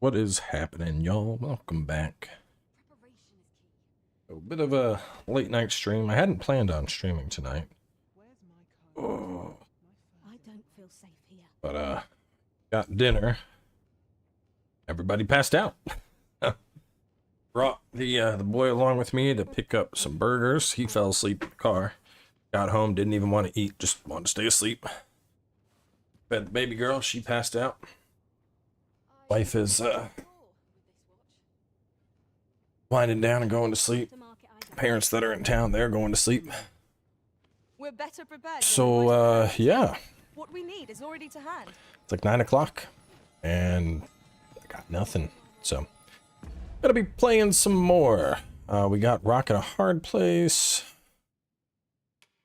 What is happening, y'all? Welcome back. A bit of a late night stream. I hadn't planned on streaming tonight. Oh. But got dinner. Everybody passed out. Brought the boy along with me to pick up some burgers. He fell asleep in the car. Got home, didn't even want to eat, just wanted to stay asleep. Fed the baby girl, she passed out. Wife is winding down and going to sleep. Parents that are in town, they're going to sleep. We're better prepared. So yeah. What we need is already to hand. It's like 9 o'clock and I got nothing. So gonna be playing some more. We got Rock in a Hard Place.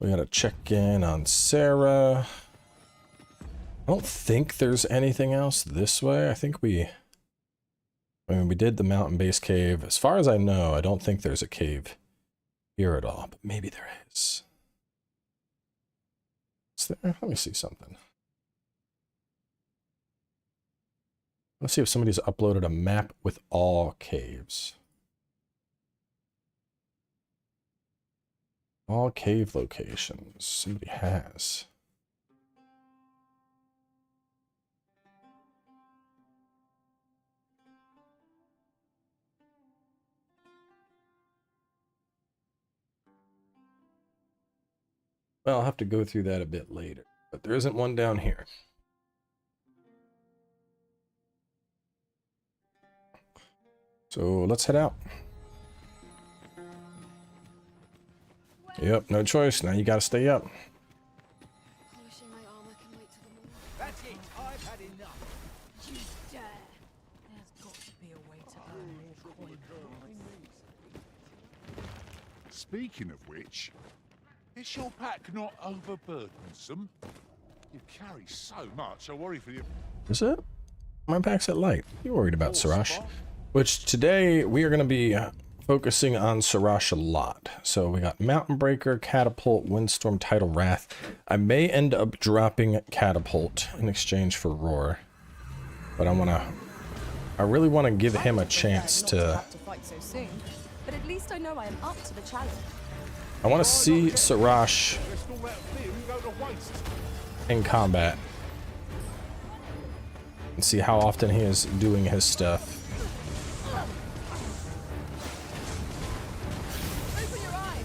We gotta check in on Sarah. I don't think there's anything else this way. I think we did the mountain base cave. As far as I know, I don't think there's a cave here at all, but maybe there is. Is there? Let me see something. Let's see if somebody's uploaded a map with all caves. All cave locations. Somebody has. Well, I'll have to go through that a bit later, but there isn't one down here. So let's head out. Yep, no choice. Now you gotta stay up. Polishing my armor can wait till the morning. That's it. I've had enough. You dare. There's got to be a way to earn more coin. Speaking of which, is your pack not overburdensome? You carry so much, I worry for you. Is it? My pack's at light. You worried about Sarash? Which today we are going to be focusing on Sarash a lot. So we got Mountain Breaker, Catapult, Windstorm, Tidal Wrath. I may end up dropping Catapult in exchange for Roar, but I really want to give him a chance to fight so soon, but at least I know I am up to the challenge. I want to see Sarash in combat and see how often he is doing his stuff. Open your eyes.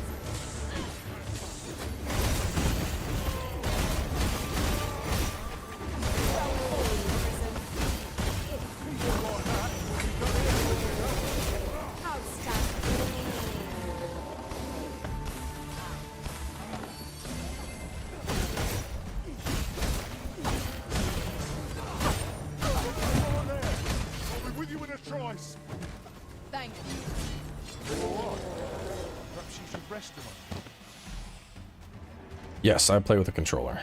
Thank you. Perhaps you should rest a moment. Yes, I play with a controller.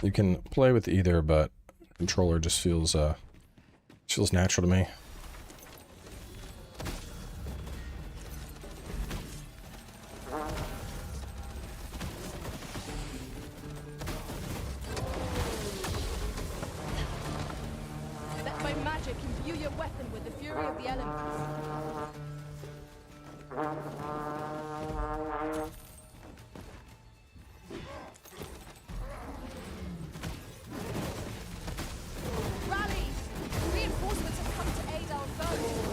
You can play with either, but controller just feels natural to me. Let my magic imbue your weapon with the fury of the elements. Rally! Reinforcements have come to aid our foes.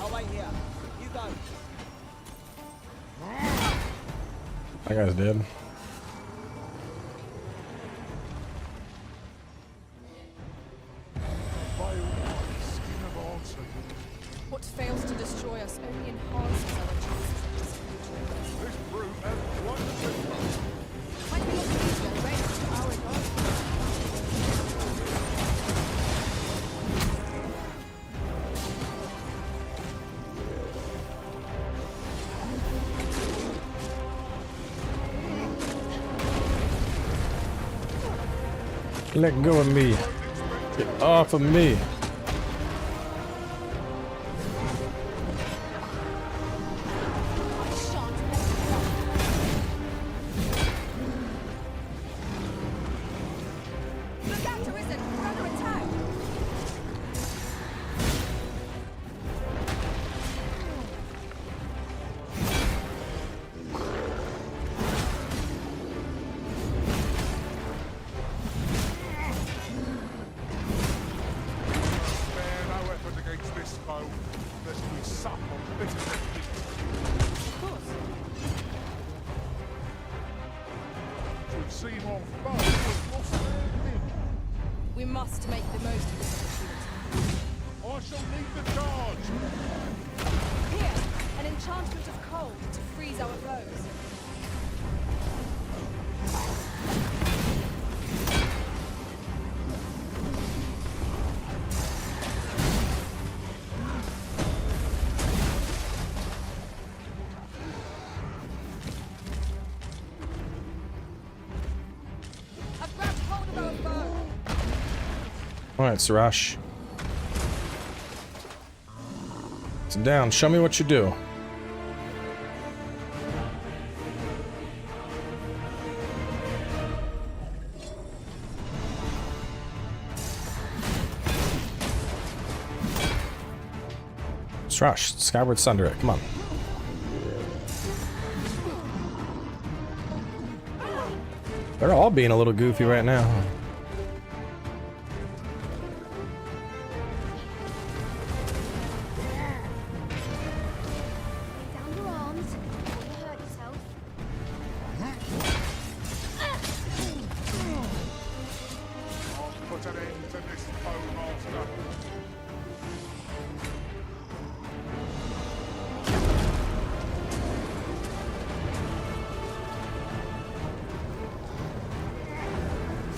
I'll wait here. You go. That guy's dead. What fails to destroy us only enhances our chances of this future. This brute has one signal. Might be easier range to our advantage. Let go of me. Get off of me. Look out, Arisen! We're under attack! Spare no effort against this foe, lest we sup on bitter defeat. Of course. Should seem our foe has lost their limb. We must make the most of this opportunity. I shall lead the charge. Here, an enchantment of cold to freeze our foes. I've grabbed hold of our foe. Alright, Sirash. Sit down. Show me what you do. Sirash, Skyward Sunder it. Come on. They're all being a little goofy right now. Down your arms. Don't hurt yourself. I'll put an end to this foe, master.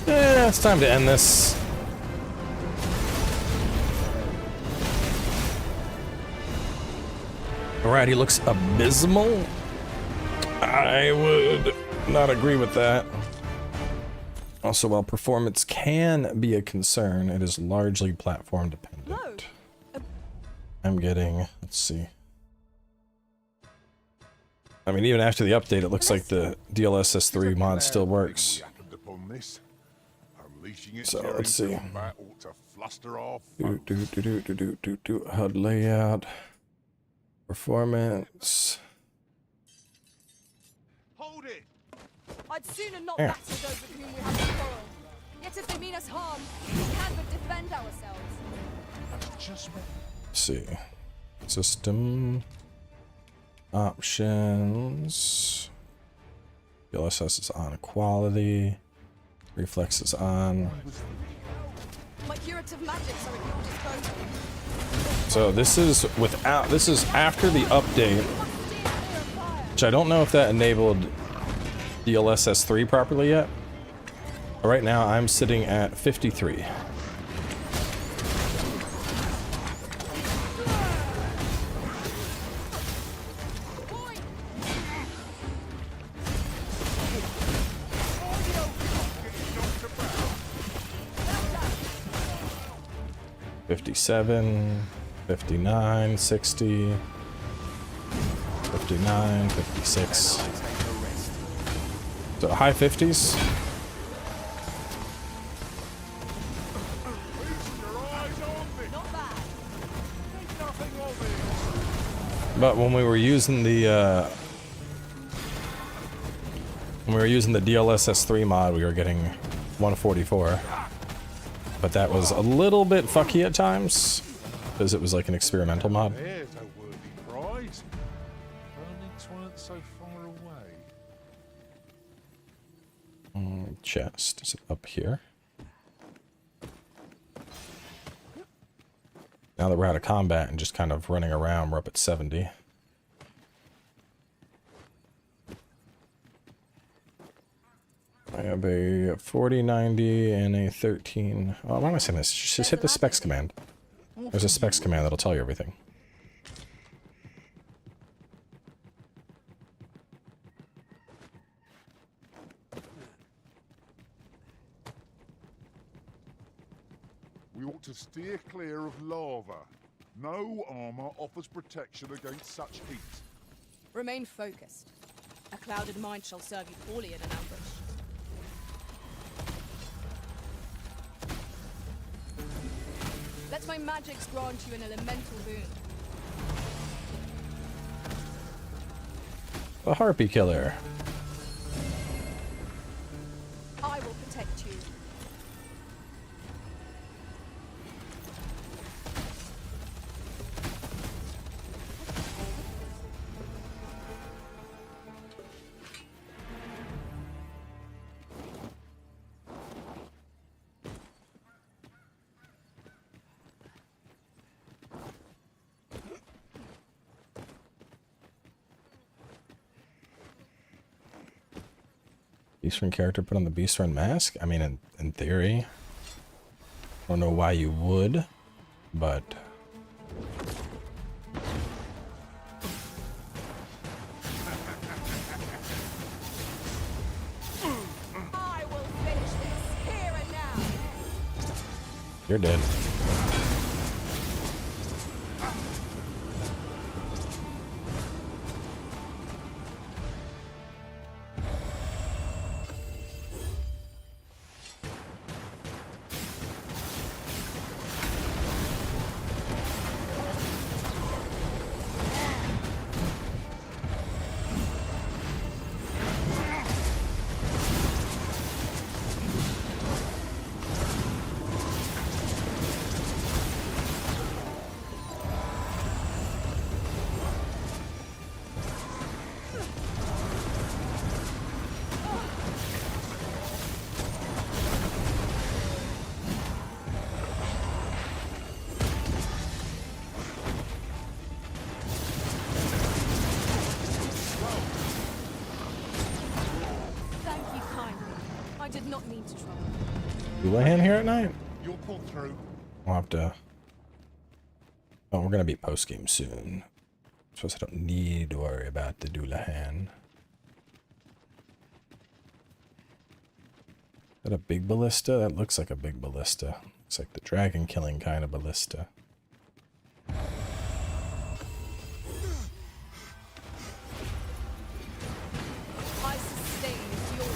Yeah, it's time to end this. Alright, he looks abysmal. I would not agree with that. Also, while performance can be a concern, it is largely platform dependent. I'm getting, let's see. I mean, even after the update, it looks like the DLSS 3 mod still works. So, let's see. HUD layout. Performance. Hold it! I'd sooner not Yeah. battle those with whom we have a quarrel. Yet if they mean us harm, we can but defend ourselves. Just Let's see. System. Options. DLSS is on quality. Reflex is on. My curative magics are at your disposal. So this is without, this is after the update, which I don't know if that enabled DLSS 3 properly yet. But right now I'm sitting at 53. Point! 57, 59, 60, 59, 56. So high 50s. Not bad. But when we were using the DLSS 3 mod, we were getting 144. But that was a little bit fucky at times, because it was like an experimental mod. There's a worthy prize. Only 'twan't so far away. Chest, is it up here? Now that we're out of combat and just kind of running around, we're up at 70. I have a 40, 90, and a 13. Oh, why am I saying this? Just hit the specs command. There's a specs command that'll tell you everything. We ought to steer clear of lava. No armor offers protection against such heat. Remain focused. A clouded mind shall serve you poorly in an ambush. Let my magics grant you an elemental boon. The Harpy Killer. I will protect you. Beastrun character put on the Beastrun mask? I mean, in theory. I don't know why you would, but... I will finish this here and now. You're dead. Thank you kindly. I did not mean to trouble. Houlihan here at night? You'll pull through. We'll have to... Oh, we're gonna be post-game soon. So I don't need to worry about the Doulahan. Is that a big ballista? That looks like a big ballista. Looks like the dragon killing kind of ballista. I sustain your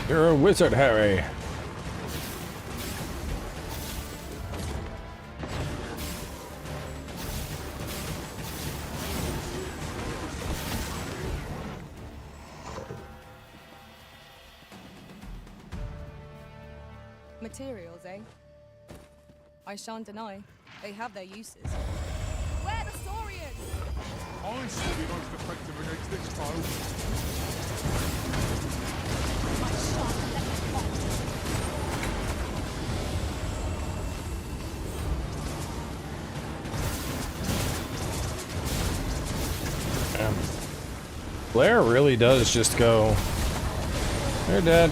You're a wizard, Harry. materials, eh? I shan't deny. They have their uses. Where the Saurians? Ice will be most effective against this foe. I shan't let them off. Blair really does just go, "You're dead.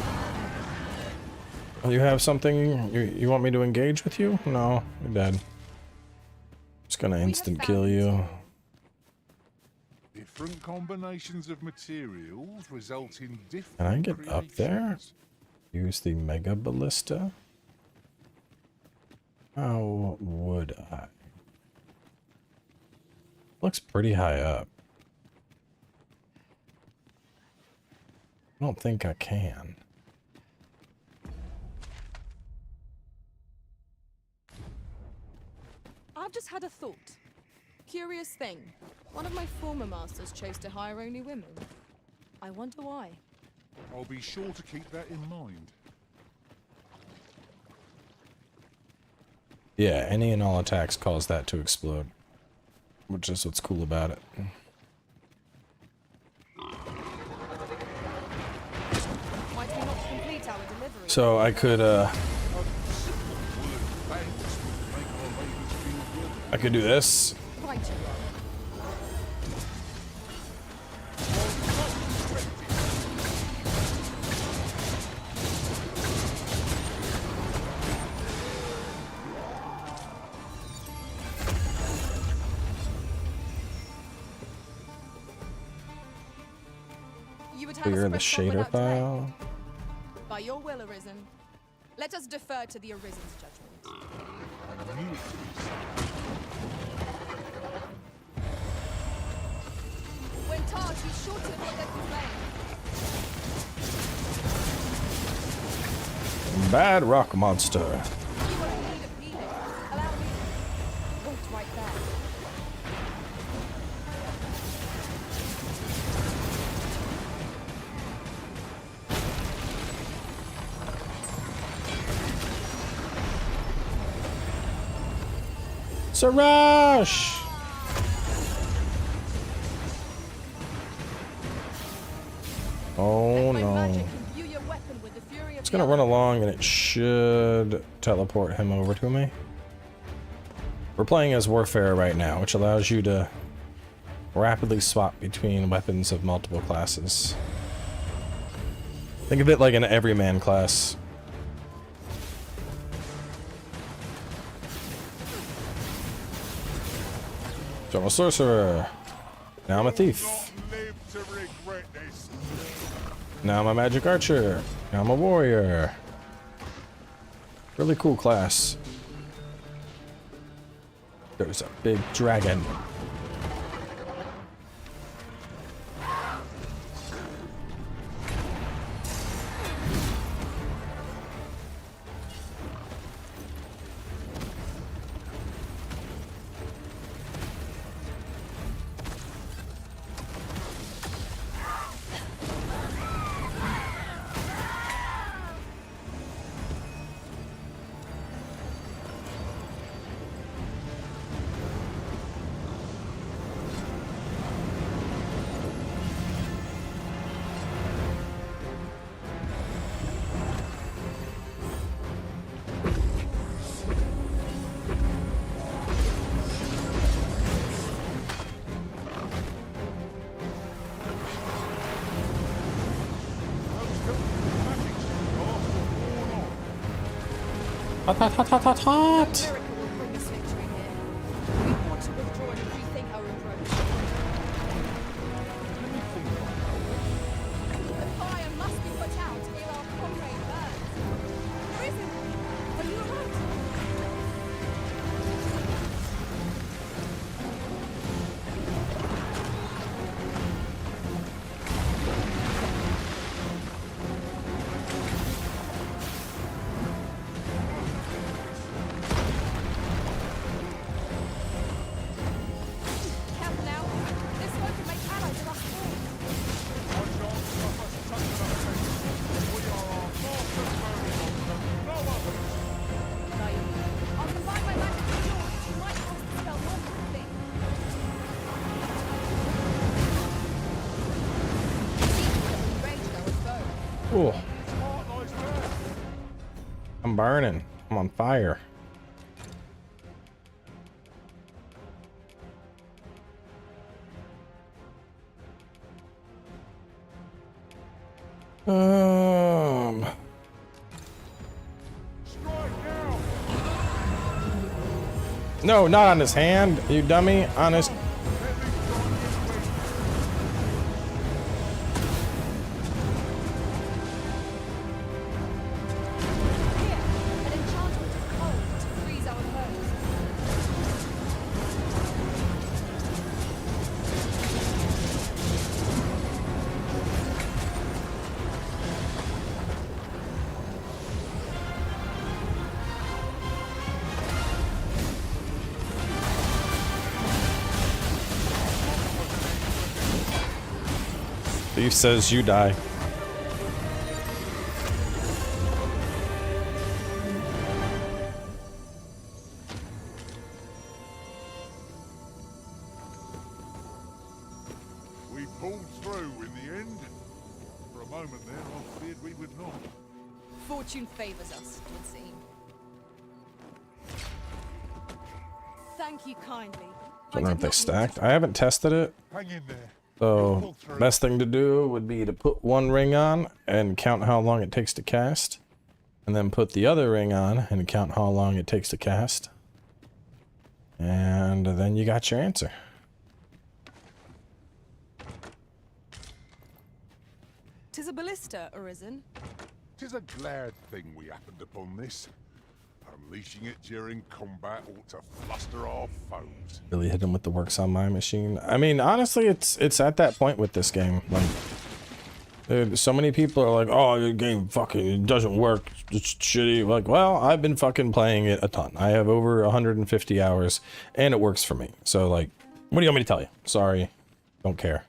You have something you want me to engage with you? No, you're dead. Just gonna instant kill you." Different combinations of materials result in different. Can I get up there? creations. Use the Mega Ballista? How would I? Looks pretty high up. I don't think I can. I've just had a thought. Curious thing. One of my former masters chose to hire only women. I wonder why. I'll be sure to keep that in mind. Yeah, any and all attacks cause that to explode. Which is what's cool about it. Might we not complete our delivery? So I could I could do this. Right you are. You would have Clear us the press on shader without delay. file. By your will, Arisen. Let us defer to the Arisen's judgment. I knew it to be so. When charged, be sure to avoid their complaint. Bad rock monster. You are in need of healing. Allow me. Wait right there. Sarash! Oh Let my no. magic imbue your weapon with the fury of It's the gonna run elements. along and it should teleport him over to me. We're playing as Warfare right now, which allows you to rapidly swap between weapons of multiple classes. Think of it like an everyman class. So I'm a sorcerer. Now I'm a thief. Not live to regret this. Now I'm a magic archer. Now I'm a warrior. Really cool class. There's a big dragon. Hot, hot, hot, hot, hot, hot! Miracle will bring us victory here. We want to withdraw and rethink our approach. The fire must be put out ere our comrade burns. Arisen, are you alright? Careful now. This smoke can make allies of us all. I'll combine my magic with yours. You might cast the spell more quickly. Range now, let's go. Ooh. I'm burning. I'm on fire. No, not on his hand, you dummy. On his. Here, an enchantment of cold to freeze our foes. Thief says you die. We pulled through in the end. For a moment there, I feared we would not. Fortune favors us, it would seem. Thank you kindly. I don't know if they stacked. I haven't tested it. Hang in there. So, best thing to do would be to put one ring on and count how long it takes to cast. And then put the other ring on and count how long it takes to cast. And then you got your answer. 'Tis a ballista, Arisen. 'Tis a glad thing we happened upon this. Unleashing it during combat ought to fluster our foes. Really hit him with the works on my machine. I mean, honestly, it's at that point with this game. Like, dude, so many people are like, "Oh, your game fucking doesn't work. It's shitty." Like, well, I've been fucking playing it a ton. I have over 150 hours, and it works for me. So, like, what do you want me to tell you? Sorry, don't care.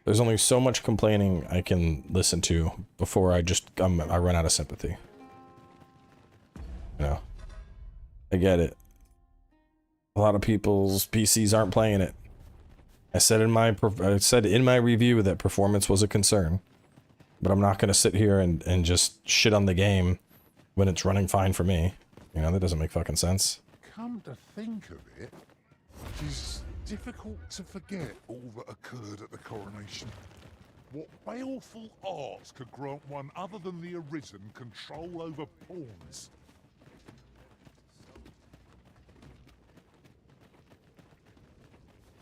There's only so much complaining I can listen to before I run out of sympathy. You know, I get it. A lot of people's PCs aren't playing it. I said in my review that performance was a concern, but I'm not going to sit here and just shit on the game when it's running fine for me. You know, that doesn't make fucking sense. Come to think of it, it is difficult to forget all that occurred at the coronation. What baleful arts could grant one other than the Arisen control over pawns?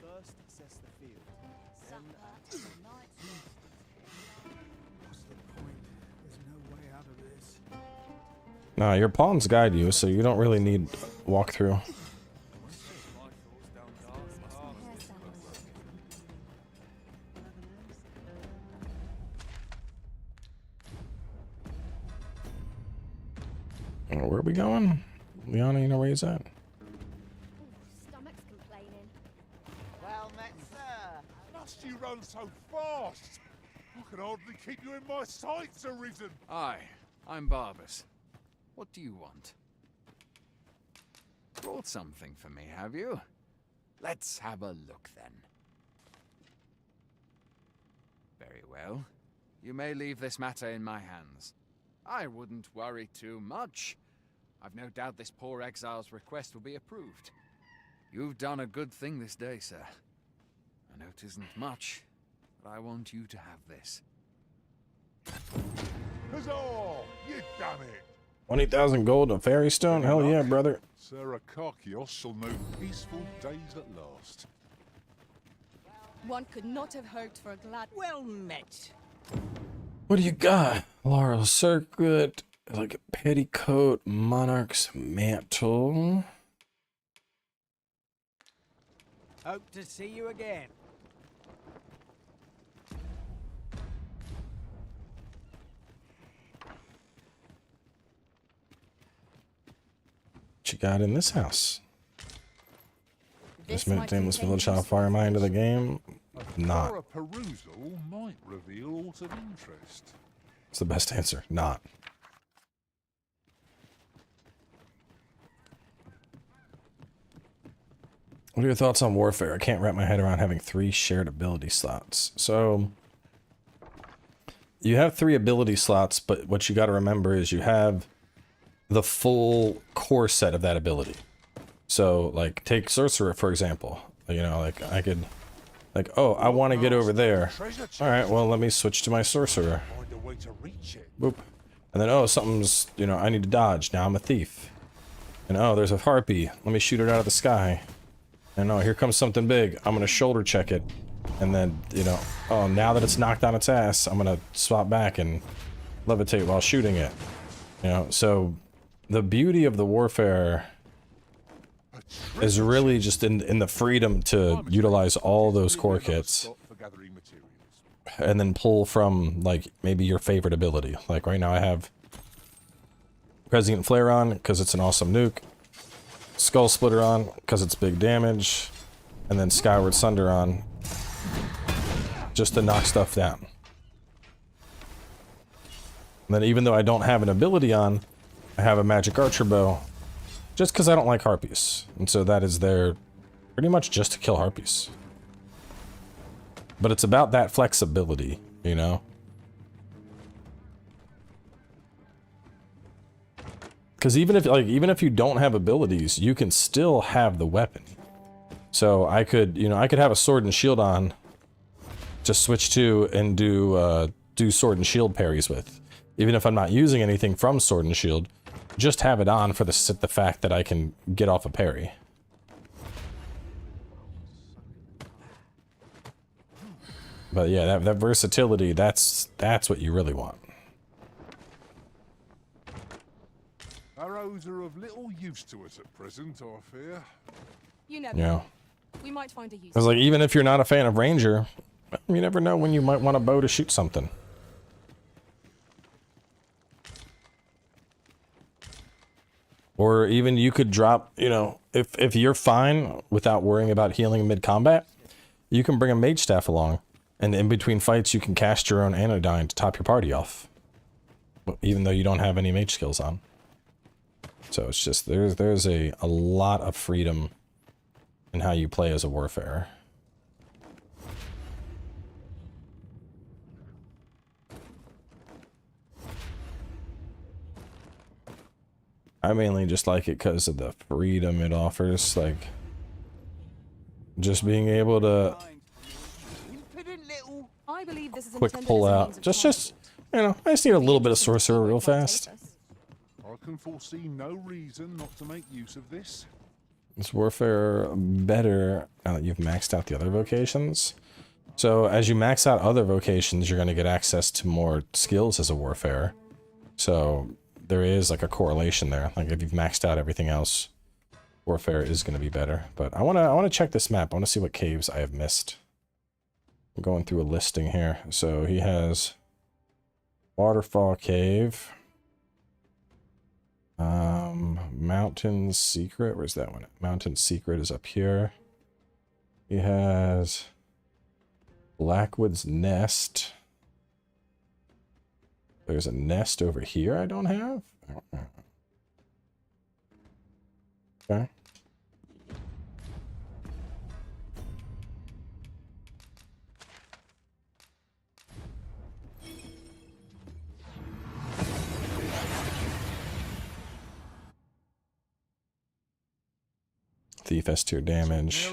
First assess the field. What's the point? There's no way out of this. Nah, your pawns guide you, so you don't really need walkthrough. Where are we going? Liana, you know where he's at? Stomach's complaining. Well met, sir. Must you run so fast? I can hardly keep you in my sights, Arisen. Hi, I'm Barbas. What do you want? Brought something for me, have you? Let's have a look then. Very well. You may leave this matter in my hands. I wouldn't worry too much. I've no doubt this poor exile's request will be approved. You've done a good thing this day, sir. I know 'tisn't much, but I want you to have this. Huzzah! You've done it! 20,000 gold, a fairy stone? Hell yeah, brother. Sir Akarkios shall know peaceful days at last. One could not have hoped for a glad. Well met. What do you got? Laurel circlet, like a petticoat, monarch's mantle. Hope to see you again. What you got in this house? This might minute nameless contain village shall fire mine into the game. Not. Thorough perusal might reveal aught of interest. It's the best answer. Not. What are your thoughts on Warfare? I can't wrap my head around having 3 shared ability slots. So, you have 3 ability slots, but what you got to remember is you have the full core set of that ability. So, like, take Sorcerer, for example. You know, like, I could... Like, oh, I want to get over there. Alright, well, let me switch to my Sorcerer. Find a way to reach it. Boop. And then, oh, something's, you know, I need to dodge. Now I'm a thief. And, oh, there's a harpy. Let me shoot it out of the sky. And, oh, here comes something big. I'm going to shoulder check it. And then, you know, oh, now that it's knocked on its ass, I'm going to swap back and levitate while shooting it. You know, so the beauty of the Warfare is really just in the freedom to utilize all those core kits and then pull from, like, maybe your favorite ability. Like, right now I have Prescient Flare on because it's an awesome nuke, Skull Splitter on because it's big damage, and then Skyward Sunder on just to knock stuff down. And then even though I don't have an ability on, I have a Magic Archer Bow just because I don't like Harpies. And so that is there pretty much just to kill Harpies. But it's about that flexibility, you know? Because even if you don't have abilities, you can still have the weapon. So I could, you know, I could have a sword and shield on, just switch to and do sword and shield parries with. Even if I'm not using anything from sword and shield, just have it on for the fact that I can get off a parry. But yeah, that versatility, that's what you really want. Arrows are of little use to us at present, I fear. You never Yeah. know. We might find a use. I was like, even if you're not a fan of Ranger, you never know when you might want a bow to shoot something. Or even you could drop, you know, if you're fine without worrying about healing mid-combat, you can bring a mage staff along. And in between fights, you can cast your own anodyne to top your party off. Even though you don't have any mage skills on. So it's just, there's a lot of freedom in how you play as a warfarer. I mainly just like it because of the freedom it offers, like just being able to I believe this is quick intended pull as a out. means of Just you know, I just need a little bit of sorcerer real fast. I can foresee no reason not to make use of this. Is warfare better now that you've maxed out the other vocations? So as you max out other vocations, you're going to get access to more skills as a warfare. So there is like a correlation there. Like if you've maxed out everything else, warfare is going to be better. But I want to check this map. I want to see what caves I have missed. I'm going through a listing here. So he has Waterfall Cave, Mountain Secret. Where's that one? Mountain Secret is up here. He has Blackwood's Nest. There's a nest over here I don't have. Okay. Thief S tier damage.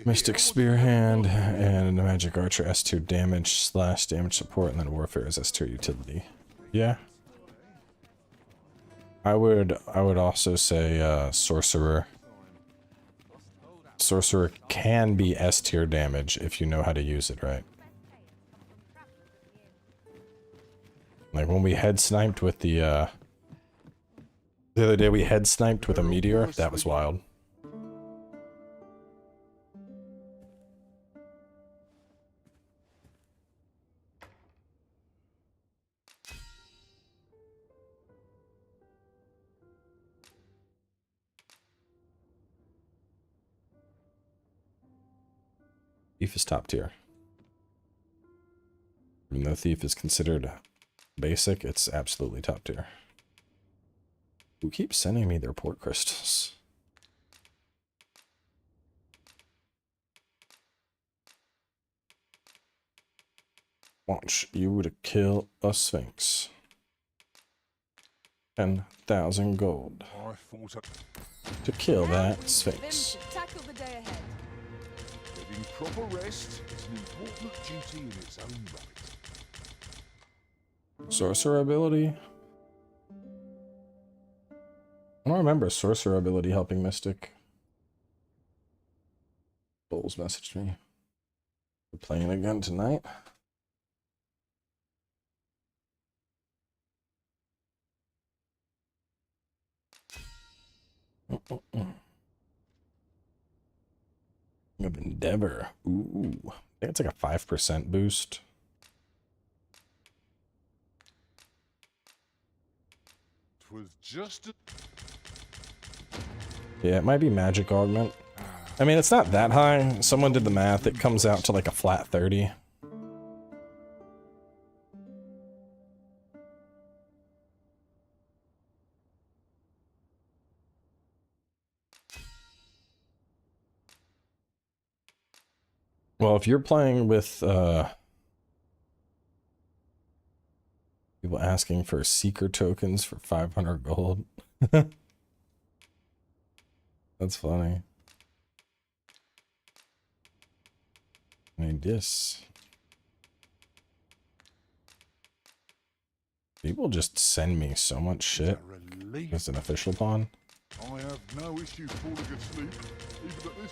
Mystic Spear Hand and Magic Archer S tier damage / damage support, and then Warfare is S tier utility. Yeah. I would also say Sorcerer. Sorcerer can be S tier damage if you know how to use it right. Like when we head sniped with the other day we head sniped with a meteor, that was wild. Thief is top tier. Even though Thief is considered basic, it's absolutely top tier. Who keeps sending me their port crystals? Want you to kill a Sphinx. 10,000 gold. To kill that Sphinx. Tackle the day ahead. Getting proper rest is an important duty in its own right. Sorcerer ability? I don't remember sorcerer ability helping Mystic. Bulls messaged me. We're playing again tonight. Of Endeavor. Ooh. I think it's like a 5% boost. It was just Yeah, it might be magic augment. I mean, it's not that high. Someone did the math. It comes out to like a flat 30. Well, if you're playing with people asking for seeker tokens for 500 gold. That's funny. I mean, this. People just send me so much shit as an official pawn. I have no issue falling asleep, even at this.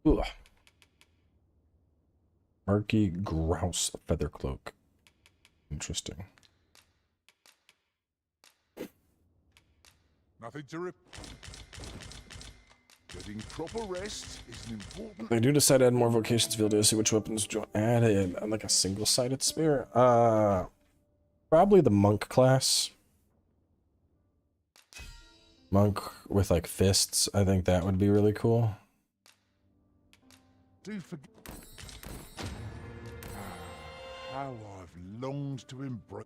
Ugh. Murky grouse feather cloak. Interesting. Nothing to rip. Getting proper rest is an important. They do decide to add more vocations field to see which weapons to add in, like a single-sided spear. Probably the monk class. Monk with like fists. I think that would be really cool. Do forget how I've longed to embrace.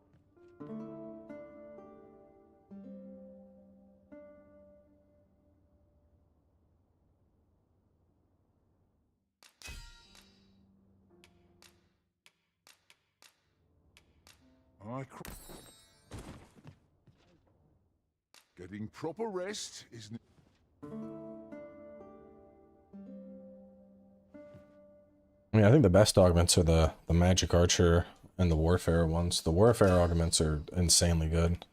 Getting proper rest is. I mean, I think the best augments are the magic archer and the warfare ones. The warfare augments are insanely good.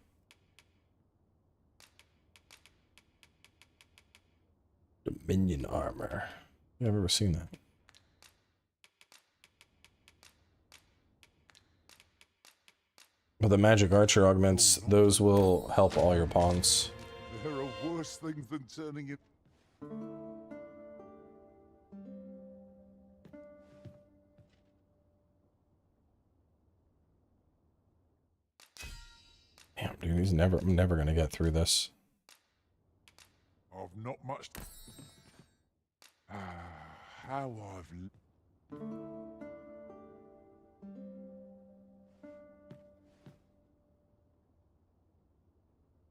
Dominion armor. I've ever seen that. But the magic archer augments, those will help all your pawns. There are worse things than turning it. Damn, dude, I'm never gonna get through this. I've not much. How I've.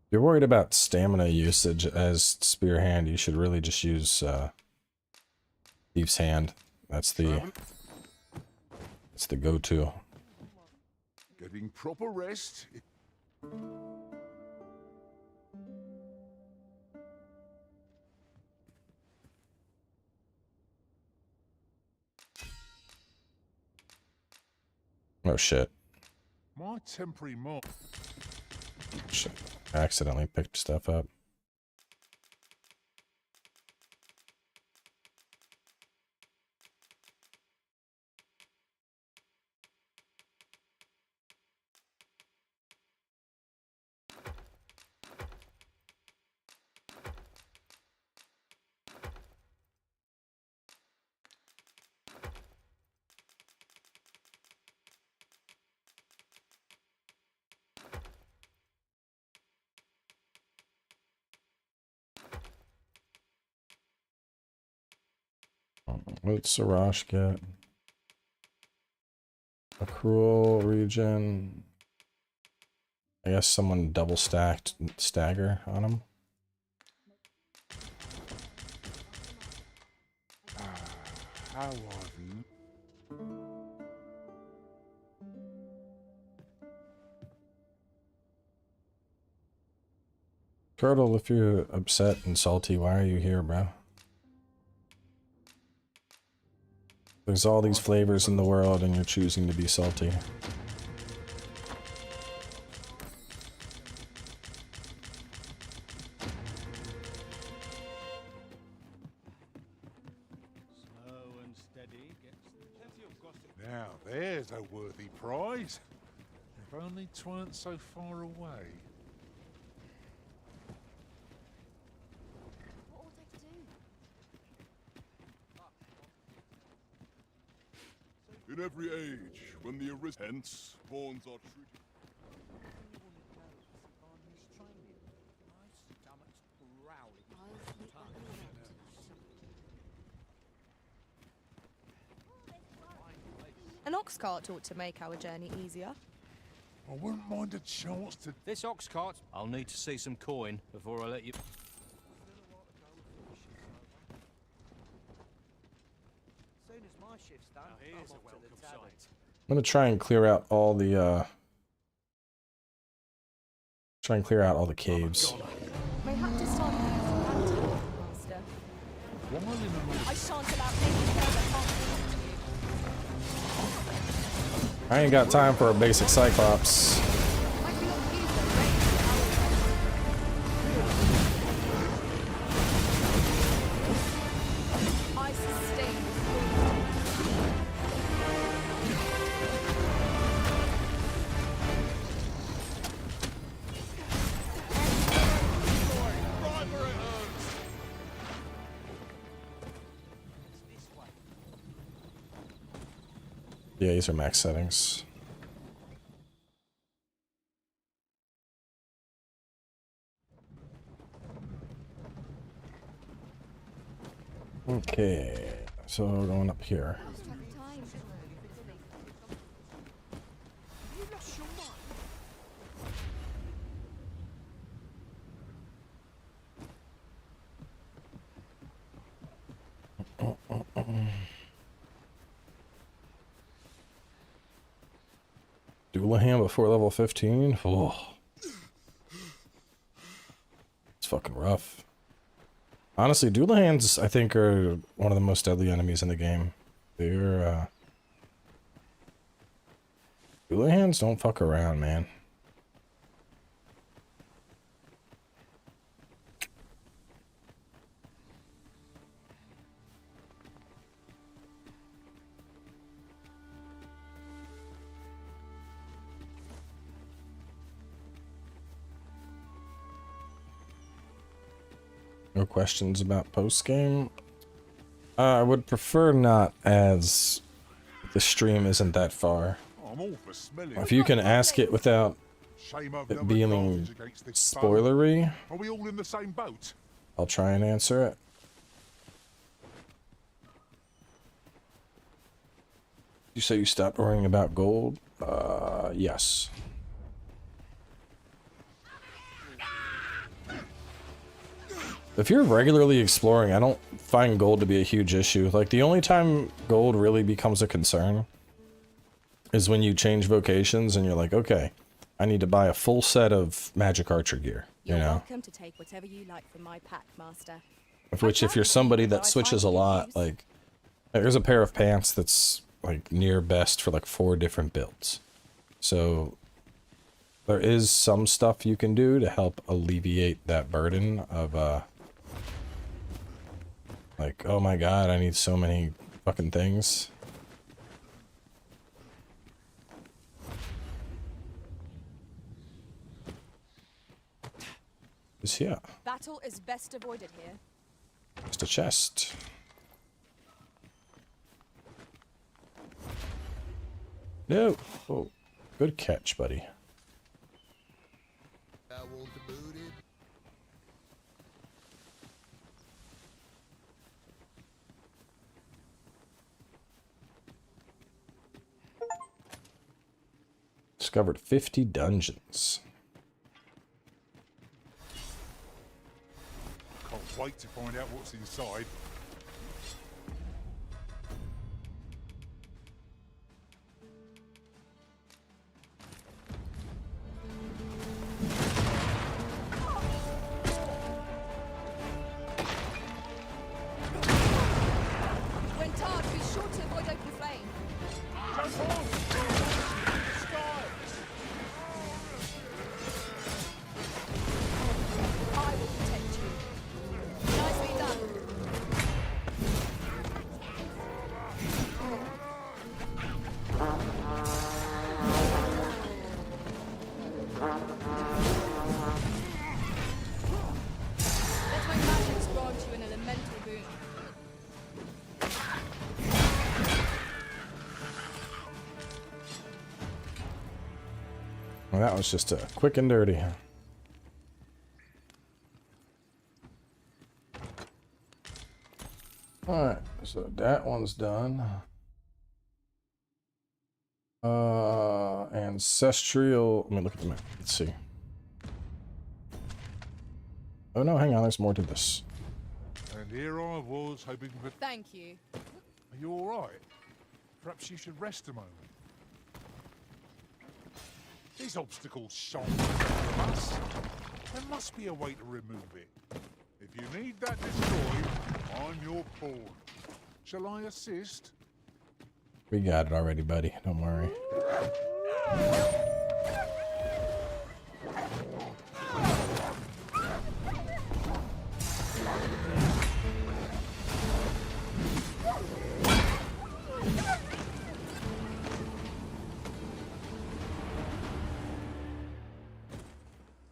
If you're worried about stamina usage as spear hand, you should really just use Thief's Hand. That's the go-to. Getting proper rest. Oh shit. My temporary mark. Shit. I accidentally picked stuff up. What's Sirash get? A cruel regen. I guess someone double stacked stagger on him. How I've. Curdle, if you're upset and salty, why are you here, bro? There's all these flavors in the world and you're choosing to be salty. Slow and steady gets plenty of gossip. Now there's a worthy prize. If only 'tweren't so far away. What ought I to do? In every age, when the Arisen hence, pawns are treated. An ox cart ought to make our journey easier. I wouldn't mind a chance to. This ox cart, I'll need to see some coin before I let you. Soon as my shift's done, here's I'm a off to welcome the tavern. sight. I'm gonna try and clear out all the caves. Mayhap to start with master. While in a I shan't allow any further harm to you. I ain't got time for a basic Cyclops. I cannot use the range of our I sustain Yeah, these are max settings. Okay, so we're going up here. Lost track of time. You lost your mind? Doulahan before level 15? Oh. It's fucking rough. Honestly, Doulahans, I think, are one of the most deadly enemies in the game. They're, Doulahans don't fuck around, man. No questions about post-game? I would prefer not, as the stream isn't that far. I'm all for smelling. If you can ask it without Shame I've it no being advantage against this foe. spoilery, Are we all in the same boat? I'll try and answer it. You say you stopped worrying about gold? Yes. If you're regularly exploring, I don't find gold to be a huge issue. Like, the only time gold really becomes a concern is when you change vocations and you're like, okay, I need to buy a full set of magic archer gear, you You're know? welcome to take whatever you like from my pack, Master. Of which, if you're somebody that switches a lot, like, there's a pair of pants that's, like, near best for, like, 4 different builds. So, there is some stuff you can do to help alleviate that burden of, like, oh my god, I need so many fucking things. Is here. Battle is best avoided here. Just a chest. No. Oh, good catch, buddy. Discovered 50 dungeons. Can't wait to find out what's inside. When tarred, be sure to avoid open flame. I will protect you. Nicely done. Let my magic grant you an elemental boon. Well, that was just a quick and dirty. Alright, so that one's done. Ancestral. Let me look at the map. Let's see. Oh no, hang on, there's more to this. And here I was hoping for... Thank you. Are you alright? Perhaps you should rest a moment. These obstacles shan't from us. There must be a way to remove it. If you need that destroyed, I'm your pawn. Shall I assist? We got it already, buddy. Don't worry.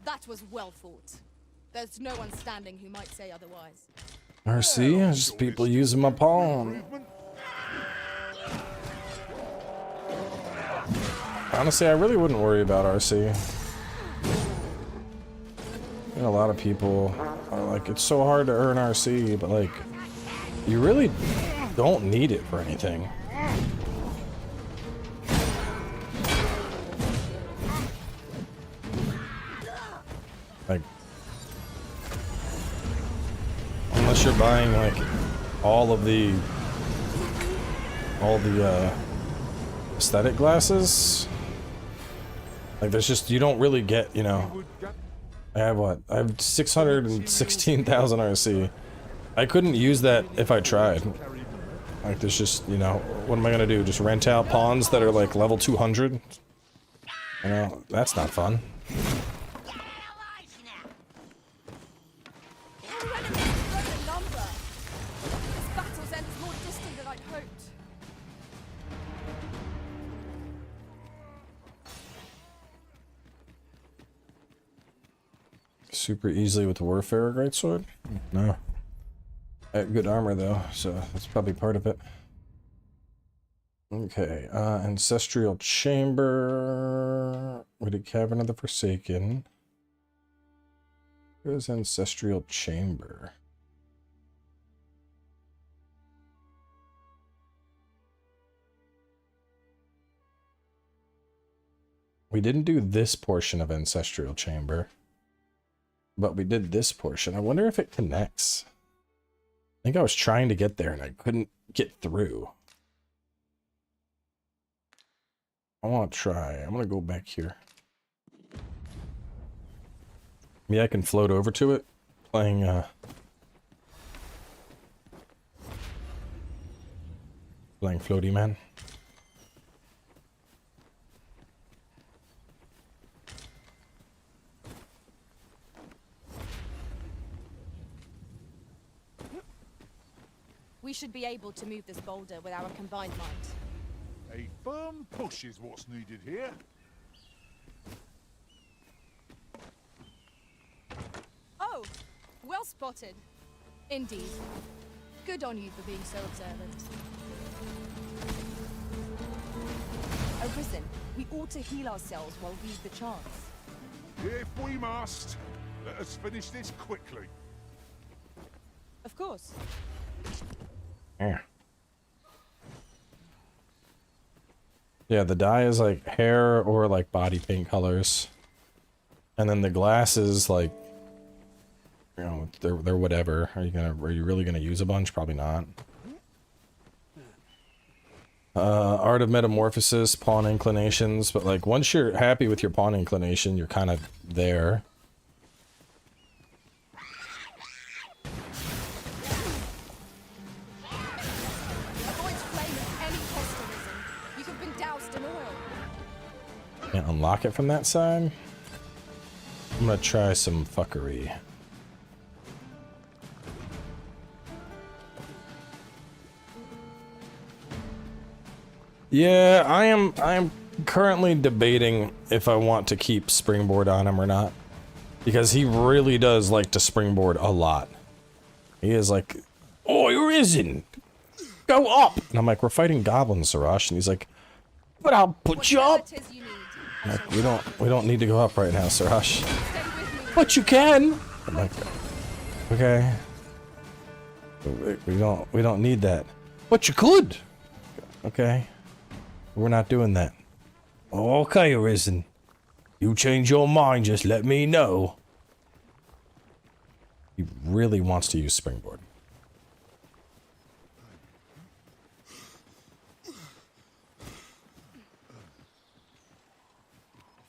That was well fought. There's no one standing who might say otherwise. RC, just people using my pawn. Improvement? Honestly, I really wouldn't worry about RC. You know, a lot of people are like, it's so hard to earn RC, but like, you really don't need it for anything. Like, unless you're buying like all the aesthetic glasses, like there's just, you don't really get, you know. I have what? I have 616,000 RC. I couldn't use that if I tried. Like there's just, you know, what am I gonna do? Just rent out pawns that are like level 200? You know, that's not fun. Super easily with the Warfare Greatsword? No. I have good armor though, so that's probably part of it. Okay, Ancestral Chamber. We did Cavern of the Forsaken. Where's Ancestral Chamber? We didn't do this portion of Ancestral Chamber. But we did this portion. I wonder if it connects. I think I was trying to get there and I couldn't get through. I want to try. I'm going to go back here. Maybe I can float over to it. Playing, playing Floaty Man. We should be able to move this boulder with our combined might. A firm push is what's needed here. Oh, well spotted. Indeed. Good on you for being so observant. Arisen, we ought to heal ourselves while we read the chants. If we must, let us finish this quickly. Of course. Yeah. Yeah, the dye is like hair or like body paint colors. And then the glasses, like, you know, they're whatever. Are you really gonna use a bunch? Probably not. Art of Metamorphosis, pawn inclinations, but like once you're happy with your pawn inclination, you're kind of there. Can't unlock it from that side. I'm gonna try some fuckery. Yeah, I am currently debating if I want to keep Springboard on him or not. Because he really does like to springboard a lot. He is like, "Oh, Arisen! Go up!" And I'm like, "We're fighting goblins, Sarash." And he's like, "But I'll put you up!" Like, we don't need to go up right now, Sarash. But you can. I'm like, okay. We don't need that. But you could. Okay. We're not doing that. Okay, Arisen. You change your mind, just let me know. He really wants to use Springboard.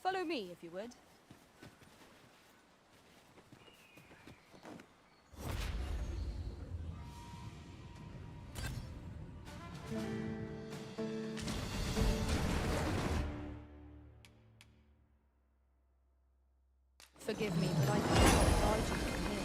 Follow me, if you would. Forgive me, but I cannot guide you from here.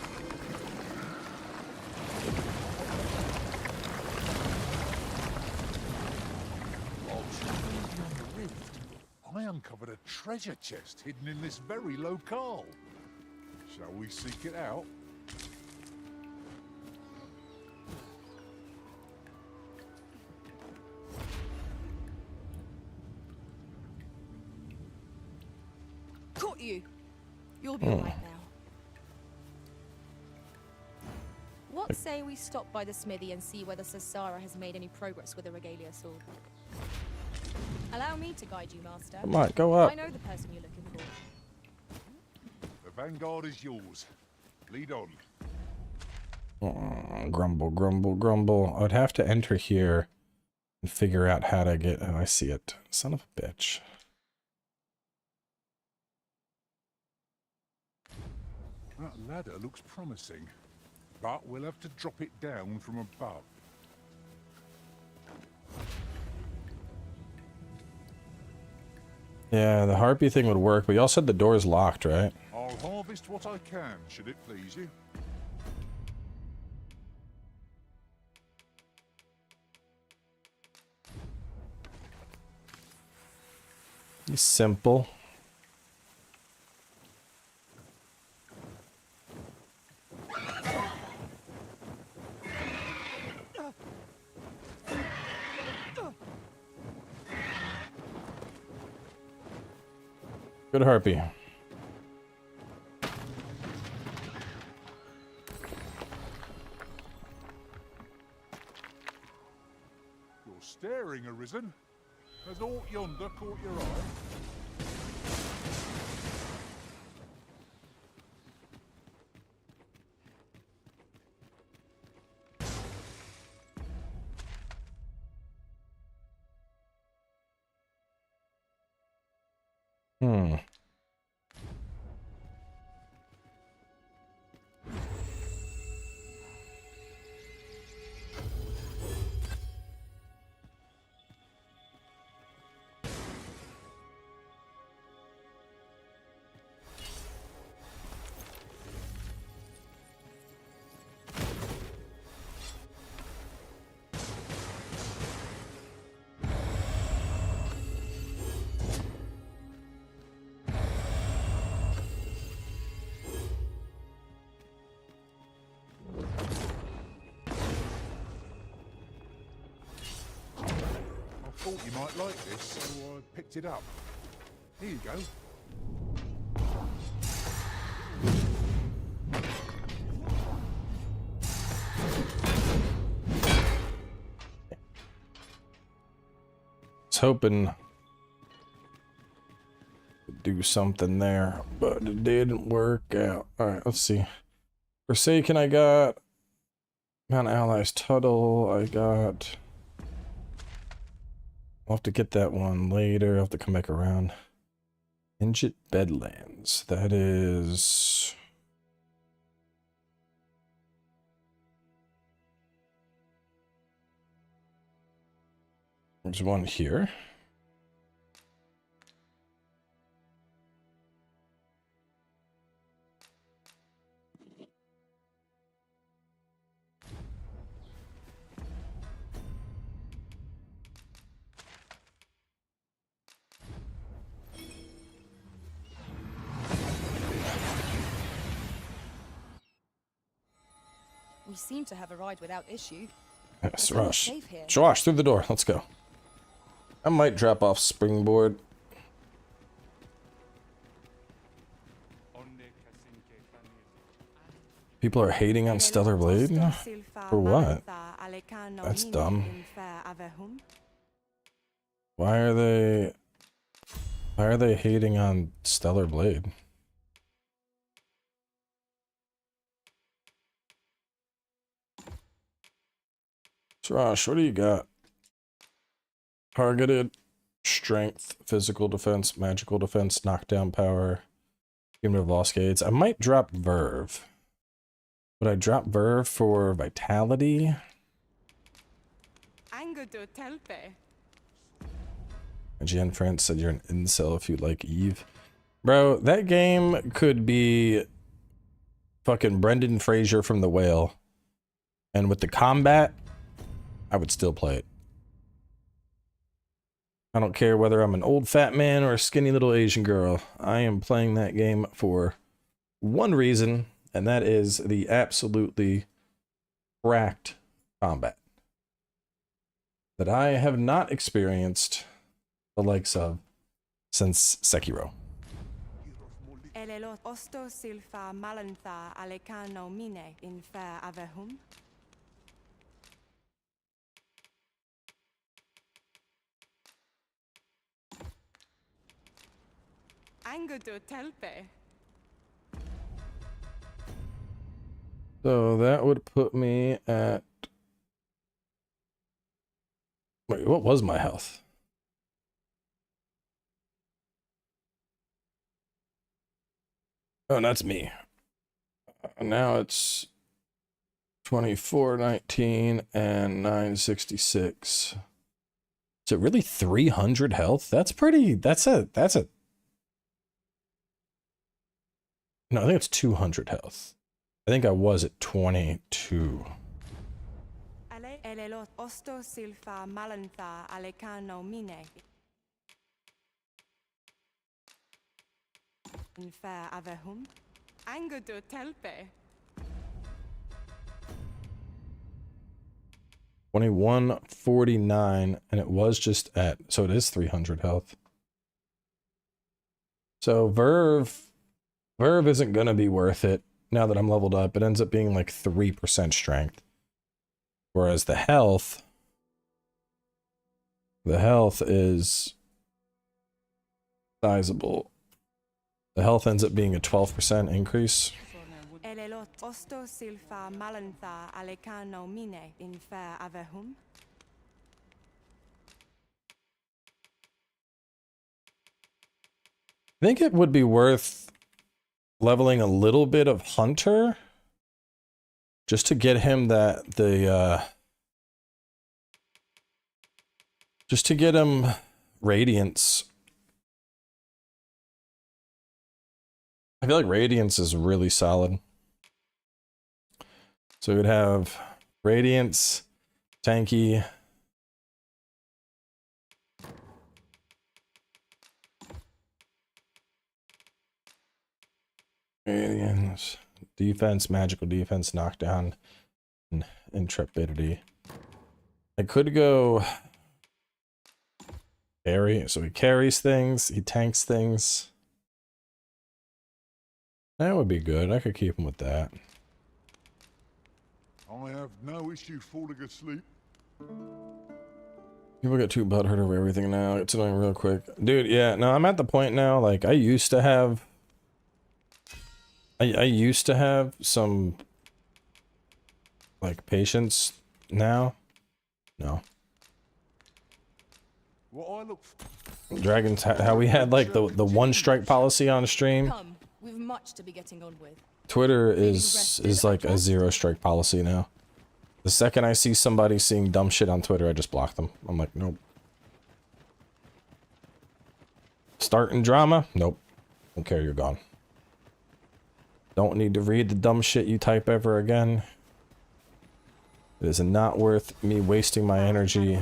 I uncovered a treasure chest hidden in this very locale. Shall we seek it out? Caught you. You'll be alright now. What say we stop by the smithy and see whether Sassara has made any progress with the regalia sword? Allow me to guide you, Master. Come on, go up. I know the person you're looking for. The vanguard is yours. Lead on. Grumble, grumble, grumble. I'd have to enter here and figure out how to get... Oh, I see it. Son of a bitch. That ladder looks promising, but we'll have to drop it down from above. Yeah, the harpy thing would work, but y'all said the door's locked, right? I'll harvest what I can, should it please you. He's simple. Good harpy. You're staring, Arisen. Has aught yonder caught your eye? Hmm. I thought you might like this, so I picked it up. Here you go. Was hoping to do something there, but it didn't work out. Alright, let's see. Forsaken, I got. Mount Allies Tuttle, I got. I'll have to get that one later. I'll have to come back around. Injit Bedlands. That is... There's one here. We seem to have arrived without issue. Yes, Is anyone rush. safe here? Josh, through the door. Let's go. I might drop off springboard. People are hating on Stellar Blade? For what? That's dumb. Why are they hating on Stellar Blade? Josh, what do you got? Targeted, strength, physical defense, magical defense, knockdown power, Human of Lost Gates. I might drop Verve. Would I drop Verve for Vitality? Jan France said you're an incel if you like Eve. Bro, that game could be fucking Brendan Fraser from The Whale. And with the combat, I would still play it. I don't care whether I'm an old fat man or a skinny little Asian girl. I am playing that game for one reason, and that is the absolutely cracked combat that I have not experienced the likes of since Sekiro. You're of Elelot osto silfa malantha alecano mine in fair avehum. Angudo telpe. So that would put me at... Wait, what was my health? Oh, that's me. Now it's 2419 and 966. Is it really 300 health? That's pretty... That's a... No, I think it's 200 health. I think I was at 22. Elelot osto silfa malantha alecano mine. In fair avehum. Angudo telpe. 2149, and it was just at... So it is 300 health. So Verve isn't going to be worth it now that I'm leveled up. It ends up being like 3% strength. Whereas the health is sizable. The health ends up being a 12% increase. Elelot osto silfa malantha alecano mine in fair avehum. I think it would be worth leveling a little bit of Hunter just to get him just to get him Radiance. I feel like Radiance is really solid. So we'd have Radiance, tanky, Radiance, defense, magical defense, knockdown, and intrepidity. I could go carry, so he carries things, he tanks things. That would be good. I could keep him with that. I have no issue falling asleep. People get too butthurt over everything now. It's annoying real quick. Dude, yeah, no, I'm at the point now, like, I used to have some, like, patience. Now, no. What I look for. Dragons, how we had, like, the one strike policy on stream. Come, we've much to be getting on with. Twitter is like a 0 strike policy now. The second I see somebody seeing dumb shit on Twitter, I just block them. I'm like, nope. Starting drama? Nope. Don't care, you're gone. Don't need to read the dumb shit you type ever again. It is not worth me wasting my energy.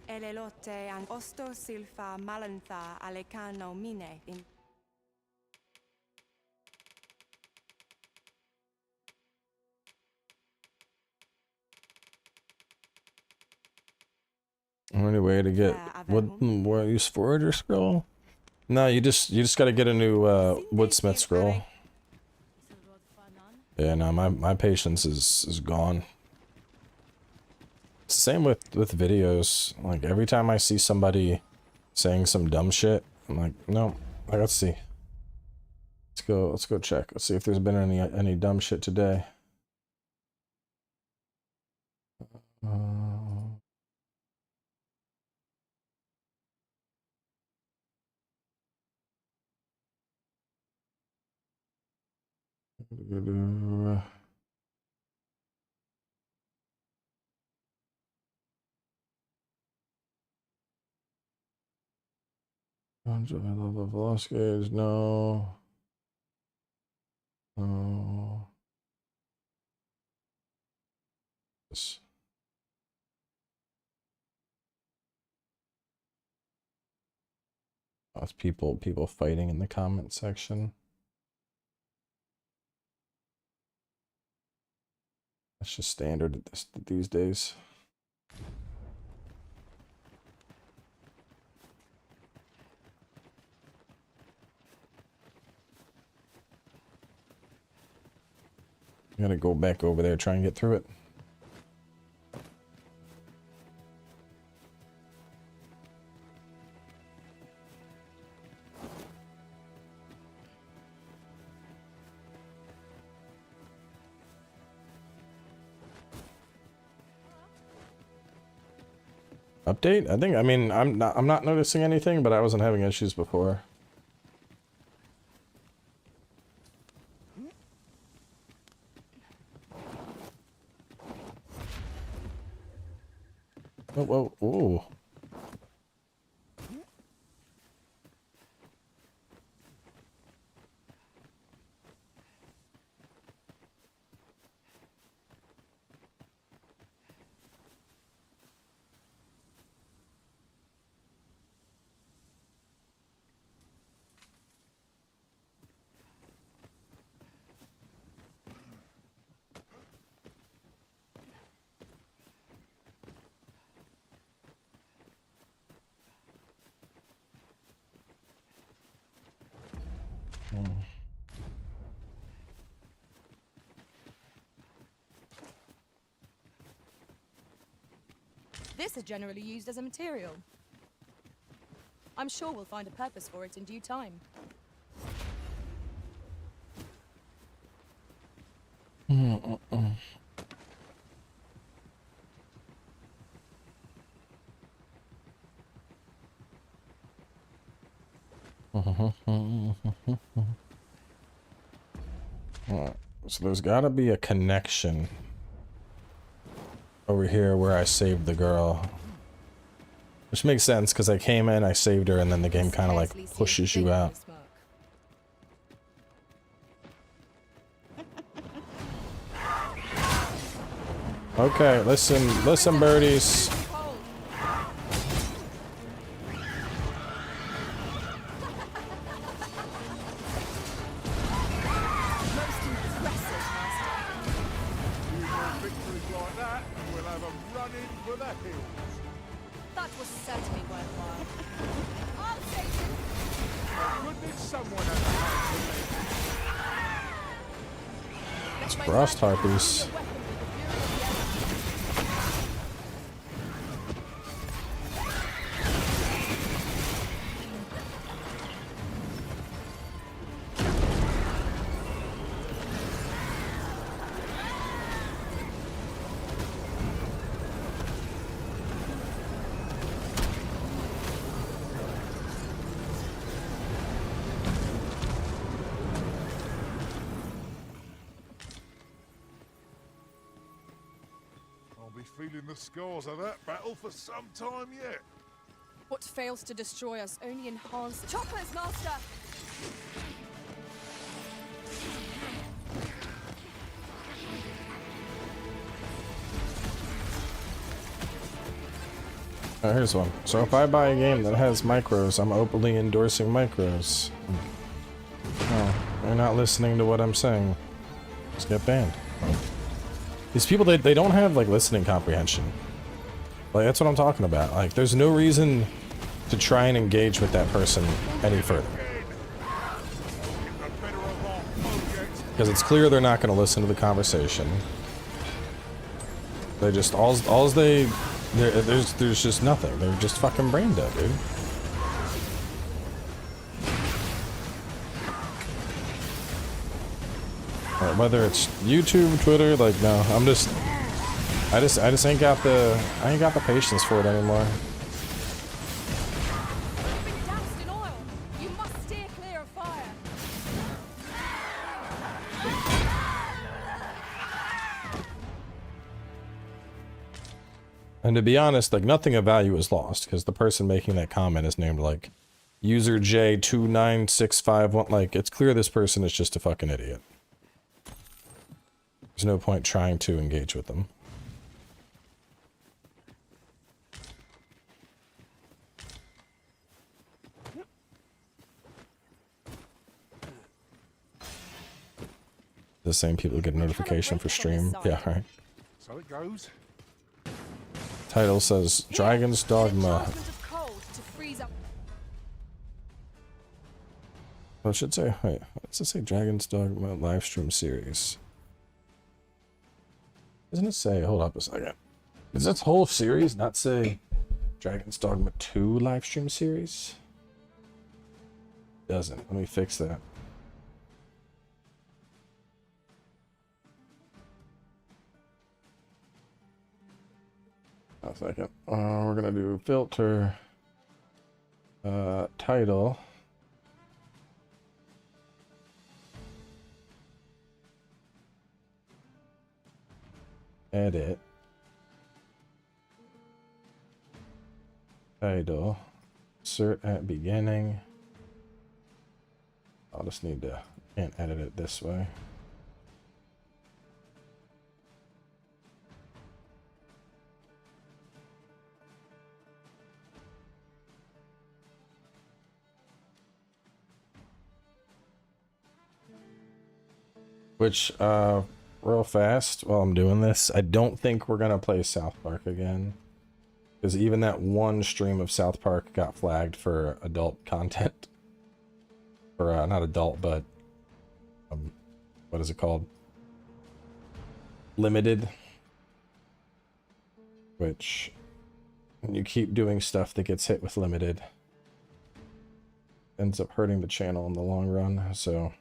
Elelote and osto silfa malantha alecano mine in. Any way to get what use forager scroll? No, you just got to get a new woodsmith scroll. Yeah, no, my patience is gone. It's the same with videos. Like every time I see somebody saying some dumb shit, I'm like, no, let's see. Let's go check. Let's see if there's been any dumb shit today. Velasquez, no. No. Yes. Lots of people fighting in the comment section. That's just standard these days. I gotta go back over there, try and get through it. Update? I mean, I'm not noticing anything, but I wasn't having issues before. Oh, whoa, whoa. This is generally used as a material. I'm sure we'll find a purpose for it in due time. Alright, so there's gotta be a connection over here where I saved the girl. Which makes sense, because I came in, I saved her, and then the game kind of like pushes you out. Okay, listen birdies. That was certainly worthwhile. I'll take it. It's frost harpies. Feeling the scars of that battle for some time yet. What fails to destroy us only enhances. Choppers, Master! Here's one. So if I buy a game that has micros, I'm openly endorsing micros. Oh, you're not listening to what I'm saying. Just get banned. These people, they don't have, like, listening comprehension. Like, that's what I'm talking about. Like, there's no reason to try and engage with that person any further. Because it's clear they're not going to listen to the conversation. They just, there's just nothing. They're just fucking brain dead, dude. Whether it's YouTube, Twitter, like, no, I just ain't got the patience for it anymore. Doused in oil. You must steer clear of fire. And to be honest, like, nothing of value is lost, because the person making that comment is named, like, user J29651. Like, it's clear this person is just a fucking idiot. There's no point trying to engage with them. The same people get a notification for stream. Yeah, right. So it goes. Title says Dragon's Dogma. Well, it should say, wait, what does it say? Dragon's Dogma Livestream Series. Doesn't it say, hold up a second. Does this whole series not say Dragon's Dogma 2 livestream series? Doesn't. Let me fix that. A second. We're gonna do filter, title, edit, title, insert at beginning. I'll just need to, can't edit it this way. Which, real fast, while I'm doing this, I don't think we're gonna play South Park again. Because even that one stream of South Park got flagged for adult content. Or, not adult, but, what is it called? Limited. Which, when you keep doing stuff that gets hit with limited, ends up hurting the channel in the long run, so...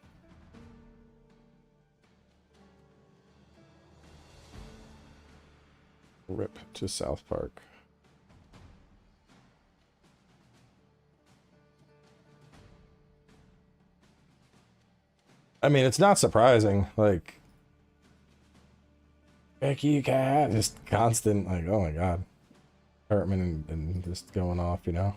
Rip to South Park. I mean, it's not surprising, like, Becky Cat, just constant, like, oh my god. Hartman and just going off, you know?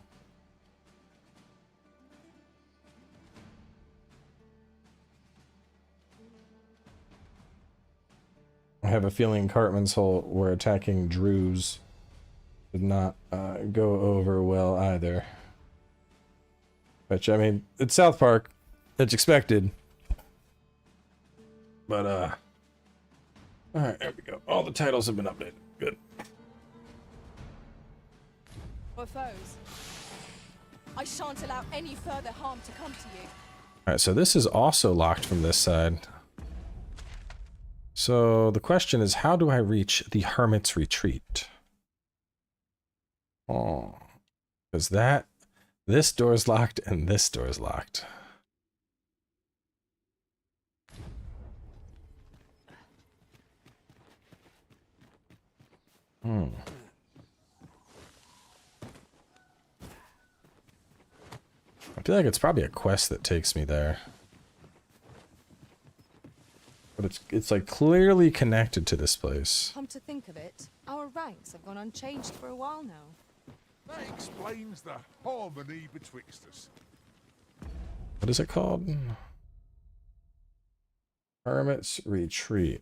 I have a feeling Cartman's whole "we're attacking Druze" did not go over well either. Which, I mean, it's South Park. It's expected. But, alright, there we go. All the titles have been updated. Good. Or foes. I shan't allow any further harm to come to you. Alright, so this is also locked from this side. So the question is, how do I reach the Hermit's Retreat? Oh, because this door's locked and this door's locked. I feel like it's probably a quest that takes me there. But it's like clearly connected to this place. Come to think of it, our ranks have gone unchanged for a while now. That explains the harmony betwixt us. What is it called? Hermit's Retreat.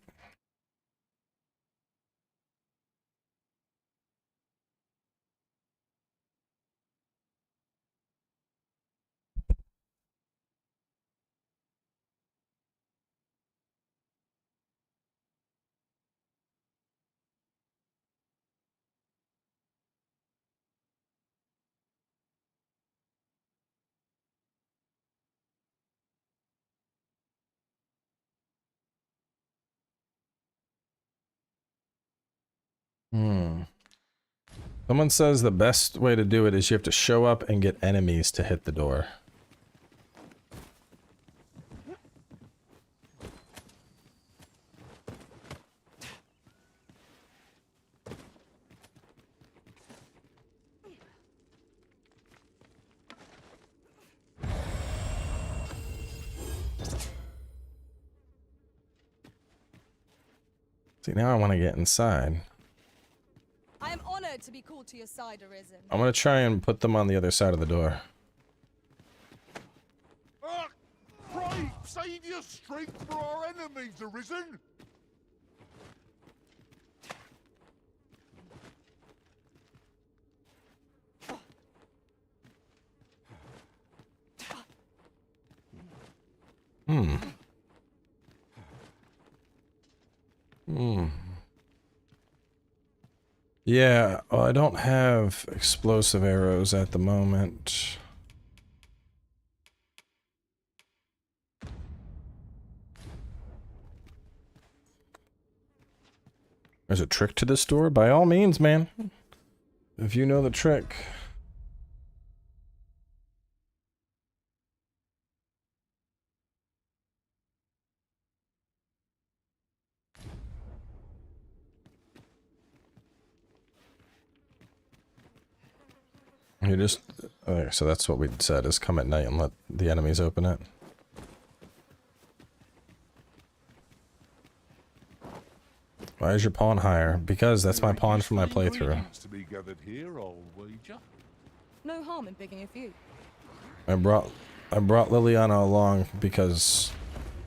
Someone says the best way to do it is you have to show up and get enemies to hit the door. See, now I want to get inside. I am honored to be called to your side, Arisen. I'm gonna try and put them on the other side of the door. Pray, save your strength for our enemies, Arisen! Yeah, well, I don't have explosive arrows at the moment. There's a trick to this door? By all means, man. If you know the trick. You just... Okay, so that's what we said, is come at night and let the enemies open it. Why is your pawn higher? Because that's my pawn from my playthrough. To be gathered here, I'll wager. No harm in picking a few. I brought Liliana along because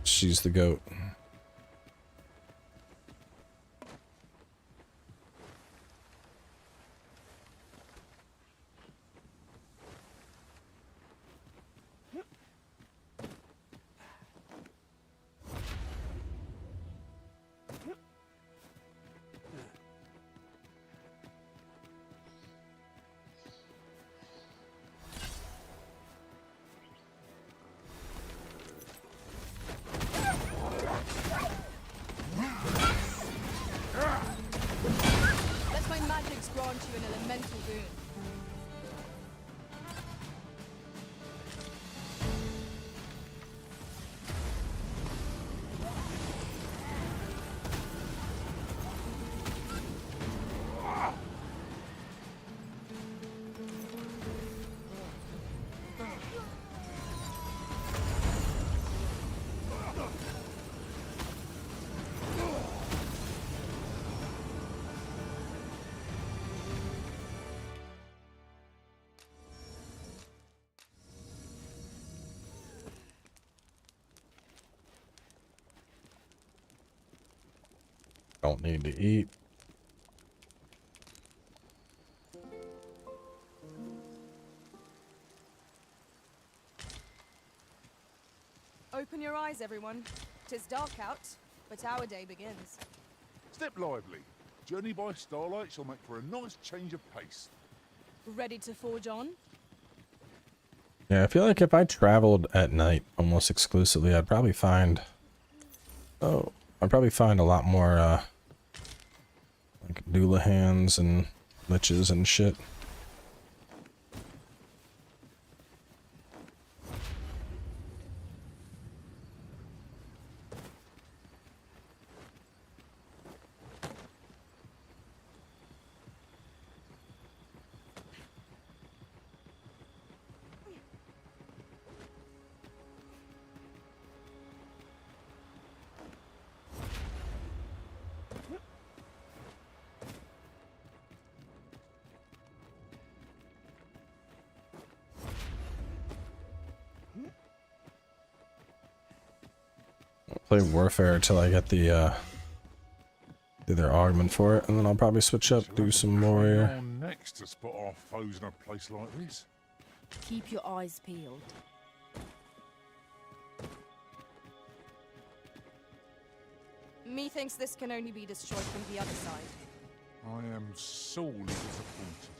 she's the goat. Let my magics grant you an elemental boon. Don't need to eat. Open your eyes, everyone. 'Tis dark out, but our day begins. Step lively. Journey by starlight shall make for a nice change of pace. Ready to forge on? Yeah, I feel like if I traveled at night almost exclusively, I'd probably find... Oh, I'd probably find a lot more, like Doolahans and liches and shit. Play Warfare until I get the do their augment for it, and then I'll probably switch up, do some warrior. On next to spot our foes in a place like this. Keep your eyes peeled. Methinks this can only be destroyed from the other side. I am sorely disappointed.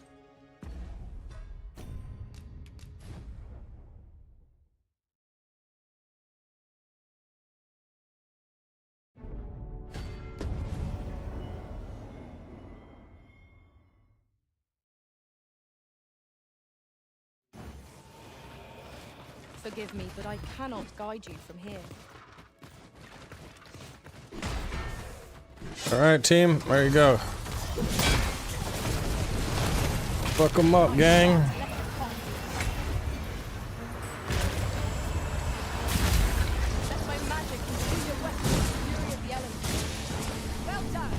Forgive me, but I cannot guide you from here. Alright, team, there you go. Fuck them up, gang. Let my magic consume your weapon with the fury of the elements. Well done!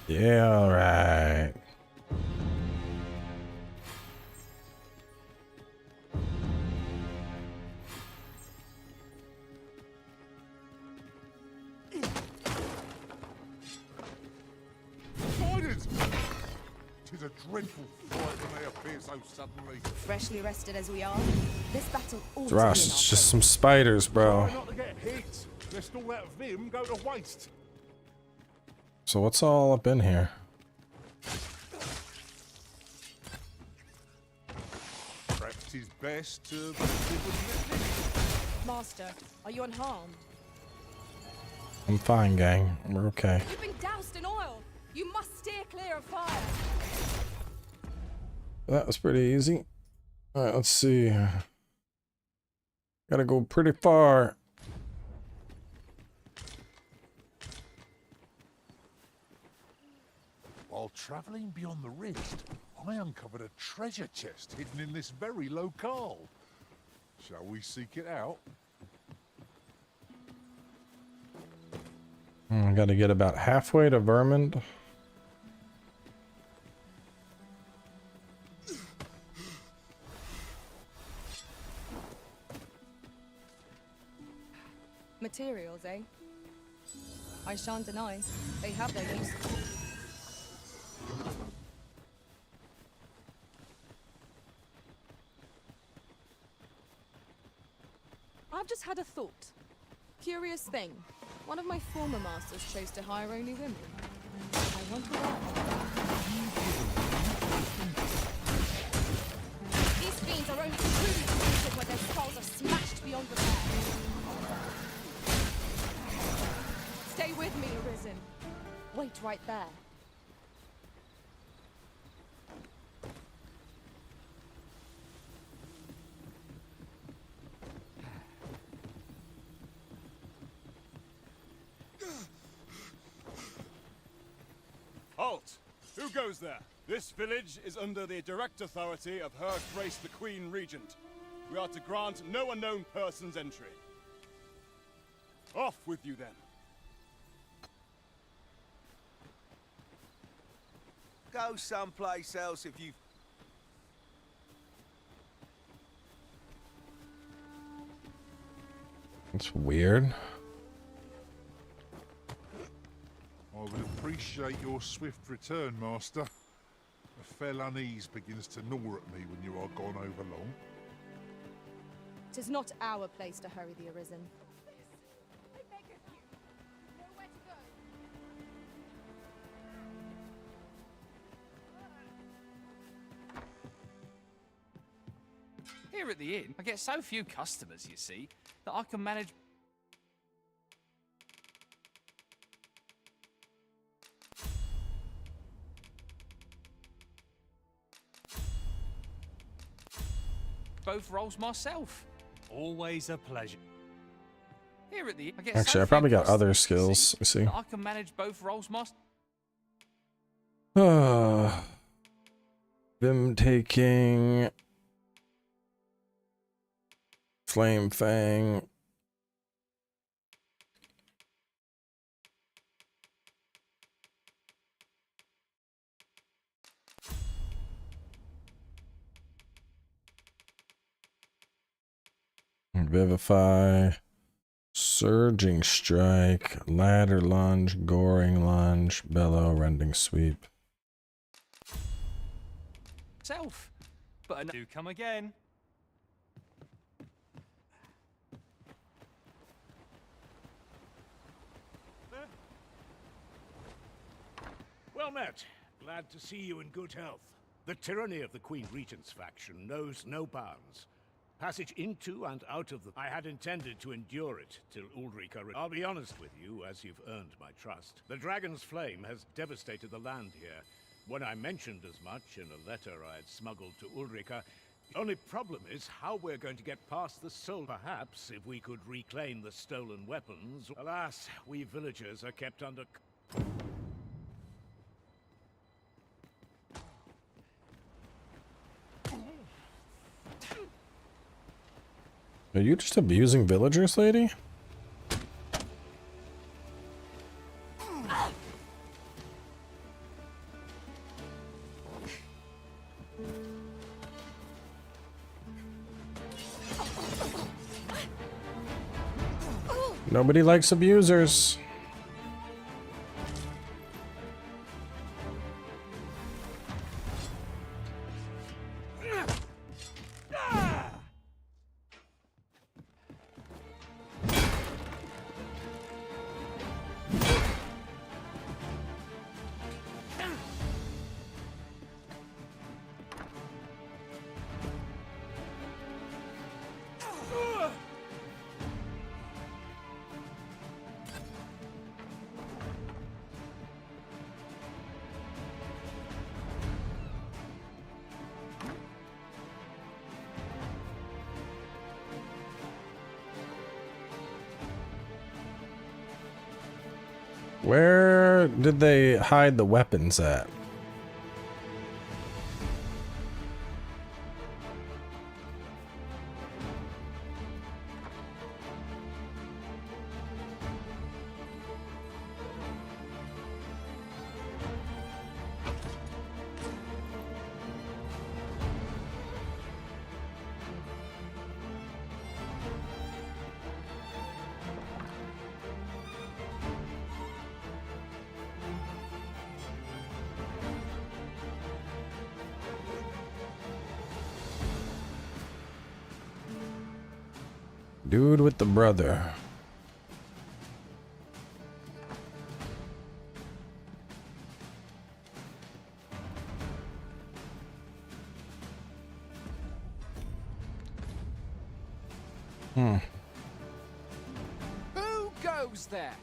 Yeah, alright. Spiders! 'Tis a dreadful fright when they appear so suddenly. Freshly rested as we are, this battle ought Ross, to be in it's our just some spiders, bro. Try not to get hit, lest all that vim go to waste. So what's all up in here? is best to live with it. Master, are you unharmed? I'm fine, gang. We're okay. You've been doused in oil. You must steer clear of fire. That was pretty easy. Alright, let's see. Gotta go pretty far. While travelling beyond the Rift, I uncovered a treasure chest hidden in this very locale. Shall we seek it out? I gotta get about halfway to Vermund. Materials, eh? I shan't deny. They have their uses. I've just had a thought. Curious thing. One of my former masters chose to hire only women. I wonder why. These fiends are only truly defeated when their skulls are smashed beyond repair. Stay with me, Arisen. Wait right there. Halt! Who goes there? This village is under the direct authority of Her Grace the Queen Regent. We are to grant no unknown persons entry. Off with you then. Go someplace else if you... It's weird. I would appreciate your swift return, Master. A fell unease begins to gnaw at me when you are gone over long. 'Tis not our place to hurry the Arisen. I beg of you. Nowhere to go. Here at the inn, I get so few customers, you see, that I can manage... both roles myself. Always a pleasure. Here at the inn, I get Actually, so I probably few got other customers, skills. You see. that I can manage both roles myself. Vim taking. Flame Fang. Vivify. Surging Strike. Ladder Lunge. Goring Lunge. Bellow. Rending Sweep. Self. But Do come again. Well met. Glad to see you in good health. The tyranny of the Queen Regent's faction knows no bounds. Passage into and out of the... I had intended to endure it till Ulrika... I'll be honest with you, as you've earned my trust. The Dragon's Flame has devastated the land here. When I mentioned as much in a letter I had smuggled to Ulrika, the only problem is how we're going to get past the soul. Perhaps if we could reclaim the stolen weapons. Alas, we villagers are kept under... Are you just abusing villagers, lady? Nobody likes abusers. Where did they hide the weapons at? Dude with the brother. Who goes there?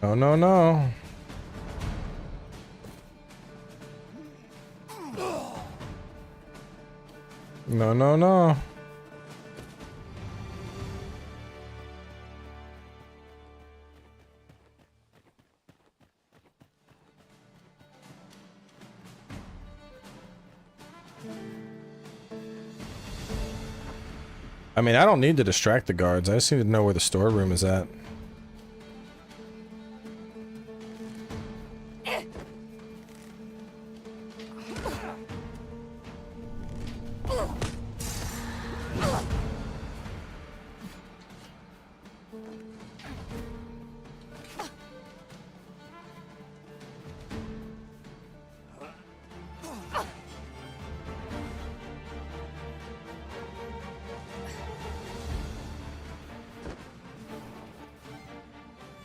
Oh, no, no. No, no, no. I mean, I don't need to distract the guards. I just need to know where the storeroom is at.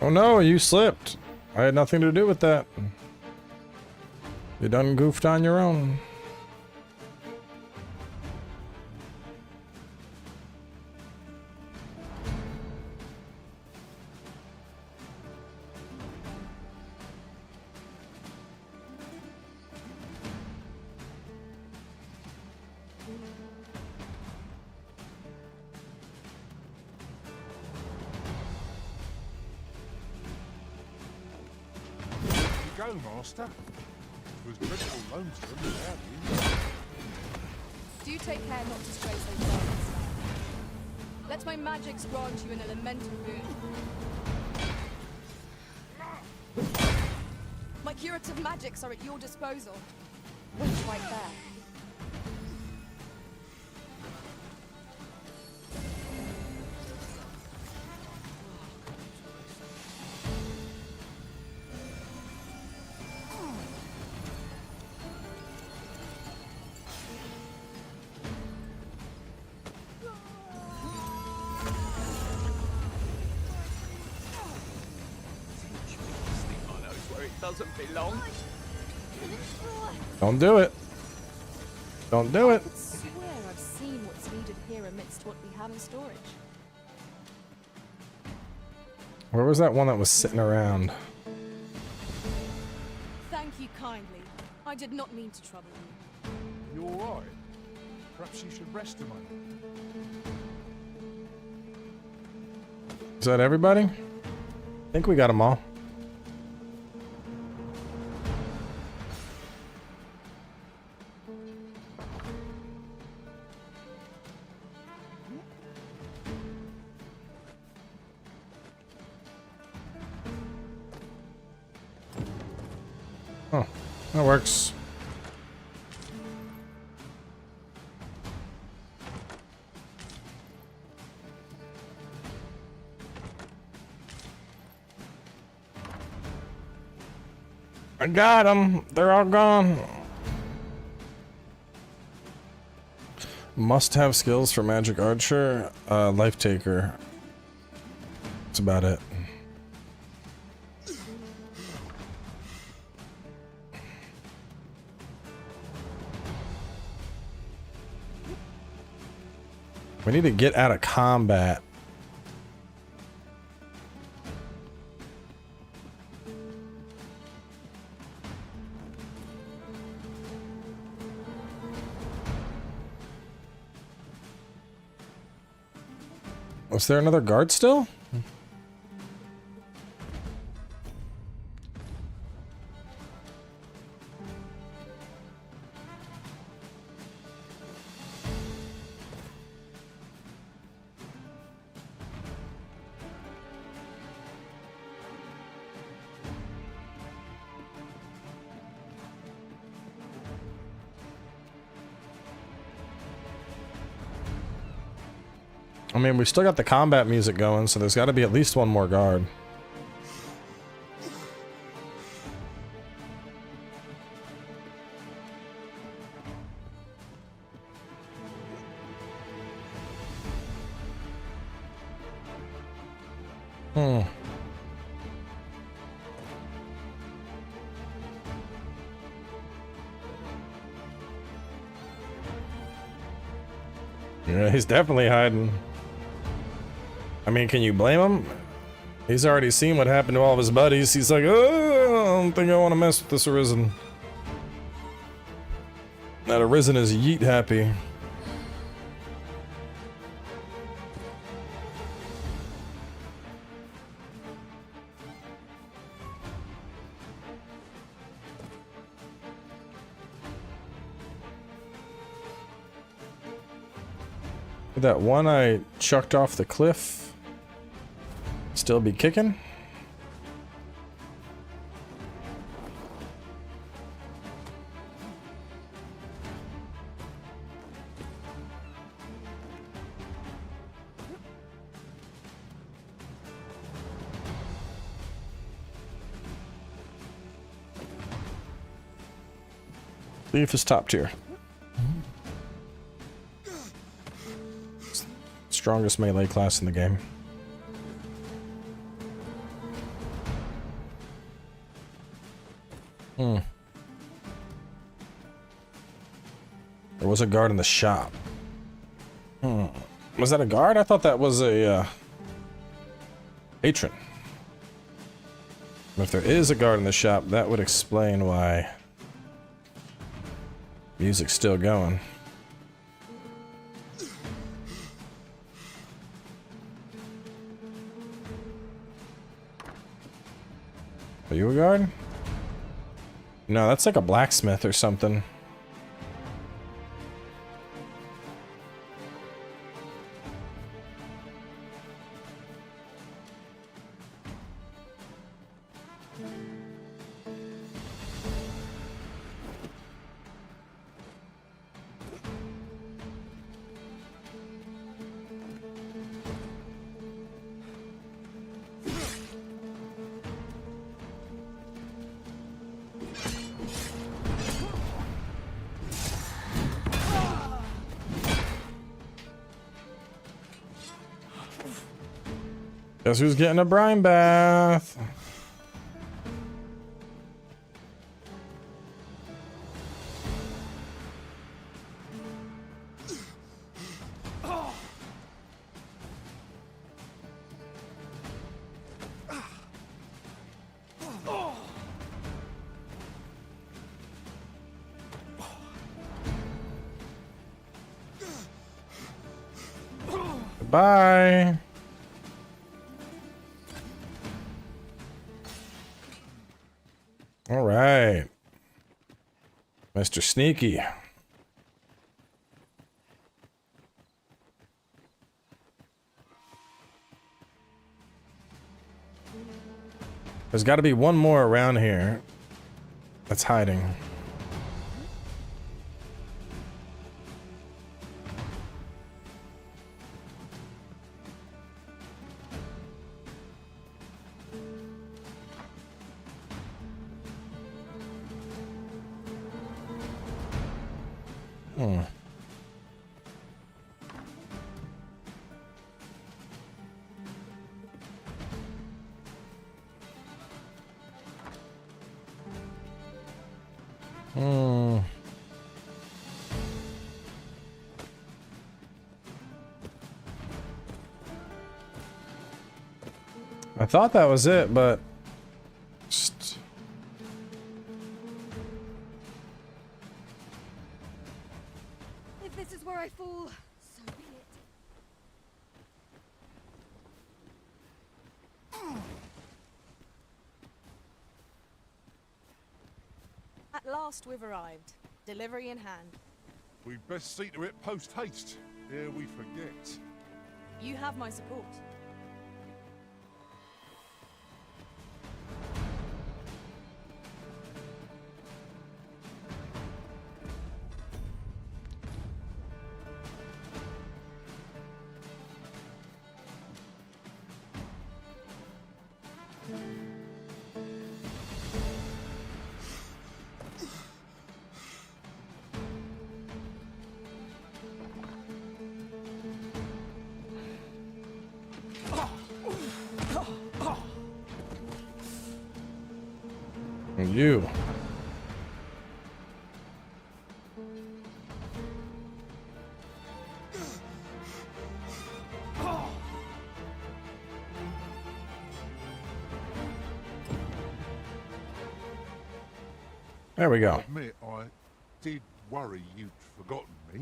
Oh no, you slipped. I had nothing to do with that. You done goofed on your own. Go, Master. It was dreadful lonesome without you. Do take care not to stray so far. Let my magics grant you an elemental boon. My curative magics are at your disposal. Wait right there. Doesn't belong. Don't do it. Don't do it. I swear I've seen what's needed here amidst what we have in storage. Where was that one that was sitting around? Thank you kindly. I did not mean to trouble you. You alright? Perhaps you should rest a moment. Is that everybody? I think we got them all. Oh, that works. I got them. They're all gone. Must have skills for magic archer. Life taker. That's about it. We need to get out of combat. Was there another guard still? I mean, we've still got the combat music going, so there's got to be at least one more guard. Yeah, he's definitely hiding. I mean, can you blame him? He's already seen what happened to all of his buddies. He's like, oh, I don't think I want to mess with this Arisen. That Arisen is yeet happy. That one I chucked off the cliff still be kicking? Thief is top tier. Strongest melee class in the game. There was a guard in the shop. Was that a guard? I thought that was a patron. But if there is a guard in the shop, that would explain why music's still going. Are you a guard? No, that's like a blacksmith or something. Guess who's getting a brine bath? Bye. All right, Mr. Sneaky. There's got to be one more around here that's hiding. Hmm. Hmm. I thought that was it, but just... If this is where I fall, so be it. At last we've arrived. Delivery in hand. We'd best see to it post-haste, ere we forget. You have my support. You. There we go. Admit, I did worry you'd forgotten me.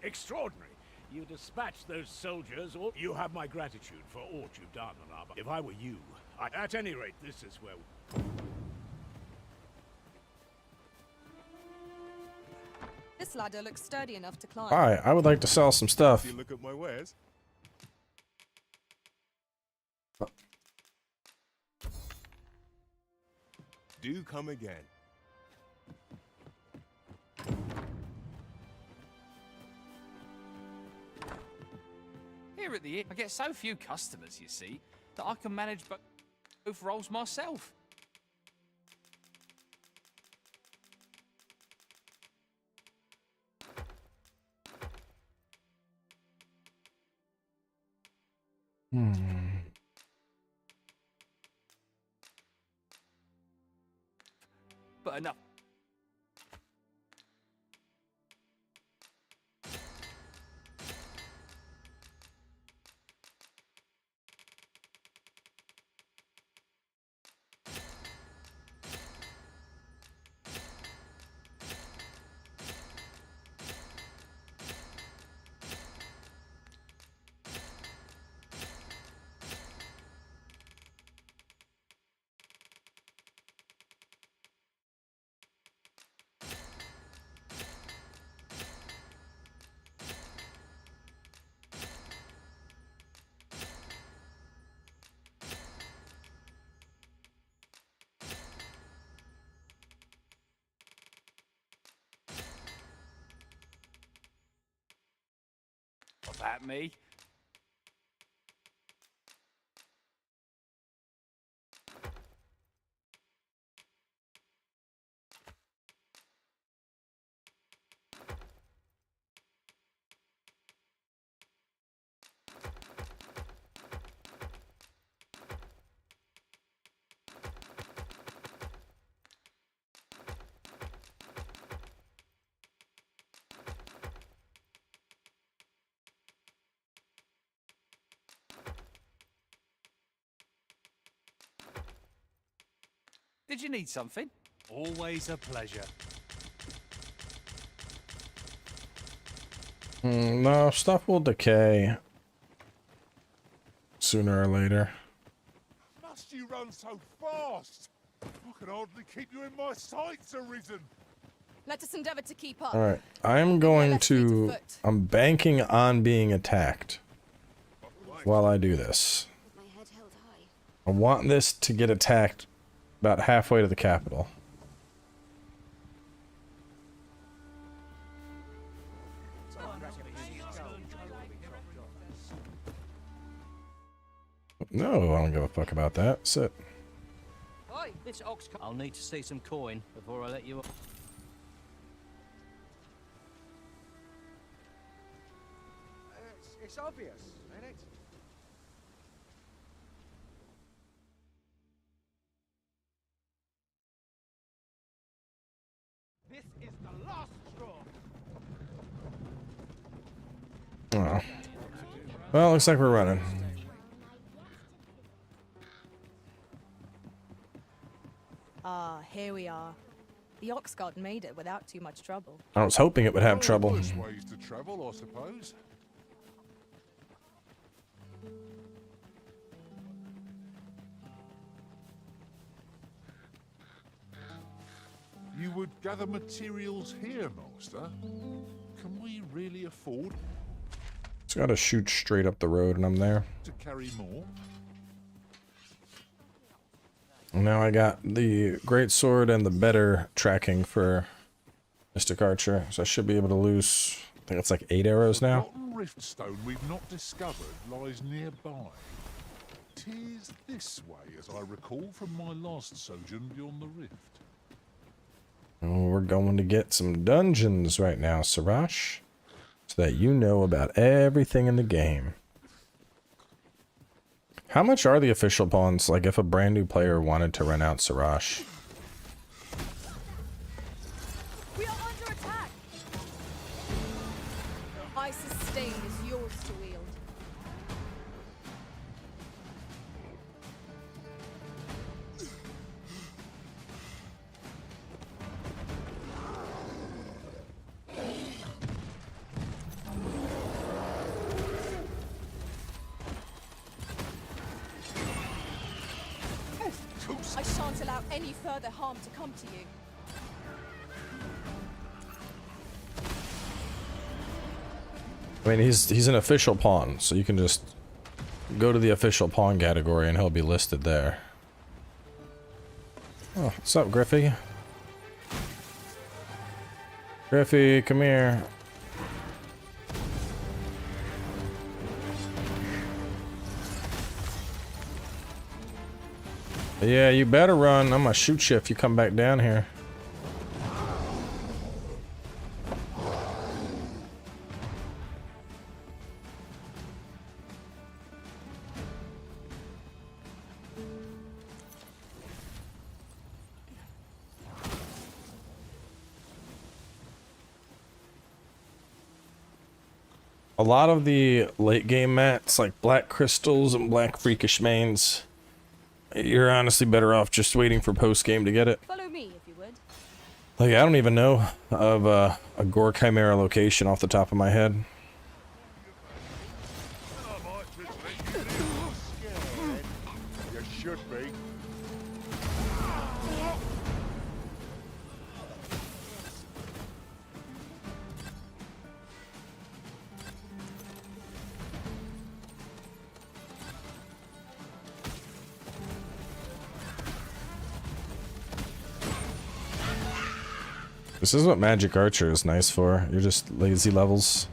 Extraordinary. You dispatched those soldiers, or you have my gratitude for aught you've done on our... If I were you, at any rate, this is where... This ladder looks sturdy enough to climb. Hi, I would like to sell some stuff. You look at my wares. Do come again. Here at the inn, I get so few customers, you see, that I can manage both roles myself. But enough. Was that me? Did you need something? Always a pleasure. No, stuff will decay sooner or later. Must you run so fast? I can hardly keep you in my sights, Arisen. Let us endeavor to keep up. Alright, I'm going Let's fleet to... afoot. I'm banking on being attacked while I do this. With my head held high. I want this to get attacked about halfway to the capital. No, I don't give a fuck about that. Sit. Oi, this ox. I'll need to see some coin before I let you. It's obvious, ain't it? This is the last straw. Oh. Well, looks like we're running. Ah, here we are. The Oxguard made it without too much trouble. I was hoping it would have trouble. Worse ways to travel, I suppose. You would gather materials here, Master? Can we really afford Just gotta shoot straight up the road and I'm there. to carry more? And now I got the great sword and the better tracking for Mystic Archer, so I should be able to lose, I think it's like 8 arrows The now. rotten riftstone we've not discovered lies nearby. 'Tis this way, as I recall from my last sojourn beyond the rift. Oh, we're going to get some dungeons right now, Sirash, so that you know about everything in the game. How much are the official pawns, like if a brand new player wanted to rent out Sirash? We are under attack! I sustain is yours to wield. I shan't allow any further harm to come to you. I mean, he's an official pawn, so you can just go to the official pawn category and he'll be listed there. Oh, what's up, Griffey? Griffey, come here. Yeah, you better run. I'm gonna shoot you if you come back down here. A lot of the late game mats, like black crystals and black freakish mains, you're honestly better off just waiting for post game to get it. Follow me, if you would. Like, I don't even know of a Gore Chimera location off the top of my head. You should be. This is what Magic Archer is nice for. You're just lazy levels.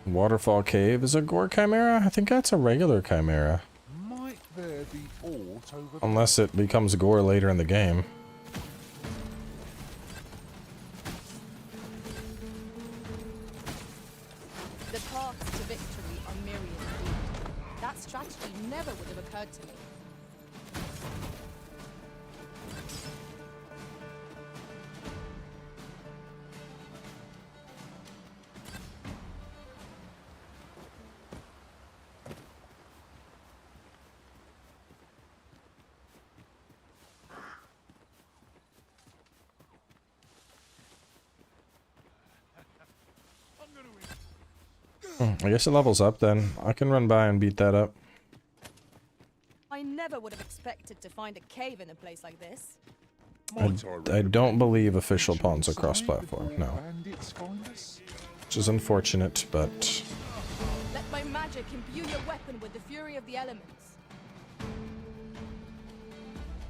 Waterfall Cave is a Gore Chimera? I think that's a regular Chimera. Might there be aught over Unless it becomes Gore later in the game. The paths to victory are myriad indeed. That strategy never would have occurred to me. I guess it levels up then. I can run by and beat that up. I never would have expected to find a cave in a place like this. I don't believe official pawns are cross-platform, no. bandits find us? Which is unfortunate, but... Let my magic imbue your weapon with the fury of the elements.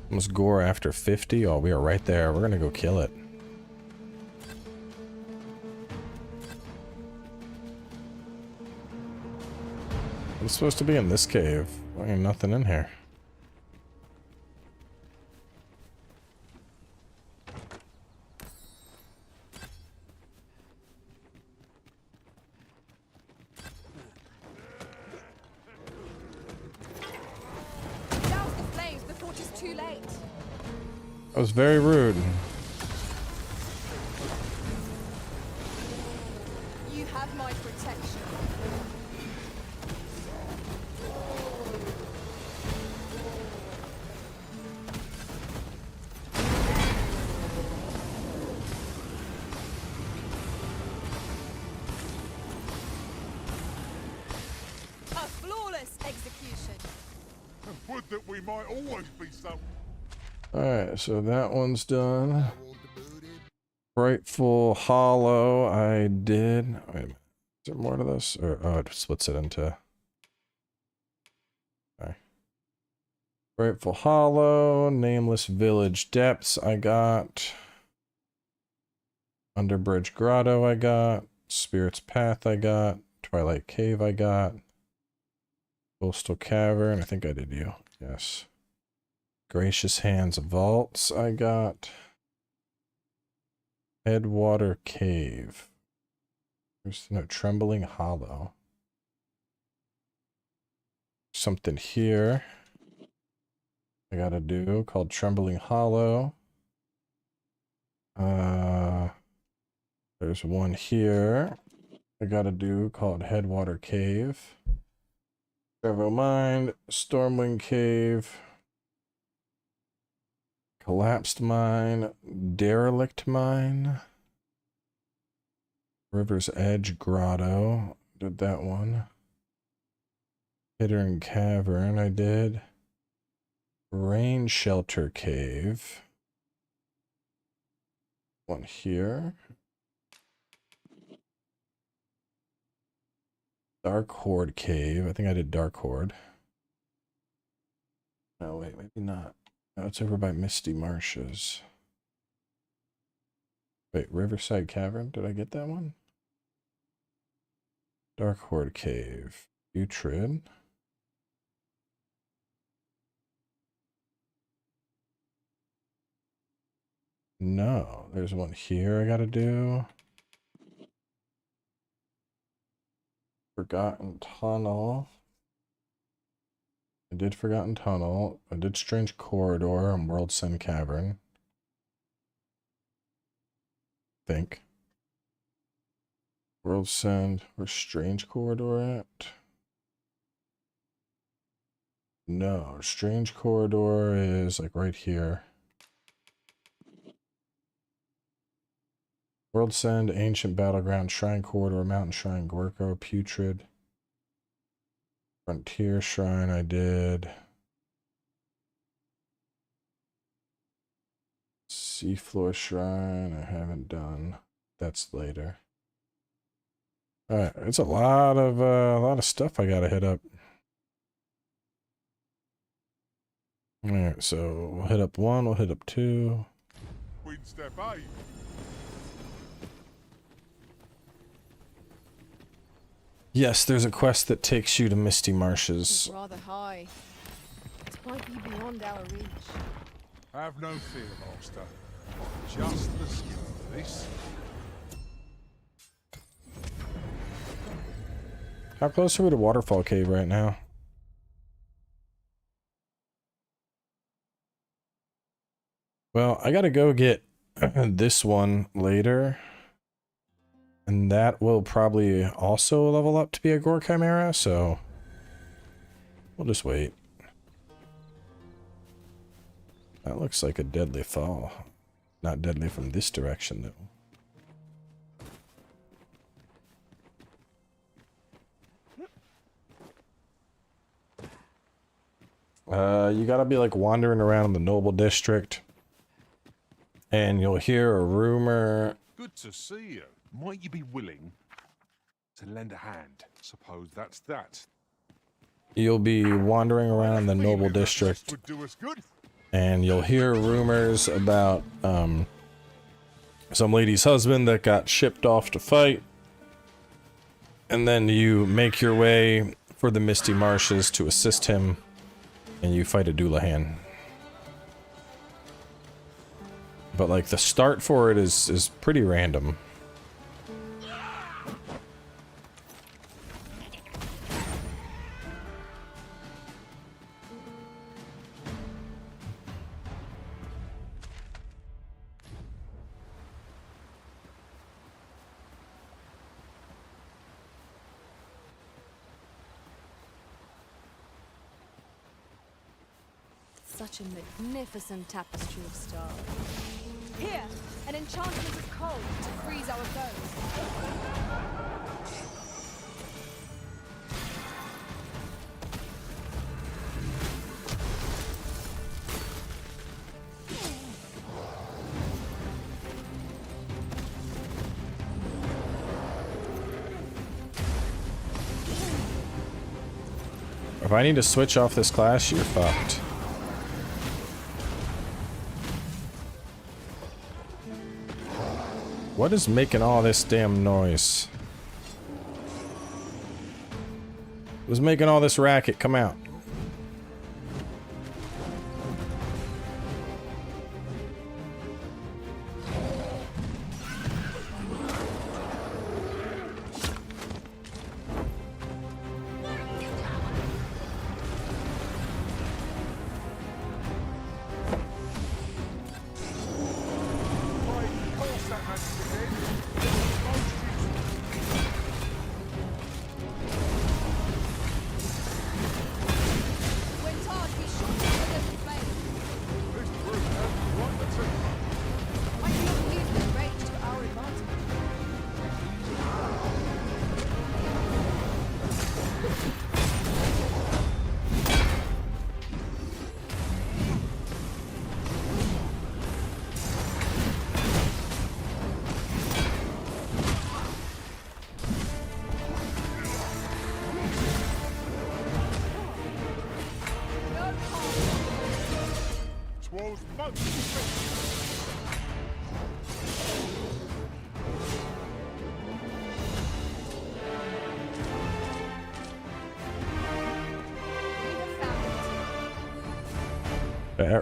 Was Gore after 50? Oh, we are right there. We're gonna go kill it. I'm supposed to be in this cave. There ain't nothing in here. too late. That was very rude. You have my protection. A flawless execution. Would that we might always be so. Alright, so that one's done. Frightful Hollow, I did. Wait a minute. Is there more to this? Or, oh, it splits it into. Okay. Frightful Hollow, Nameless Village Depths, I got. Underbridge Grotto, I got. Spirit's Path, I got. Twilight Cave, I got. Coastal Cavern, I think I did you. Yes. Gracious Hands Vaults, I got. Headwater Cave. There's no Trembling Hollow. Something here I gotta do called Trembling Hollow. There's one here I gotta do called Headwater Cave. Trevo Mine, Stormwind Cave. Collapsed Mine, Derelict Mine, River's Edge Grotto, did that one. Hidden Cavern, I did. Rain Shelter Cave. One here. Dark Horde Cave, I think I did Dark Horde. No, wait, maybe not. No, it's over by Misty Marshes. Wait, Riverside Cavern? Did I get that one? Dark Horde Cave. Putrid. No, there's one here I gotta do. Forgotten Tunnel. I did Forgotten Tunnel. I did Strange Corridor and World's End Cavern. Think. World's End. Where's Strange Corridor at? No, Strange Corridor is like right here. World's End, Ancient Battleground, Shrine Corridor, Mountain Shrine, Gorko, Putrid. Frontier Shrine I did. Seafloor Shrine I haven't done. That's later. Alright, it's a lot of stuff I gotta hit up. Alright, so we'll hit up 1, we'll hit up 2. Queen step 8. Yes, there's a quest that takes you to Misty It's Marshes. rather high. It might be beyond our reach. Have no fear, master. Just the skin of this. How close are we to Waterfall Cave right now? Well, I gotta go get this one later. And that will probably also level up to be a Gore Chimera, so we'll just wait. That looks like a deadly fall. Not deadly from this direction, though. You gotta be like wandering around the Noble District, and you'll hear a rumor. Good to see you. Might you be willing to lend a hand? Suppose that's that. You'll be wandering around the Noble District, Would do us good. and you'll hear rumors about some lady's husband that got shipped off to fight. And then you make your way for the Misty Marshes to assist him, and you fight a Doulahan. But like the start for it is pretty random. Such a magnificent tapestry of stars. Here, an enchantment of cold to freeze our foes. If I need to switch off this class, you're fucked. What is making all this damn noise? Who's making all this racket? Come out.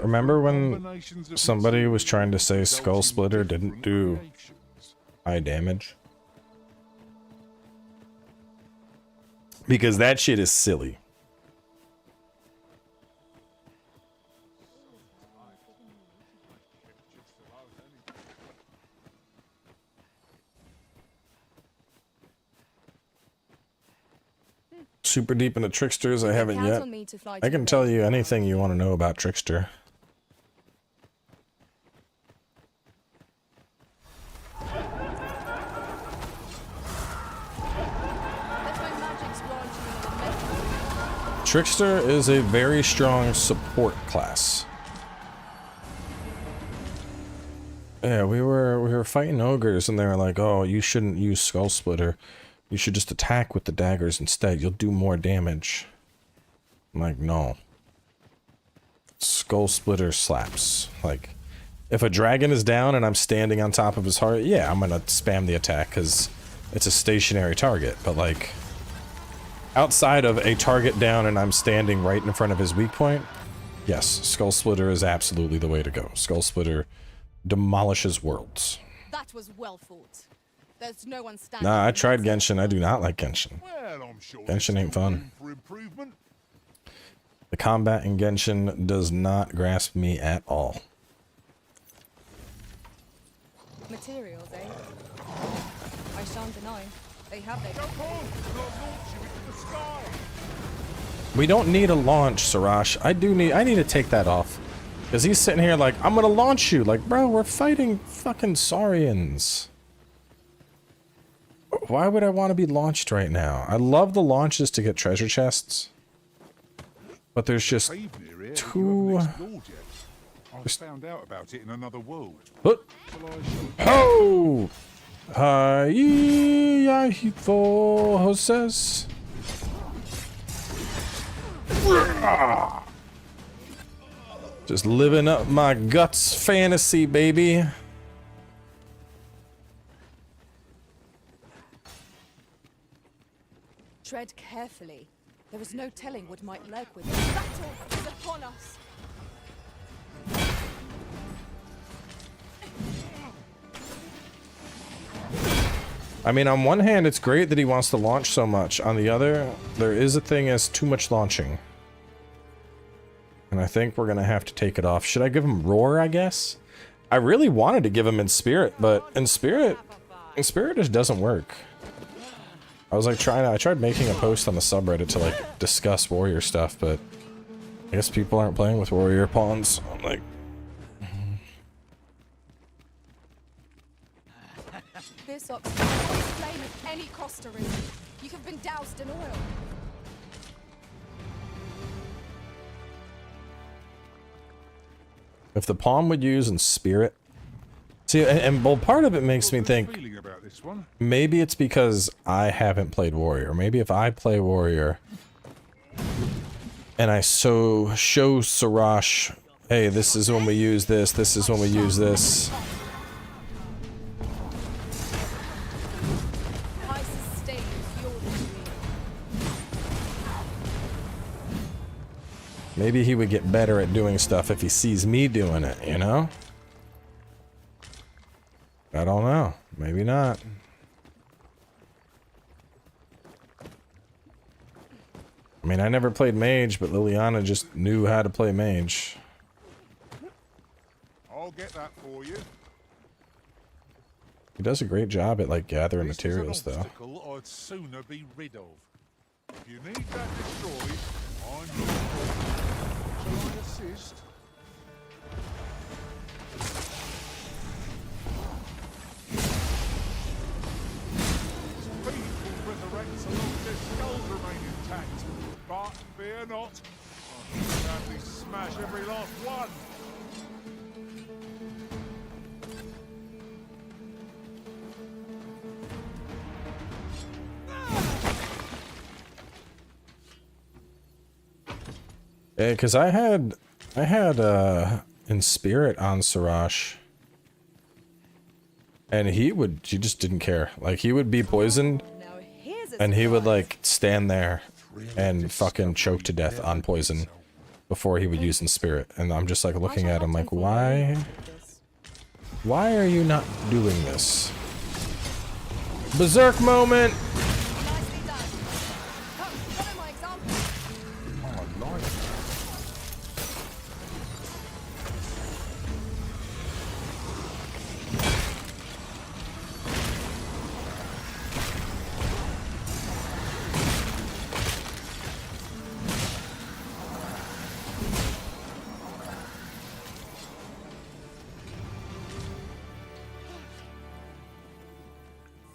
Remember when somebody was trying to say Skull Splitter didn't do high damage? Because that shit is silly. Super deep into Tricksters, I haven't yet. I can tell you anything you want to know about Trickster. Trickster is a very strong support class. Yeah, we were fighting ogres and they were like, "Oh, you shouldn't use Skull Splitter. You should just attack with the daggers instead. You'll do more damage." I'm like, no. Skull Splitter slaps. Like, if a dragon is down and I'm standing on top of his heart, yeah, I'm gonna spam the attack because it's a stationary target. But like, outside of a target down and I'm standing right in front of his weak point, yes, Skull Splitter is absolutely the way to go. Skull Splitter demolishes worlds. That was well fought. There's no one standing. Nah, I tried Genshin. I do not like Genshin. Well, I'm sure Genshin ain't fun. for improvement. The combat in Genshin does not grasp me at all. Materials, eh? I shan't deny. They have their... We don't need a launch, Sarash. I need to take that off. Because he's sitting here like, I'm gonna launch you. Like, bro, we're fighting fucking Saurians. Why would I want to be launched right now? I love the launches to get treasure chests. But there's just too... I found out about it in another world. Oh! Says. Just living up my guts fantasy, baby. Tread carefully. There is no telling what might lurk with it. Battle is upon us. I mean, on one hand, it's great that he wants to launch so much. On the other, there is a thing as too much launching. And I think we're gonna have to take it off. Should I give him Roar, I guess? I really wanted to give him in Spirit, but in Spirit just doesn't work. I was like I tried making a post on the subreddit to like discuss warrior stuff, but I guess people aren't playing with warrior pawns. I'm like, This ox is flame at any cost, Arisen. You have been doused in oil. if the pawn would use in spirit. See, and well, part of it makes me think Feeling about this one. maybe it's because I haven't played warrior. Maybe if I play warrior and I show Sarash, hey, this is when we use this, this is when we use this. I sustain your degree. Maybe he would get better at doing stuff if he sees me doing it, you know? I don't know. Maybe not. I mean, I never played mage, but Liliana just knew how to play mage. I'll get that for you. He does a great job at, like, gathering This is materials, an though. obstacle I'd sooner be rid of. If you need that destroyed, I'm your friend. Shall I assist? Speed will resurrect so long as their skulls remain intact. But fear not, I can sadly smash every last one. Yeah, because I had in spirit on Sarash, and he just didn't care. Like, he would be poisoned, Now here's a and he would, surprise. like, stand there and fucking choke to death on poison before he would use in spirit. And I'm just, like, looking at him like, why are you not doing this? Berserk moment! Nicely done. Come, follow my example. I like it.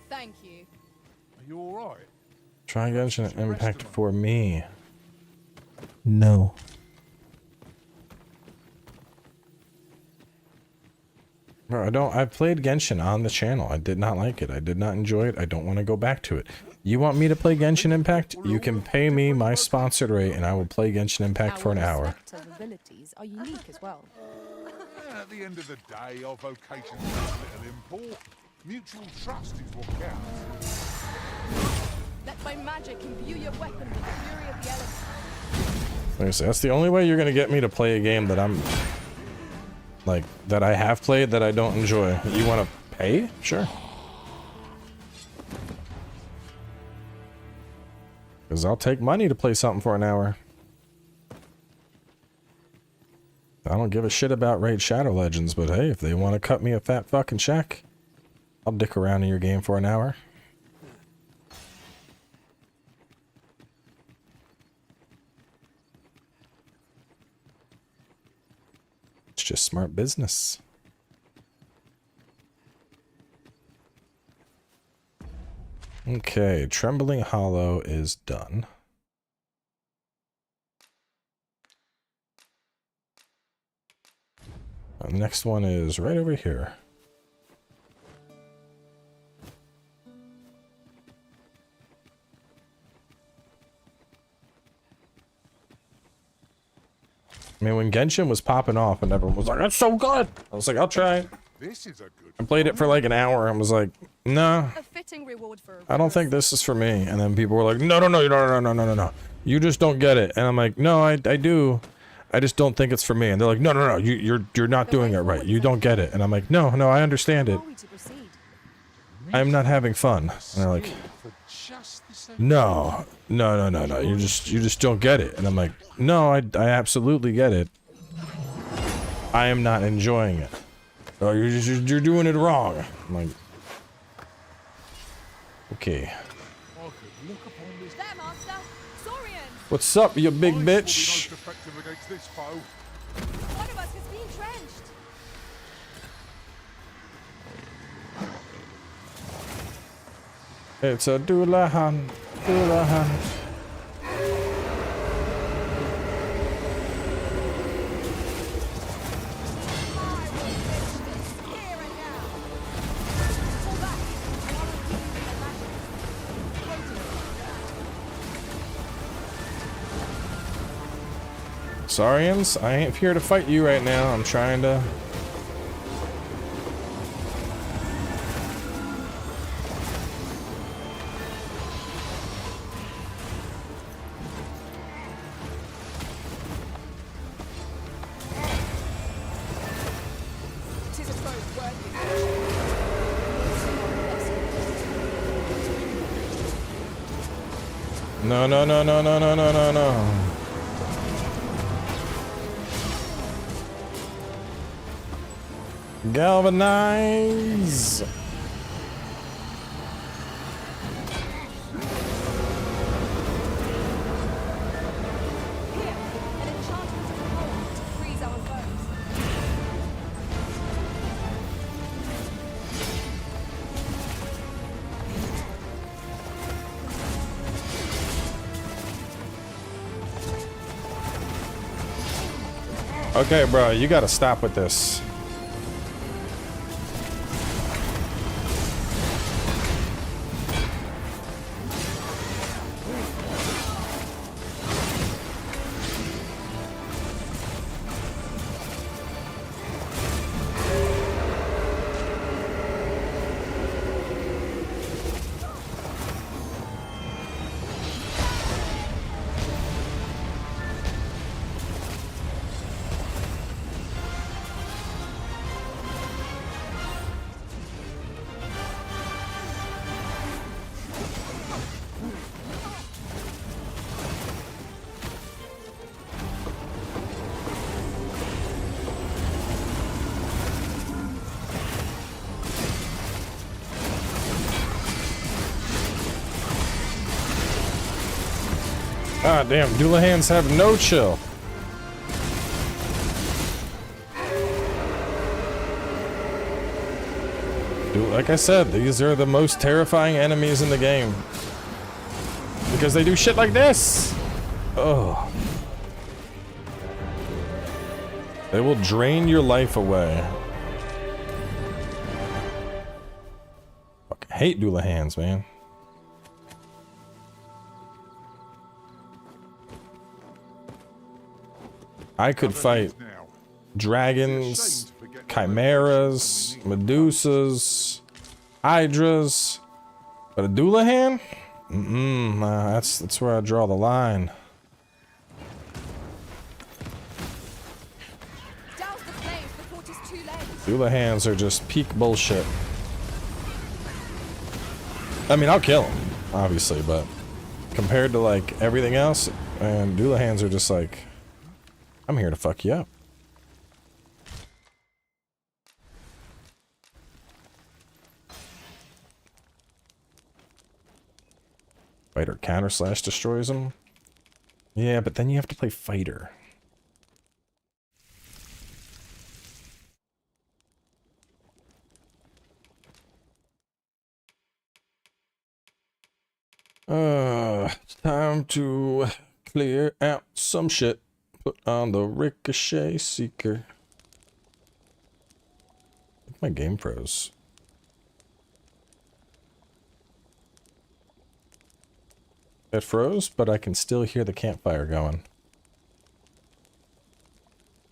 Thank you. Are you alright? Try Genshin Impact for me. No. Bro, I've played Genshin on the channel. I did not like it. I did not enjoy it. I don't want to go back to it. You want me to play Genshin Impact? You can pay me my sponsored rate and I will play Genshin Impact for an hour. Our abilities are unique as well. At the end of the day, our vocation has little import. Mutual trust is what counts. Let my magic imbue your weapon with the fury of the elements. Like I said, that's the only way you're gonna get me to play a game that I'm like that I have played that I don't enjoy. You want to pay? Sure. Because I'll take money to play something for an hour. I don't give a shit about Raid Shadow Legends, but hey, if they want to cut me a fat fucking check, I'll dick around in your game for an hour. It's just smart business. Okay, Trembling Hollow is done. The next one is right over here. I mean, when Genshin was popping off and everyone was like, that's so good! I was like, I'll try it. This is a good I played it for like an hour and was like, no, A fitting reward for I don't think this is for me. And then people were like, no. You just don't get it. And I'm like, no, I do. I just don't think it's for me. And they're like, no, you're not doing it right. You don't get it. And I'm like, no, I understand it. How are we to proceed? I'm not having fun. And they're like, for just the sake. no. You just don't get it. And I'm like, no, I absolutely get it. I am not enjoying it. Oh, you're doing it wrong. I'm like, okay. I could look upon this. There, Master! Saurians! What's up, you big Ice will be bitch? most effective against this foe. One of us has been drenched. It's a Doulahan. Doulahan. Here and now. Pull back. And I will give you the magic. Saurians, I ain't here to fight you right now. I'm trying to... Tis a foe worthy. No, no, no, no, no, no, no, no, no. Galvanize! Here, an enchantment of cold to freeze our foes. Okay, bro, you gotta stop with this. God damn, Doulahans have no chill. Dude, like I said, these are the most terrifying enemies in the game. Because they do shit like this. Oh. They will drain your life away. Fucking hate Doulahans, man. I could fight dragons, chimeras, medusas, hydras, but a Doulahan? That's where I draw the line. Douse the flames before 'tis too late. Doulahans are just peak bullshit. I mean, I'll kill them, obviously, but compared to like everything else, and Doulahans are just like, I'm here to fuck you up. Fighter counter slash destroys them. Yeah, but then you have to play fighter. It's time to clear out some shit. Put on the ricochet seeker. My game froze. It froze, but I can still hear the campfire going.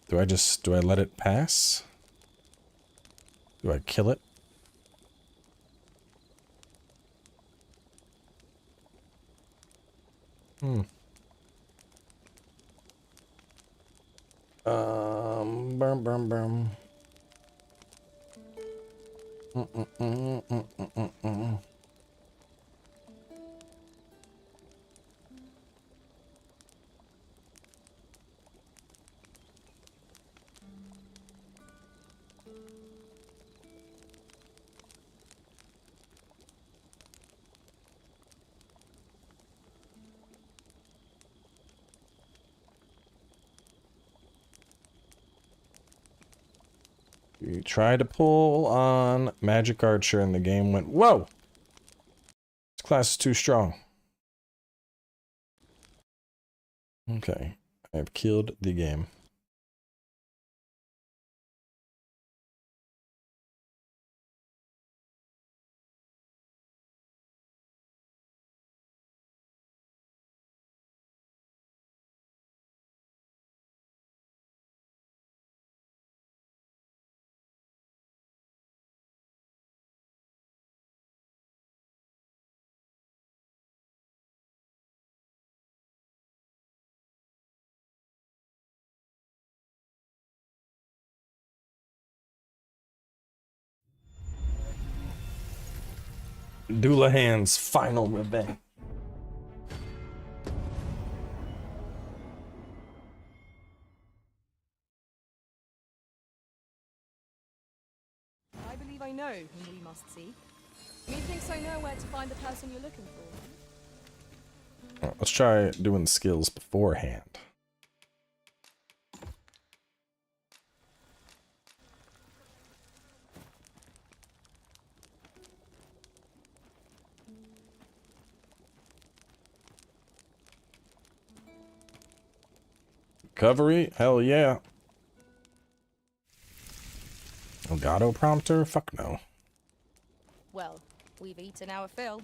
Do I let it pass? Do I kill it? Brum. We tried to pull on Magic Archer and the game went, whoa! This class is too strong. Okay, I have killed the game. Doulahan's final revenge. I believe I know whom we must seek. Methinks I know where to find the person you're looking for. Let's try doing skills beforehand. Recovery? Hell yeah. Elgato prompter? Fuck no. Well, we've eaten our fill.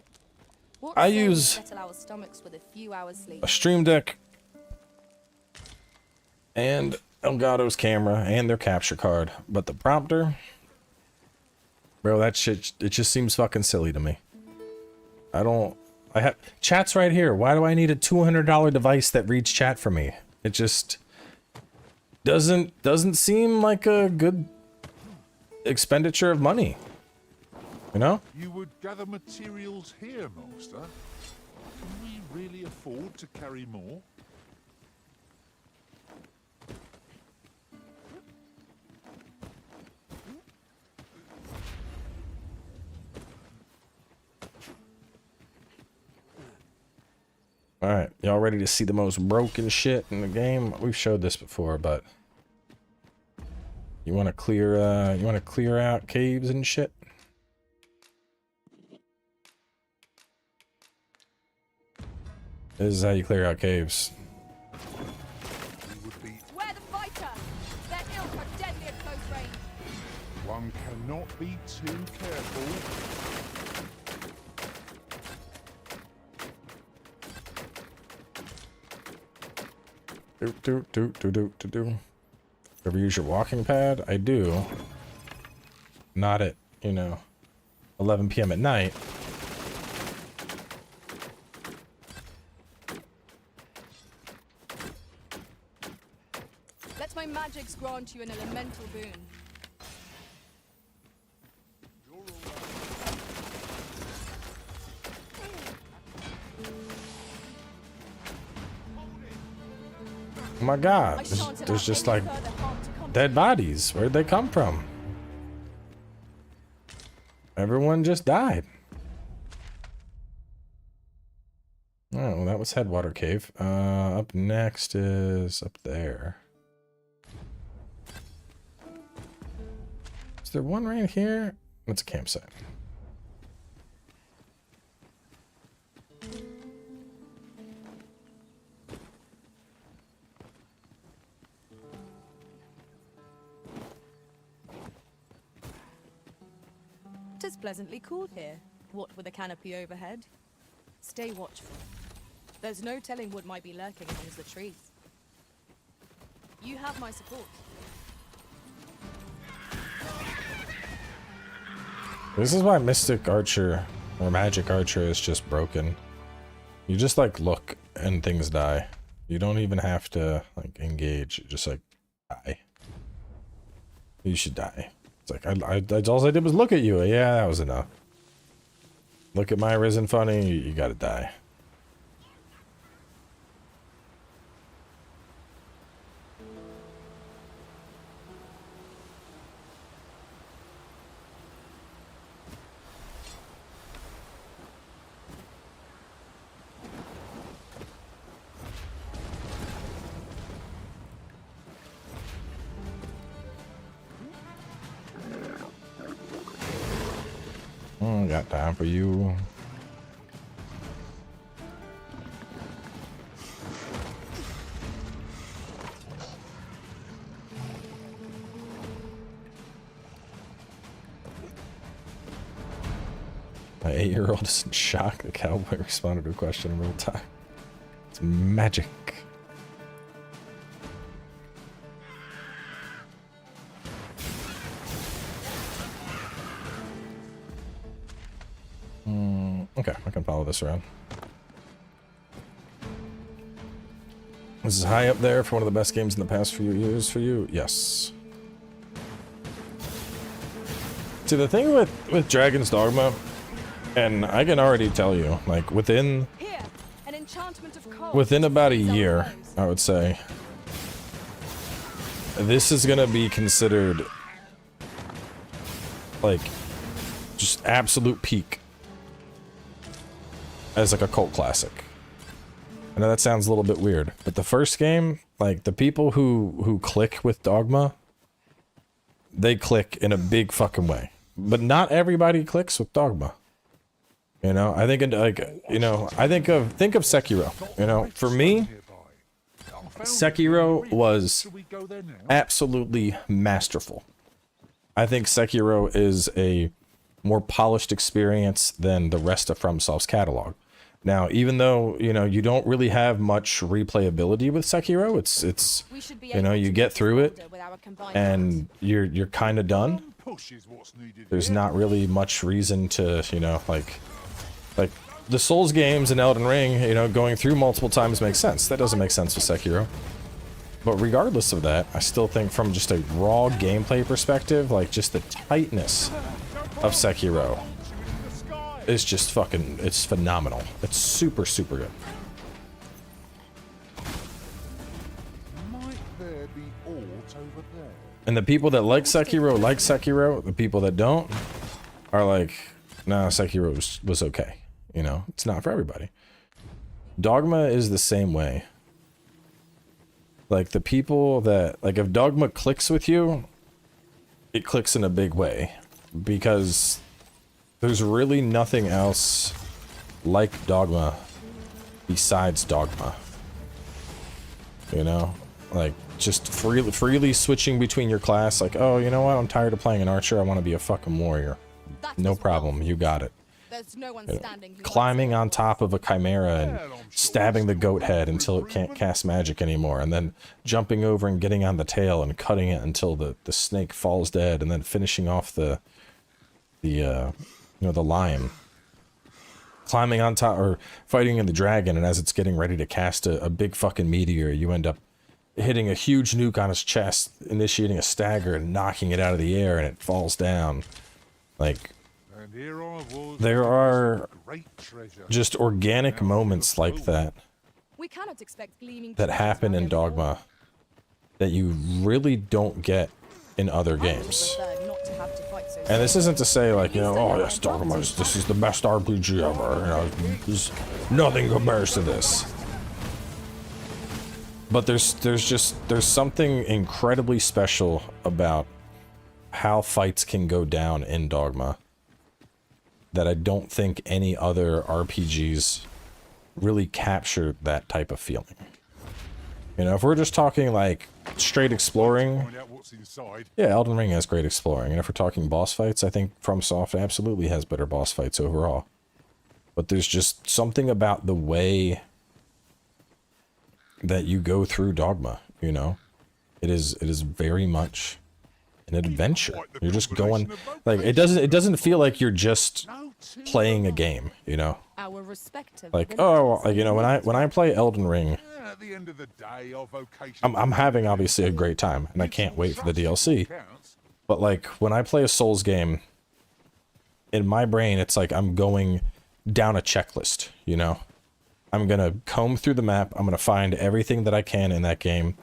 What I say we use settle our stomachs with a few hours sleep? a Stream Deck and Elgato's camera and their capture card, but the prompter, bro, that shit, it just seems fucking silly to me. I have chat's right here. Why do I need a $200 device that reads chat for me? It just doesn't seem like a good expenditure of money. You know? You would gather materials here, Master. Can we really afford to carry more? Alright, y'all ready to see the most broken shit in the game? We've showed this before, but you wanna clear out caves and shit? This is how you clear out caves. Where the fighter? Their ilk are deadly at close range. One cannot be too careful. Do. Ever use your walking pad? I do. Not at, 11 p.m. at night. Let my magics grant you an elemental boon. Oh my god, there's just like dead bodies. Where'd they come from? Everyone just died. Oh, well, that was Headwater Cave. Up next is up there. Is there one right here? It's a campsite. Tis pleasantly cool here, what with a canopy overhead. Stay watchful. There's no telling what might be lurking amongst the trees. You have my support. This is why Mystic Archer or Magic Archer is just broken. You just like look and things die. You don't even have to like engage. You just like die. You should die. It's like all I did was look at you. Yeah, that was enough. Look at my Arisen funny. You gotta die. Got time for you. My 8-year-old is in shock. The cowboy responded to a question in real time. It's magic. Okay, I can follow this around. This is high up there for one of the best games in the past few years for you? Yes. See, the thing with Dragon's Dogma, and I can already tell you, like, within about a year, I would say, this is gonna be considered, like, just absolute peak as like a cult classic. I know that sounds a little bit weird, but the first game, like, the people who click with Dogma, they click in a big fucking way. But not everybody clicks with Dogma. You know, I think, like, you know, I think of Sekiro. You know, for me, Sekiro was absolutely masterful. I think Sekiro is a more polished experience than the rest of FromSoft's catalog. Now, even though, you know, you don't really have much replayability with Sekiro, it's you know, you get through it and you're kind of done. There's not really much reason to, you know, like the Souls games and Elden Ring, you know, going through multiple times makes sense. That doesn't make sense with Sekiro. But regardless of that, I still think from just a raw gameplay perspective, like, just the tightness of Sekiro is just fucking, it's phenomenal. It's super, super good. And the people that like Sekiro, the people that don't are like, nah, Sekiro was okay. You know, it's not for everybody. Dogma is the same way. Like, the people that, like, if Dogma clicks with you, it clicks in a big way. Because there's really nothing else like Dogma besides Dogma. You know? Like, just freely switching between your class, like, oh, you know what, I'm tired of playing an archer, I want to be a fucking warrior. No problem, you got it. There's no one standing. Climbing on top of a chimera and stabbing the goat head until it can't cast magic anymore, and then jumping over and getting on the tail and cutting it until the snake falls dead, and then finishing off the you know, the lion. Climbing on top, or fighting in the dragon, and as it's getting ready to cast a big fucking meteor, you end up hitting a huge nuke on its chest, initiating a stagger and knocking it out of the air, and it falls down. Like, there are just organic moments like that that happen in Dogma that you really don't get in other games. And this isn't to say, like, you know, oh yes, Dogma, this is the best RPG ever. You know, there's nothing compares to this. But there's something incredibly special about how fights can go down in Dogma that I don't think any other RPGs really capture that type of feeling. You know, if we're just talking like straight exploring, yeah, Elden Ring has great exploring. And if we're talking boss fights, I think FromSoft absolutely has better boss fights overall. But there's just something about the way that you go through Dogma, you know? It is very much an adventure. You're just going, like, it doesn't feel like you're just playing a game, you know? Like, oh, like, you know, when I play Elden Ring, I'm having obviously a great time, and I can't wait for the DLC. But like, when I play a Souls game, in my brain, it's like I'm going down a checklist, you know? I'm gonna comb through the map, I'm gonna find everything that I can in that game.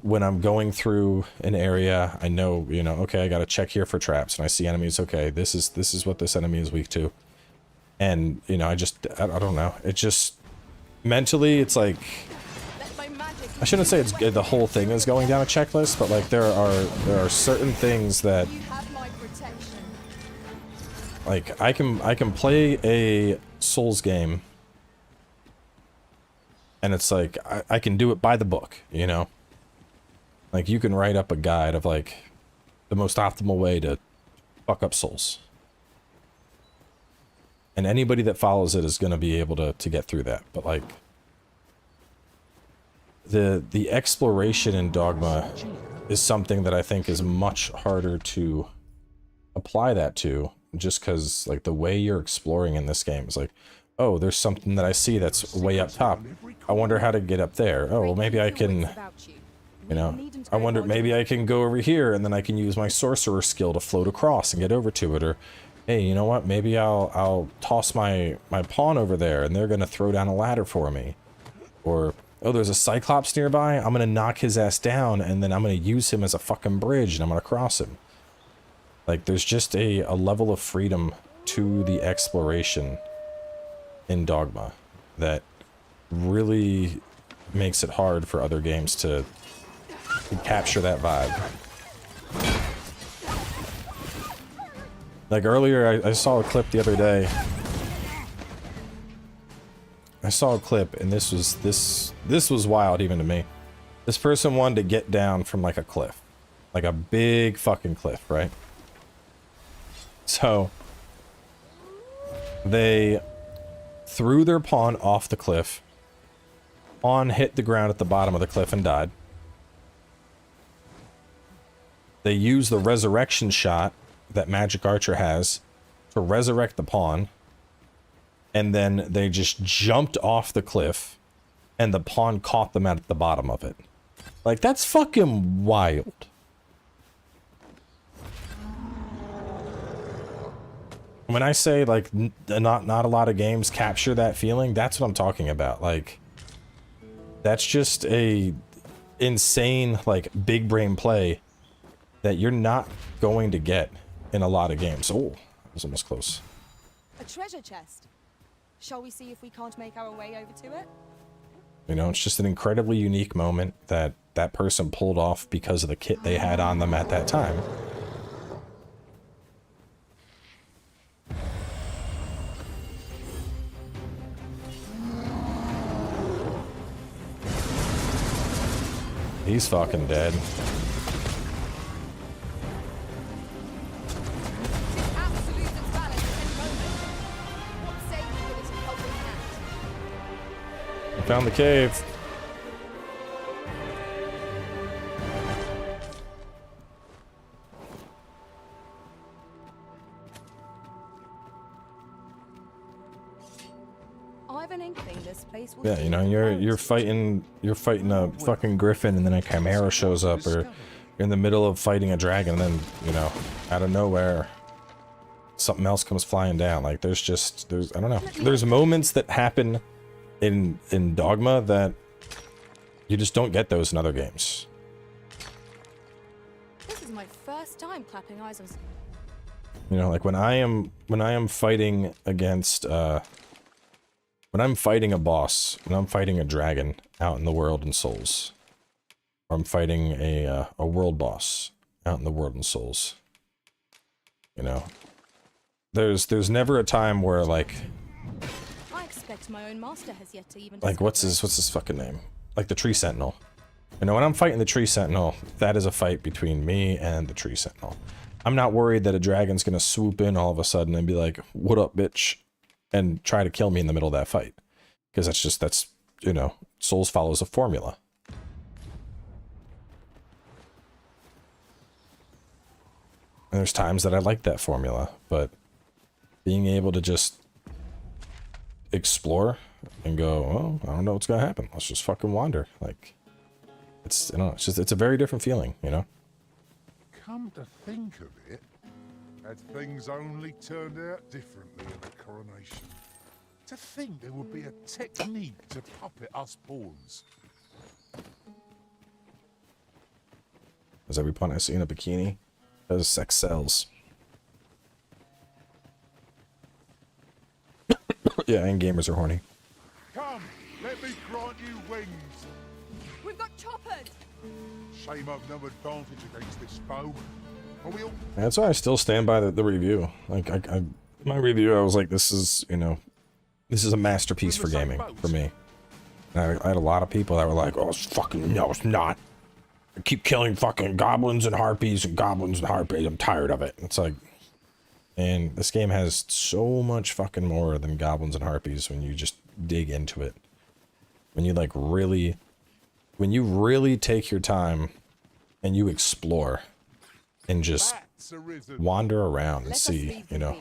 When I'm going through an area, I know, you know, okay, I gotta check here for traps, and I see enemies, okay, this is what this enemy is weak to. And, you know, I don't know, it just, mentally, it's like, I shouldn't say it's the whole thing is going down a checklist, but like, there are certain things that Like, I can play a Souls game, and it's like, I can do it by the book, you know? Like, you can write up a guide of, like, the most optimal way to fuck up Souls. And anybody that follows it is going to be able to get through that. But, like, the exploration in Dogma is something that I think is much harder to apply that to, just because, like, the way you're exploring in this game is like, oh, there's something that I see that's way up top. I wonder how to get up there. Oh, well, maybe I can, you know, I wonder, maybe I can go over here, and then I can use my sorcerer skill to float across and get over to it. Or, hey, you know what, maybe I'll toss my pawn over there, and they're gonna throw down a ladder for me. Or, oh, there's a Cyclops nearby, I'm gonna knock his ass down, and then I'm gonna use him as a fucking bridge, and I'm gonna cross him. Like, there's just a level of freedom to the exploration in Dogma that really makes it hard for other games to capture that vibe. Like, earlier, I saw a clip the other day. I saw a clip, and this was wild even to me. This person wanted to get down from, like, a cliff. Like a big fucking cliff, right? So, they threw their pawn off the cliff. Pawn hit the ground at the bottom of the cliff and died. They used the resurrection shot that Magic Archer has to resurrect the pawn. And then they just jumped off the cliff, and the pawn caught them at the bottom of it. Like, that's fucking wild. When I say, like, not a lot of games capture that feeling, that's what I'm talking about. Like, that's just a insane, like, big brain play that you're not going to get in a lot of games. Oh, that was almost close. A treasure chest. Shall we see if we can't make our way over to it? You know, it's just an incredibly unique moment that that person pulled off because of the kit they had on them at that time. He's fucking dead. I found the cave. I have an inkling this place will. Yeah, you know, you're fighting a fucking griffin, and then a chimera shows up, or you're in the middle of fighting a dragon, and then, you know, out of nowhere, something else comes flying down. Like, there's I don't know. There's moments that happen in Dogma that you just don't get those in other games. This is my first time clapping eyes on. You know, like when I am fighting against when I'm fighting a boss, when I'm fighting a dragon out in the world in Souls, or I'm fighting a world boss out in the world in Souls, you know, there's never a time where, like, I expect my own master has yet to even. Like, what's his fucking name? Like the Tree Sentinel. You know, when I'm fighting the Tree Sentinel, that is a fight between me and the Tree Sentinel. I'm not worried that a dragon's gonna swoop in all of a sudden and be like, "What up, bitch?" and try to kill me in the middle of that fight. Because that's, you know, Souls follows a formula. And there's times that I like that formula, but being able to just explore and go, oh, I don't know what's gonna happen. Let's just fucking wander. Like, it's, you know, it's a very different feeling, you know? Come to think of it, had things only turned out differently in the coronation. To think there would be a technique to puppet us pawns. Does every pawn I see in a bikini? Does sex sells? Yeah, and gamers are horny. Come, let me grant you wings. We've got choppers. Shame I've no advantage against this foe. Are we all? That's why I still stand by the review. Like, My review, I was like, this is, you know, this is a masterpiece for gaming, for me. And I had a lot of people that were like, oh, it's fucking, no, it's not. I keep killing fucking goblins and harpies and goblins and harpies. I'm tired of it. It's like, and this game has so much fucking more than goblins and harpies when you just dig into it. When you like really, when you really take your time and you explore and just wander around and see, you know,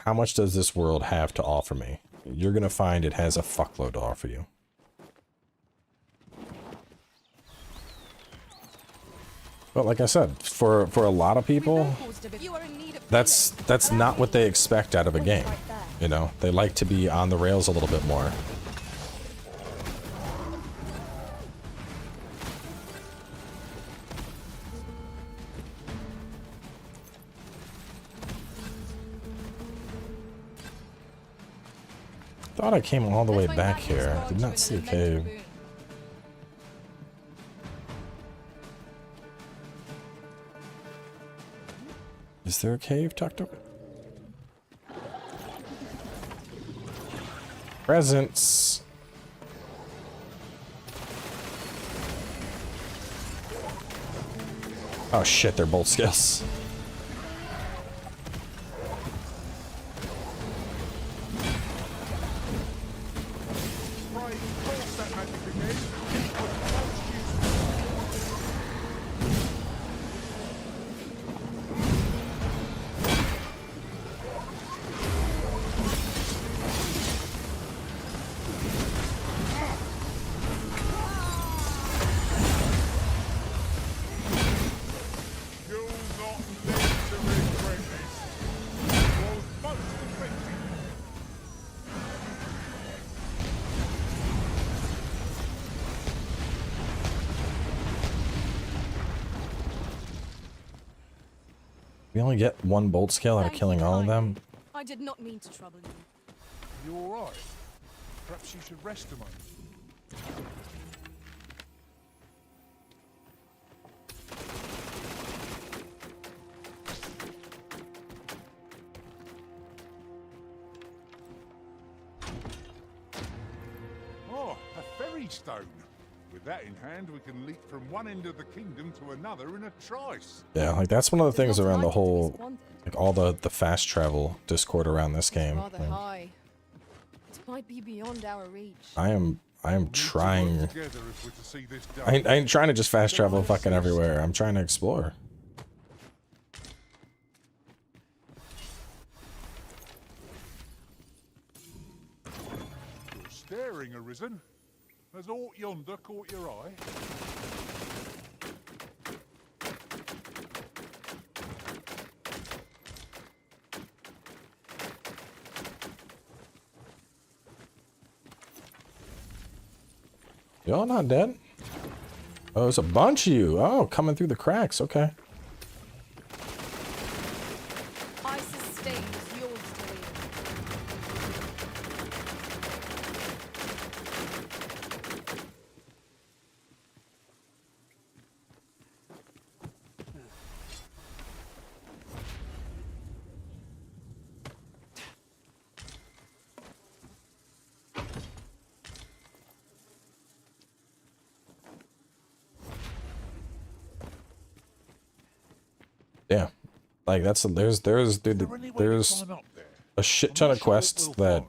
how much does this world have to offer me? You're gonna find it has a fuckload to offer you. But like I said, for a lot of people, that's not what they expect out of a game. You know, they like to be on the rails a little bit more. Thought I came all the way back here. Did not see a cave. Is there a cave tucked up? Presents. Oh shit, they're bolt scales. We only get one bolt scale out of killing all of them. I did not mean to trouble you. You alright? Perhaps you should rest a moment. Oh, a ferry stone. With that in hand, we can leap from one end of the kingdom to another in a trice. Yeah, like that's one of the things around the whole, like all the fast travel Discord around this game. Rather high. It might be beyond our reach. I am trying. I ain't trying to just fast travel fucking everywhere. I'm trying to explore. You're staring, Arisen. Has aught yonder caught your eye? Y'all not dead? Oh, there's a bunch of you. Oh, coming through the cracks. Okay. I sustain yours to lead. Yeah, like there's a shit ton of quests that,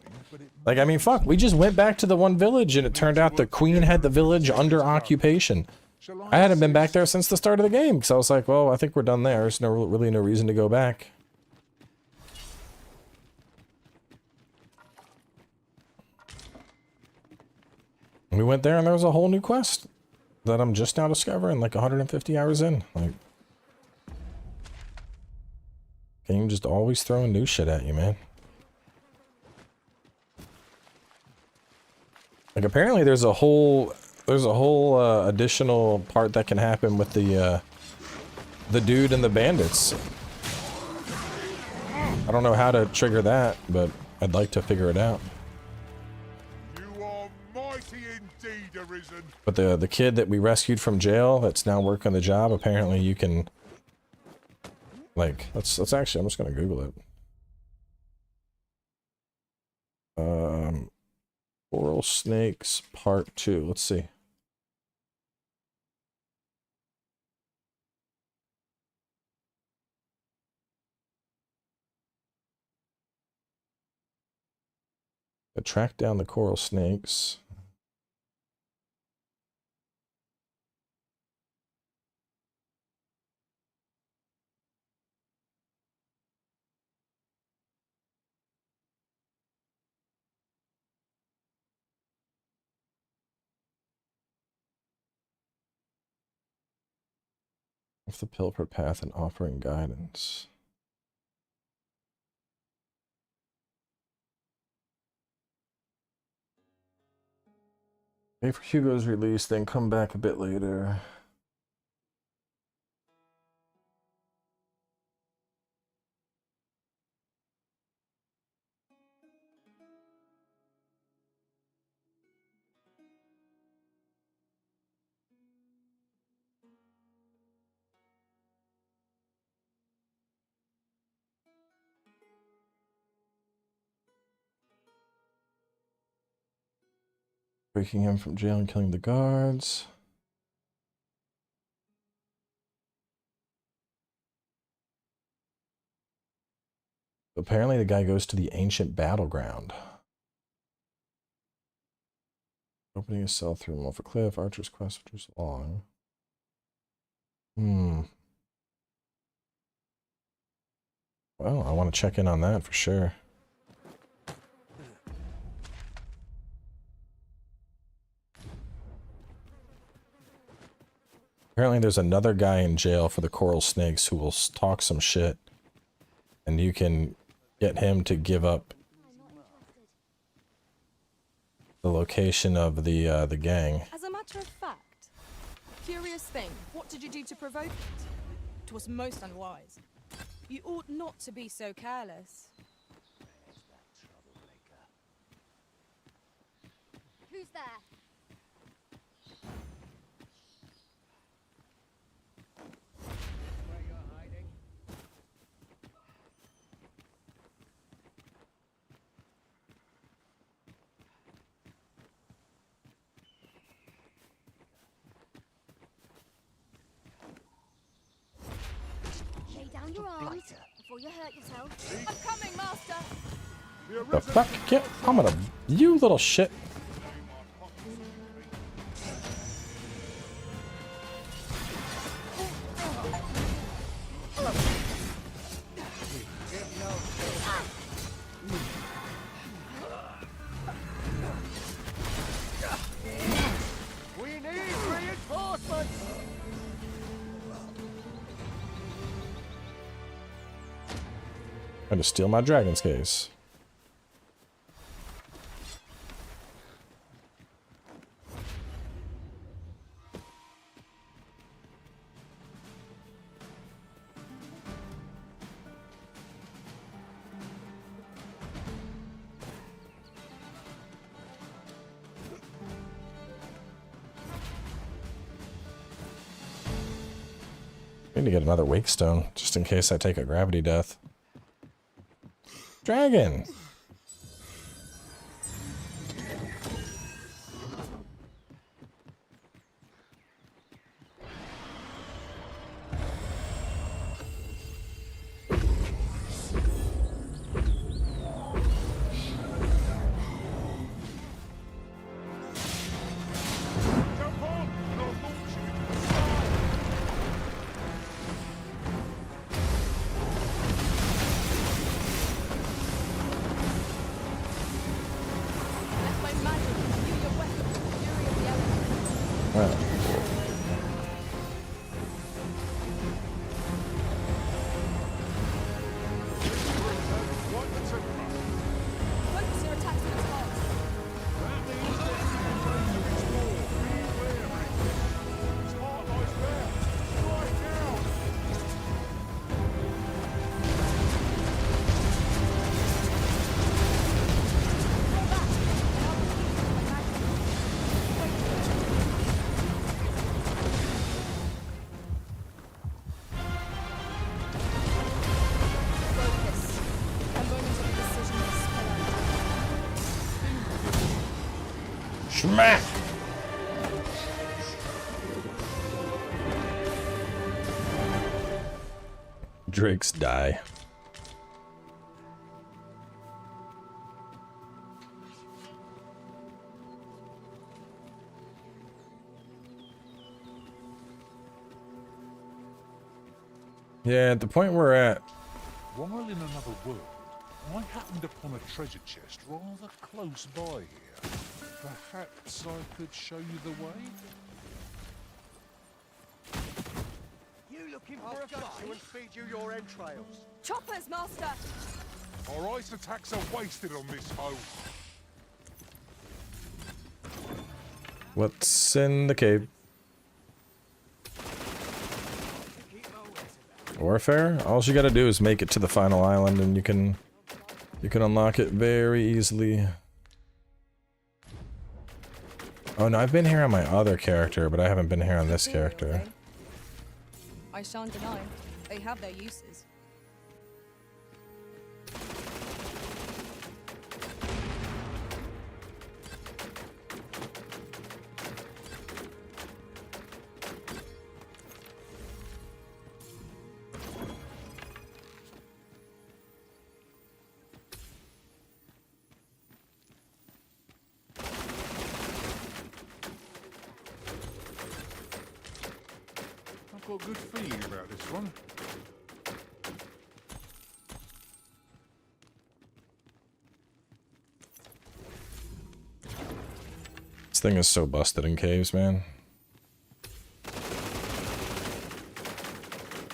like, I mean, fuck, we just went back to the one village and it turned out the queen had the village under occupation. I hadn't been back there since the start of the game because I was like, well, I think we're done there. There's really no reason to go back. We went there and there was a whole new quest that I'm just now discovering, like 150 hours in. Like, game just always throwing new shit at you, man. Like apparently there's a whole additional part that can happen with the dude and the bandits. I don't know how to trigger that, but I'd like to figure it out. You are mighty indeed, Arisen. But the kid that we rescued from jail that's now working the job, apparently you can, like, let's actually, I'm just gonna Google it. Coral Snakes Part 2. Let's see. Track down the coral snakes. Off the pilfer path and offering guidance. Wait for Hugo's release, then come back a bit later. Breaking him from jail and killing the guards. Apparently the guy goes to the ancient battleground. Opening a cell through him off a cliff. Archer's quest, which is long. Well, I want to check in on that for sure. Apparently there's another guy in jail for the coral snakes who will talk some shit. And you can get him to give up the location of the gang. As a matter of fact, curious thing, what did you do to provoke it? 'Twas most unwise. You ought not to be so careless. Who's there? Your arms before you hurt yourself. I'm coming, Master! The fuck? Get, I'm gonna... You little shit. We need reinforcements! Trying to steal my dragon's case. I need to get another wake stone, just in case I take a gravity death. Dragon! Smack! Drakes die. Yeah, at the point we're at. While in another world, I happened upon a treasure chest rather close by here. Perhaps I could show you the way? You looking for a fight? And feed you your entrails. Choppers, master! Our ice attacks are wasted on this foe. What's in the cave? Warfare? All you gotta do is make it to the final island and you can unlock it very easily. Oh no, I've been here on my other character, but I haven't been here on this character. I shan't deny, they have their uses. I've got a good feeling about this one. This thing is so busted in caves, man.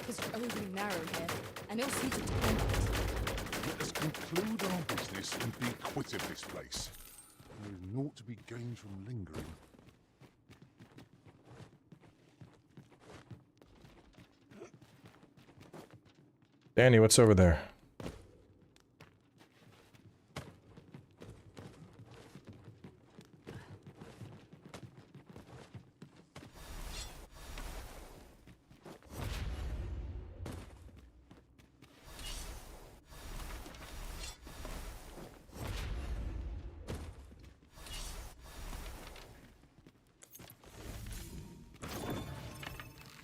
It's overly narrow here, and it'll suit it to combat. Let us conclude our business and be quit of this place. There is naught to be gained from lingering. Danny, what's over there?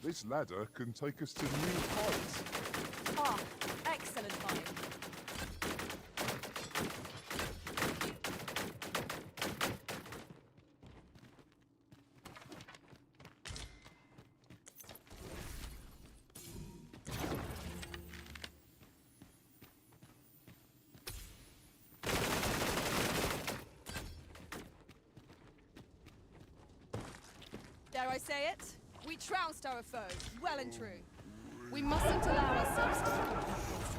This ladder can take us to new heights. Ah, excellent find. Dare I say it? We trounced our foe, well and true. We mustn't allow ourselves to become complacent.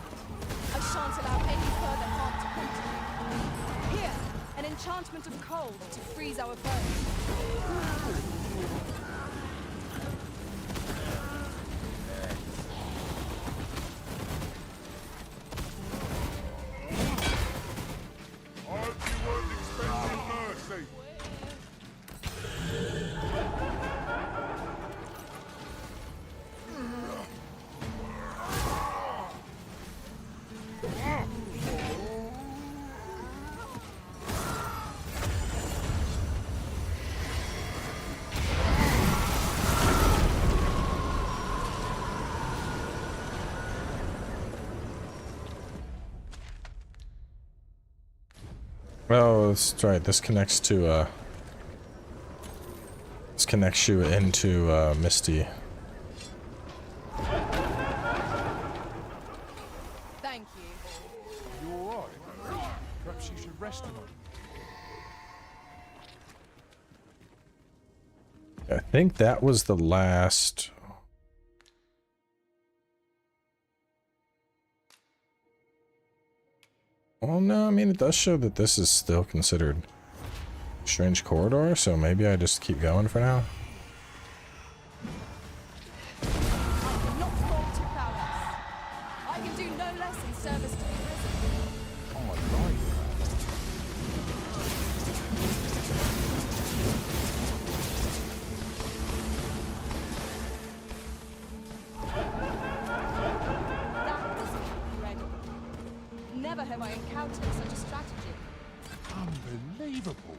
I shan't allow any further harm to come to you. Here, an enchantment of cold to freeze our foes. I hope you weren't expecting mercy. Oh, that's right. This connects to, this connects you into, Misty. Thank you. You all right? Perhaps you should rest a moment. I think that was the last. Well, no, I mean, it does show that this is still considered strange corridor, so maybe I just keep going for now. Not fault to prowess. I can do no less in service to the Arisen. Oh, I like That was incredible. Never have I encountered such a strategy. Unbelievable.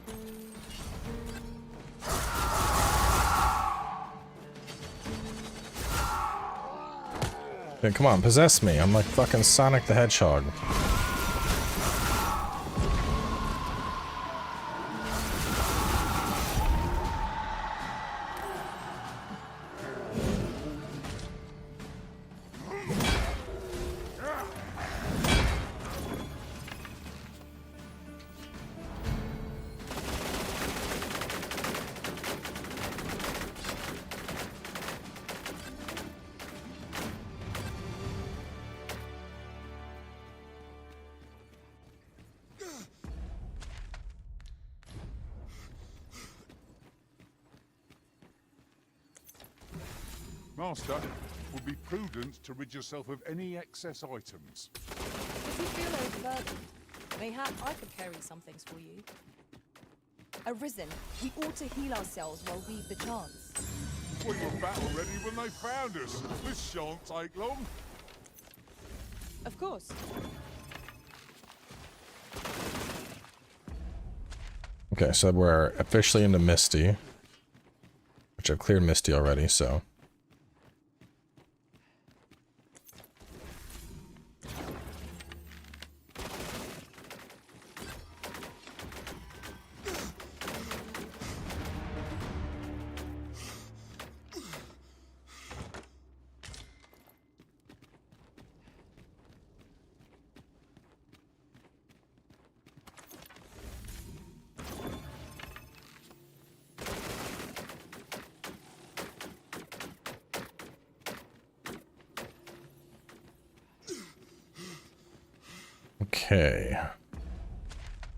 Okay, come on, possess me. I'm like fucking Sonic the Hedgehog. Master, it would be prudent to rid yourself of any excess items. If you feel overburdened, mayhap I could carry some things for you. Arisen, we ought to heal ourselves while weave the chants. We were battle ready when they found us. This shan't take long. Of course. Okay, so we're officially into Misty. Which I've cleared Misty already, so. Okay.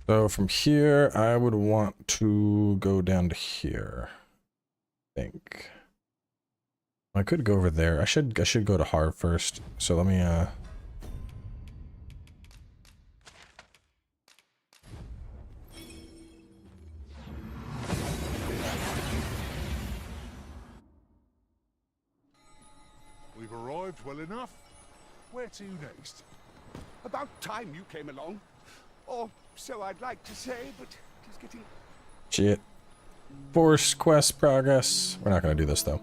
So from here, I would want to go down to here. I think. I could go over there. I should go to Har first. So let me We've arrived well enough. Where to next? About time you came along. Or so I'd like to say, but just getting... shit. Force quest progress. We're not gonna do this though.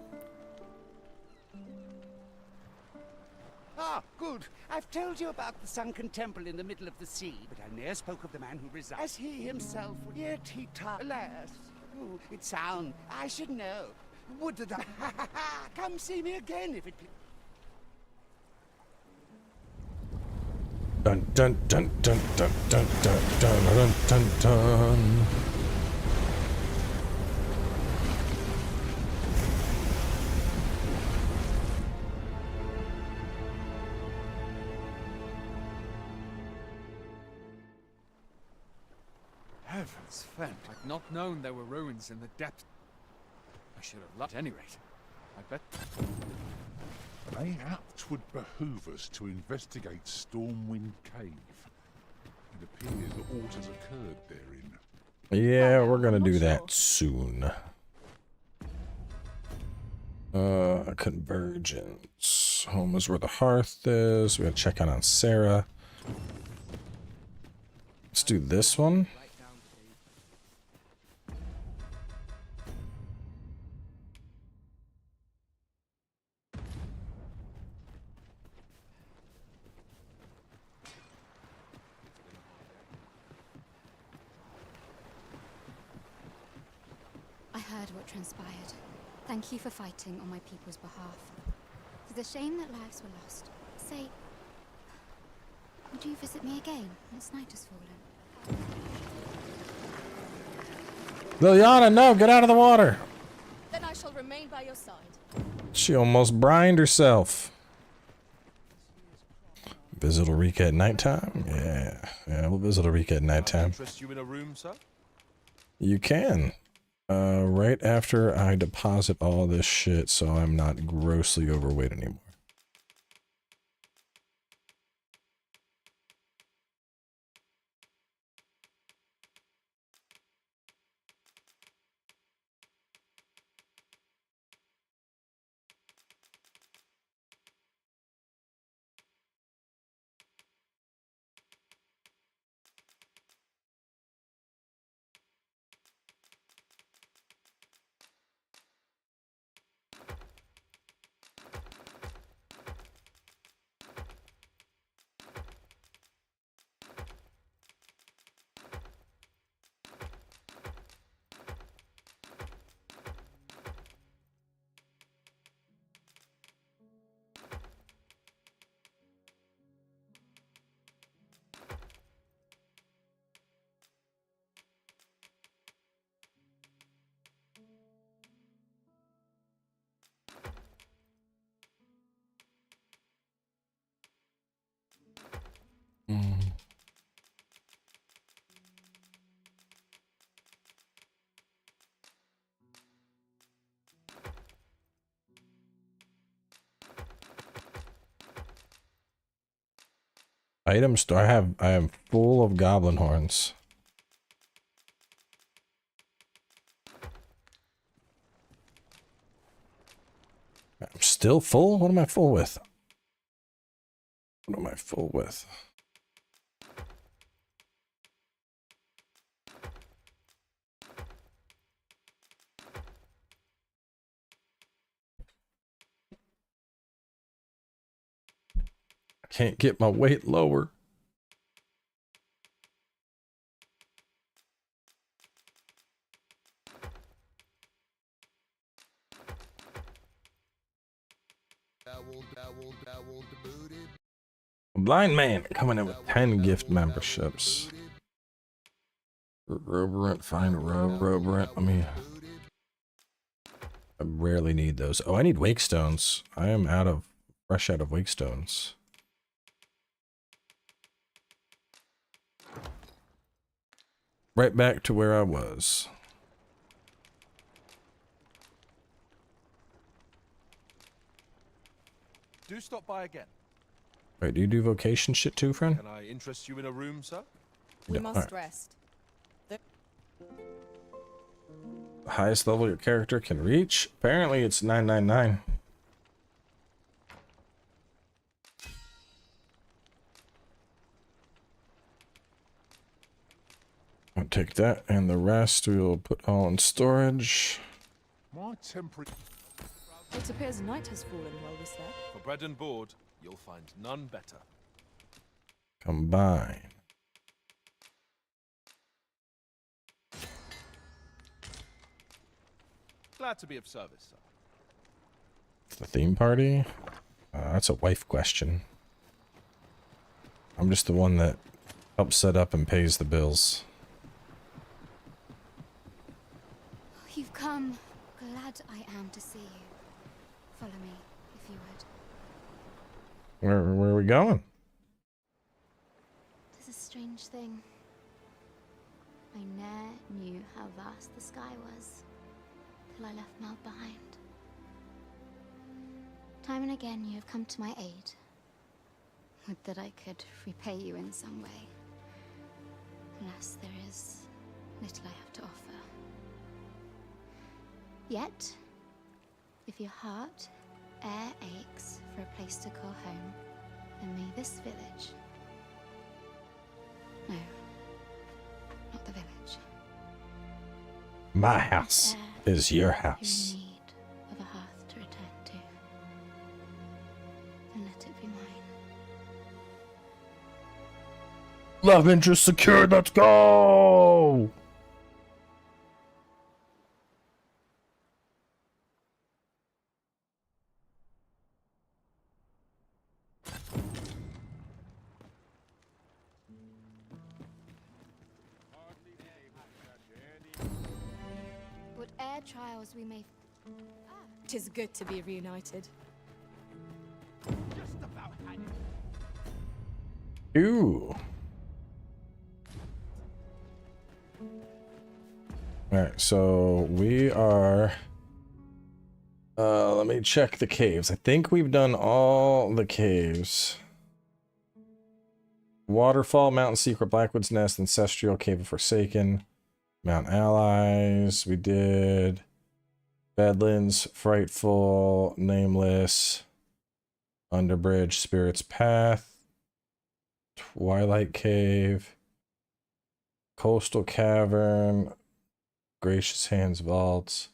Ah, good. I've told you about the sunken temple in the middle of the sea, but I ne'er spoke of the man who resides. As he himself, yet he alas. Oh, it's sound. I should know. Would that I... Come see me again if it please. Dun dun dun dun dun dun dun dun dun dun dun. Heavens, Fen. I'd not known there were ruins in the depths. I should have looked at any rate. I bet. Mayhaps would behoove us to investigate Stormwind Cave. It appears that aught has occurred therein. Yeah, we're gonna do that soon. Convergence. Home is where the hearth is. We gotta check out on Sarah. Let's do this one. I heard what transpired. Thank you for fighting on my people's behalf. It's a shame that lives were lost. Say, would you visit me again once night has fallen? Liliana, no, get out of the water. Then I shall remain by your side. She almost brined herself. Visit Ulrika at nighttime? Yeah, we'll visit Ulrika at nighttime. Interest you in a room, sir? You can. Right after I deposit all this shit so I'm not grossly overweight anymore. Item store. I am full of goblin horns. I'm still full? What am I full with? What am I full with? I can't get my weight lower. A blind man coming in with 10 gift memberships. Roberant, find Roberant. Let me. I rarely need those. Oh, I need wake stones. I am fresh out of wake stones. Right back to where I was. Do stop by again. Wait, do you do vocation shit too, friend? Can I interest you in a room, sir? We No, must alright. rest. The highest level your character can reach? Apparently it's 999. I'll take that, and the rest we will put all in storage. My temporary... It appears night has fallen while we slept. For bread and board, you'll find none better. Combine. Glad to be of service, sir. The theme party? That's a wife question. I'm just the one that helps set up and pays the bills. You've come. Glad I am to see you. Follow me, if you would. Where are we going? Tis a strange thing. I ne'er knew how vast the sky was, till I left Mel behind. Time and again you have come to my aid. Would that I could repay you in some way. Alas, there is little I have to offer. Yet, if your heart e'er aches for a place to call home, then may this village... No, not the village. My house is your house. In need of a hearth to return to, then let it be mine. Love interest secured, let's go! Whate'er trials we may... Tis good to be reunited. Just about had it. Ooh. Alright, so we are... let me check the caves. I think we've done all the caves. Waterfall, Mountain Secret, Blackwood's Nest, Ancestral, Cave of Forsaken, Mount Allies. We did Bedlands, Frightful, Nameless, Underbridge, Spirit's Path, Twilight Cave, Coastal Cavern, Gracious Hands Vaults,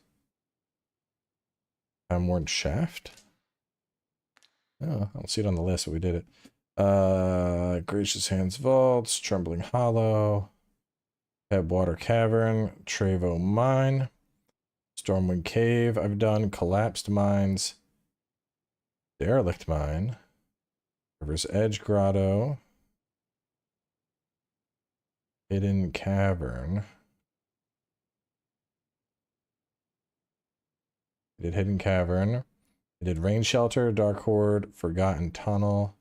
Hamworn Shaft. Oh, I don't see it on the list, but we did it. Gracious Hands Vaults, Trembling Hollow, Headwater Cavern, Trevo Mine, Stormwind Cave. I've done Collapsed Mines, Derelict Mine, River's Edge Grotto, Hidden Cavern. I did Hidden Cavern. I did Rain Shelter, Dark Horde, Forgotten Tunnel.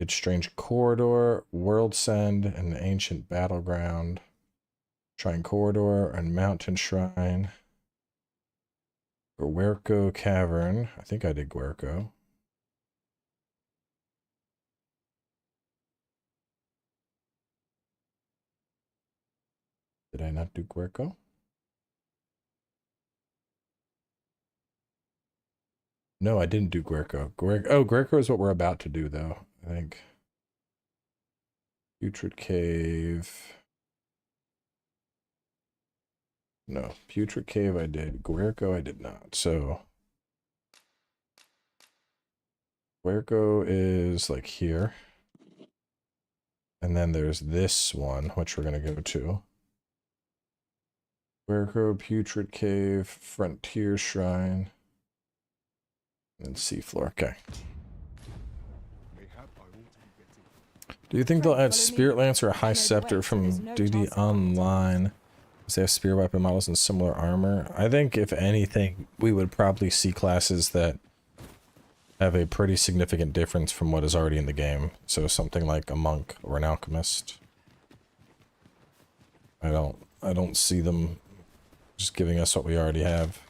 Did Strange Corridor, World Send, and Ancient Battleground. Shrine Corridor and Mountain Shrine. Guerco Cavern. I think I did Guerco. Did I not do Guerco? No, I didn't do Guerco. Guerco is what we're about to do, though, I think. Putrid Cave. No, Putrid Cave I did. Guerco I did not. So Guerco is like here. And then there's this one, which we're going to go to. Guerco, Putrid Cave, Frontier Shrine, and Seafloor. Okay. Do you think they'll add Spirit Lance or a High Scepter from Duty Online? Because they have spear weapon models and similar armor. I think, if anything, we would probably see classes that have a pretty significant difference from what is already in the game. So something like a monk or an alchemist. I don't see them just giving us what we already have.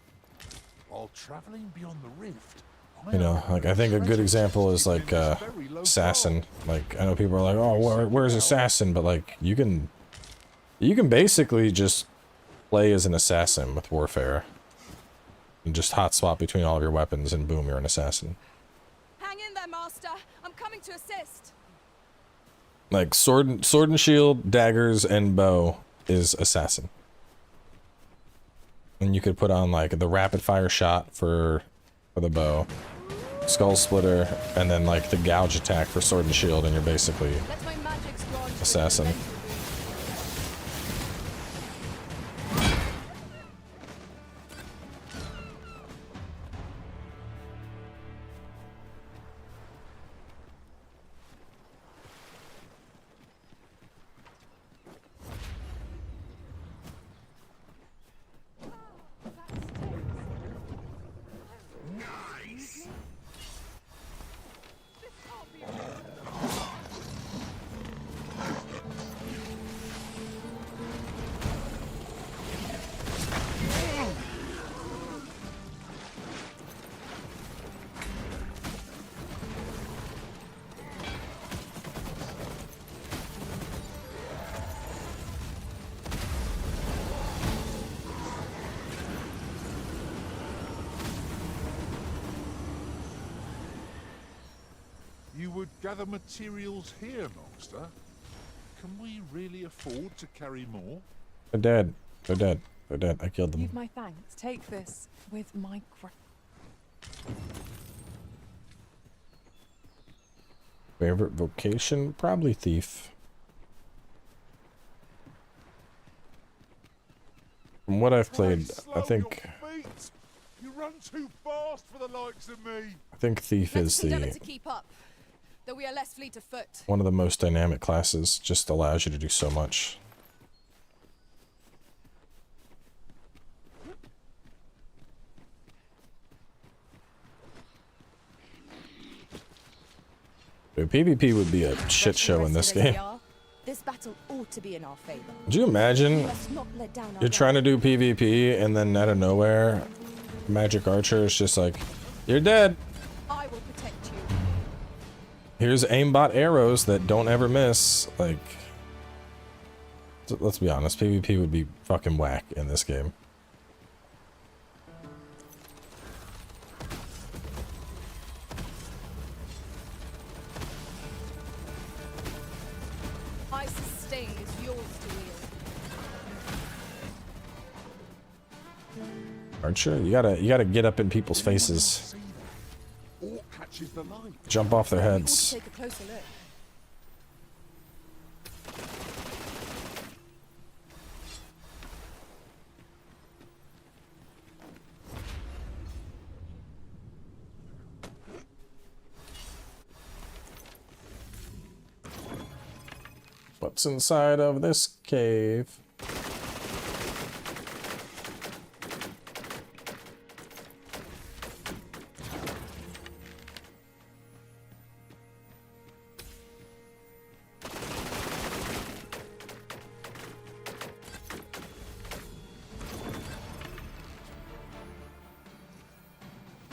While traveling beyond the rift, You know, like, I think a good example is like Assassin. Like, I know people are like, oh, where's Assassin? But like, you can basically just play as an assassin with Warfare. And just hot swap between all of your weapons and boom, you're an assassin. Hang in there, Master. I'm coming to assist. Like, sword and shield, daggers, and bow is assassin. And you could put on like the rapid fire shot for the bow, skull splitter, and then like the gouge attack for sword and shield, and you're basically assassin. you would gather materials here, Master. Can we really afford to carry more? They're dead. They're dead. They're dead. I killed them. Give my thanks. Take this with my Favorite vocation? Probably thief. From what I've played, I think... You run too fast for the likes of me. I think thief is to keep up, though we are less fleet of foot. one of the most dynamic classes. Just allows you to do so much. Dude, PvP would be a shit show in this game. This battle ought to be in our favor. Could you imagine you're trying to do PvP and then out of nowhere, Magic Archer is just like, you're dead. I will protect you. Here's aimbot arrows that don't ever miss. Like, let's be honest, PvP would be fucking whack in this game. Ice's sting is yours to wield. Archer, you gotta get up in people's faces. Jump off their heads. Take a closer look. What's inside of this cave?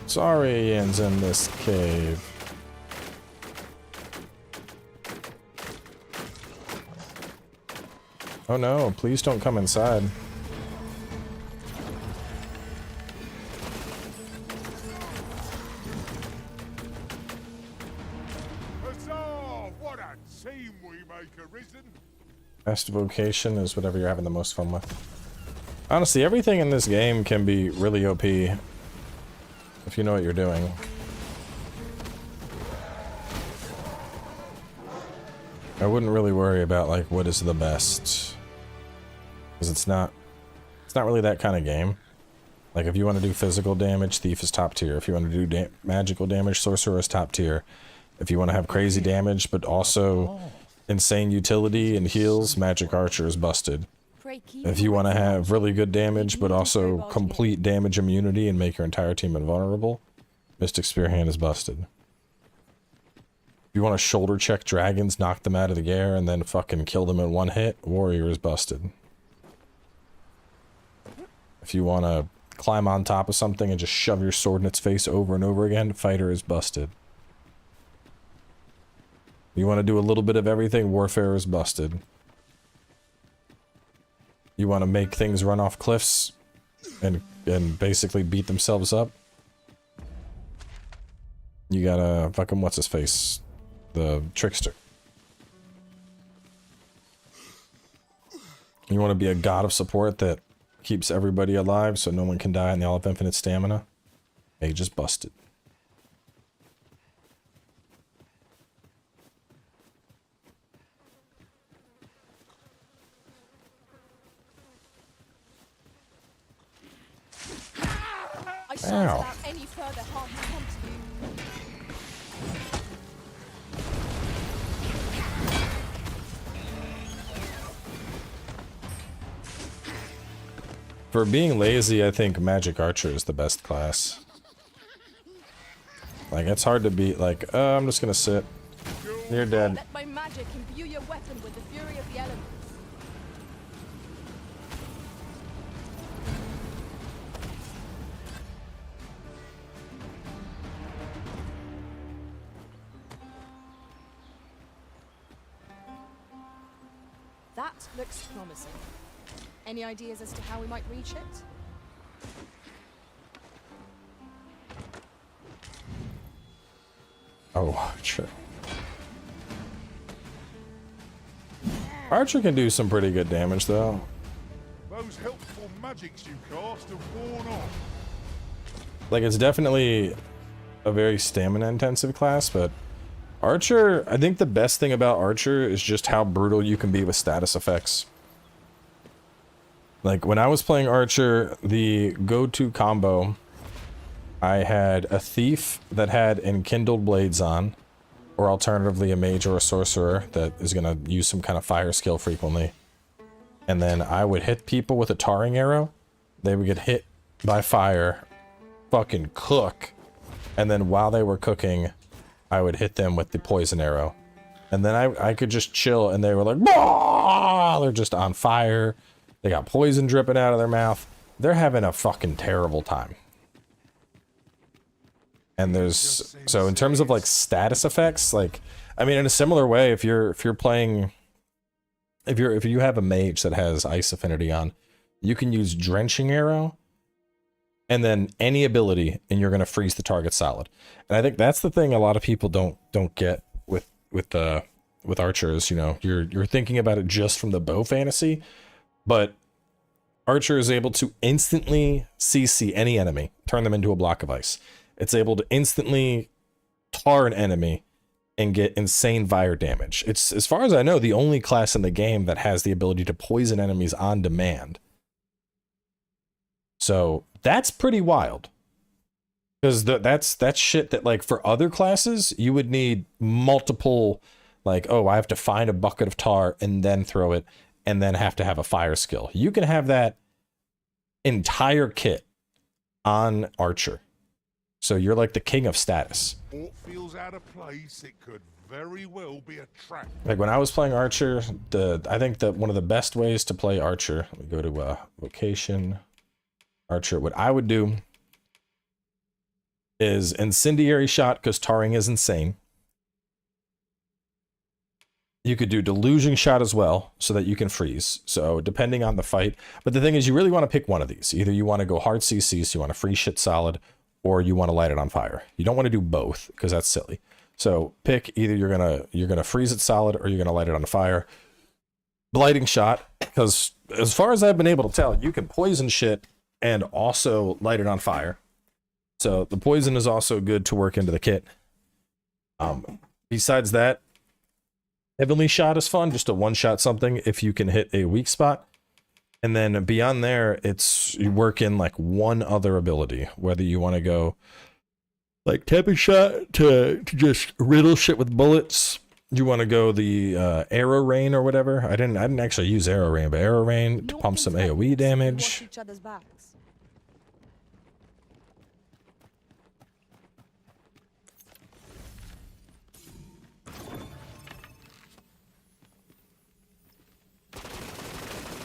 Saurians in this cave. Oh no, please don't come inside. Huzzah! What a team we make, Arisen! Best vocation is whatever you're having the most fun with. Honestly, everything in this game can be really OP if you know what you're doing. I wouldn't really worry about like what is the best, because it's not really that kind of game. Like if you want to do physical damage, Thief is top tier. If you want to do magical damage, Sorcerer is top tier. If you want to have crazy damage but also insane utility and heals, Magic Archer is busted. If you want to have really good damage but also complete damage immunity and make your entire team invulnerable, Mystic Spearhand is busted. If you want to shoulder check dragons, knock them out of the air, and then fucking kill them in one hit, Warrior is busted. If you want to climb on top of something and just shove your sword in its face over and over again, Fighter is busted. You want to do a little bit of everything, Warfare is busted. You want to make things run off cliffs and basically beat themselves up, you gotta fucking what's his face, the Trickster. You want to be a god of support that keeps everybody alive so no one can die and they all have infinite stamina, Mage is busted. I shan't allow any further harm to come to you. For being lazy, I think Magic Archer is the best class. Like, it's hard to beat, like, I'm just gonna sit. You're dead. Let my magic imbue your weapon with the fury of the elements. That looks promising. Any ideas as to how we might reach it? Oh, Archer. Archer can do some pretty good damage, though. Those helpful magics you cast have worn off. Like, it's definitely a very stamina-intensive class, but Archer, I think the best thing about Archer is just how brutal you can be with status effects. Like, when I was playing Archer, the go-to combo, I had a Thief that had Enkindled Blades on, or alternatively a Mage or a Sorcerer that is going to use some kind of fire skill frequently. And then I would hit people with a Tarring Arrow, they would get hit by fire, fucking cook, and then while they were cooking, I would hit them with the Poison Arrow. And then I could just chill, and they were like, bah! They're just on fire. They got poison dripping out of their mouth. They're having a fucking terrible time. And there's, so in terms of like status effects, like, I mean, in a similar way, if you have a mage that has ice affinity on, you can use Drenching Arrow and then any ability, and you're gonna freeze the target solid. And I think that's the thing a lot of people don't get with archers. You know, you're thinking about it just from the bow fantasy, but Archer is able to instantly CC any enemy, turn them into a block of ice. It's able to instantly tar an enemy and get insane fire damage. It's, as far as I know, the only class in the game that has the ability to poison enemies on demand. So that's pretty wild. Because that's shit that, like, for other classes, you would need multiple, like, oh, I have to find a bucket of tar and then throw it, and then have to have a fire skill. You can have that entire kit on Archer. So you're like the king of status. What feels out of place, it could very well be a trap. Like when I was playing Archer, I think that one of the best ways to play Archer, let me go to vocation, Archer, what I would do is Incendiary Shot, because tarring is insane. You could do delusion shot as well, so that you can freeze. So depending on the fight. But the thing is, you really want to pick one of these. Either you want to go hard CC, so you want to freeze shit solid, or you want to light it on fire. You don't want to do both, because that's silly. So pick either you're gonna freeze it solid, or you're gonna light it on fire. Blighting shot, because as far as I've been able to tell, you can poison shit and also light it on fire. So the poison is also good to work into the kit. Besides that, heavenly shot is fun, just a one-shot something if you can hit a weak spot. And then beyond there, it's you work in like one other ability, whether you want to go like tapping shot to just riddle shit with bullets. You want to go the arrow rain or whatever. I didn't actually use arrow rain, but arrow rain to pump some AoE damage. Watch each other's backs.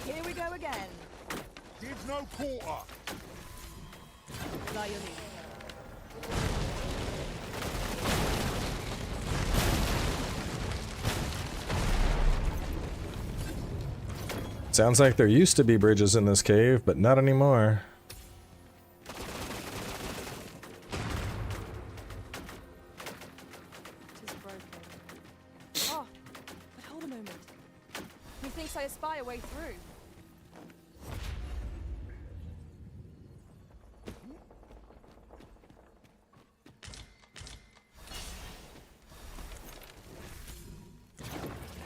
Here we go again. Give no quarter. Lie your lead. Sounds like there used to be bridges in this cave, but not anymore. It is broken. Oh, but hold a moment. Methinks I espy a way through.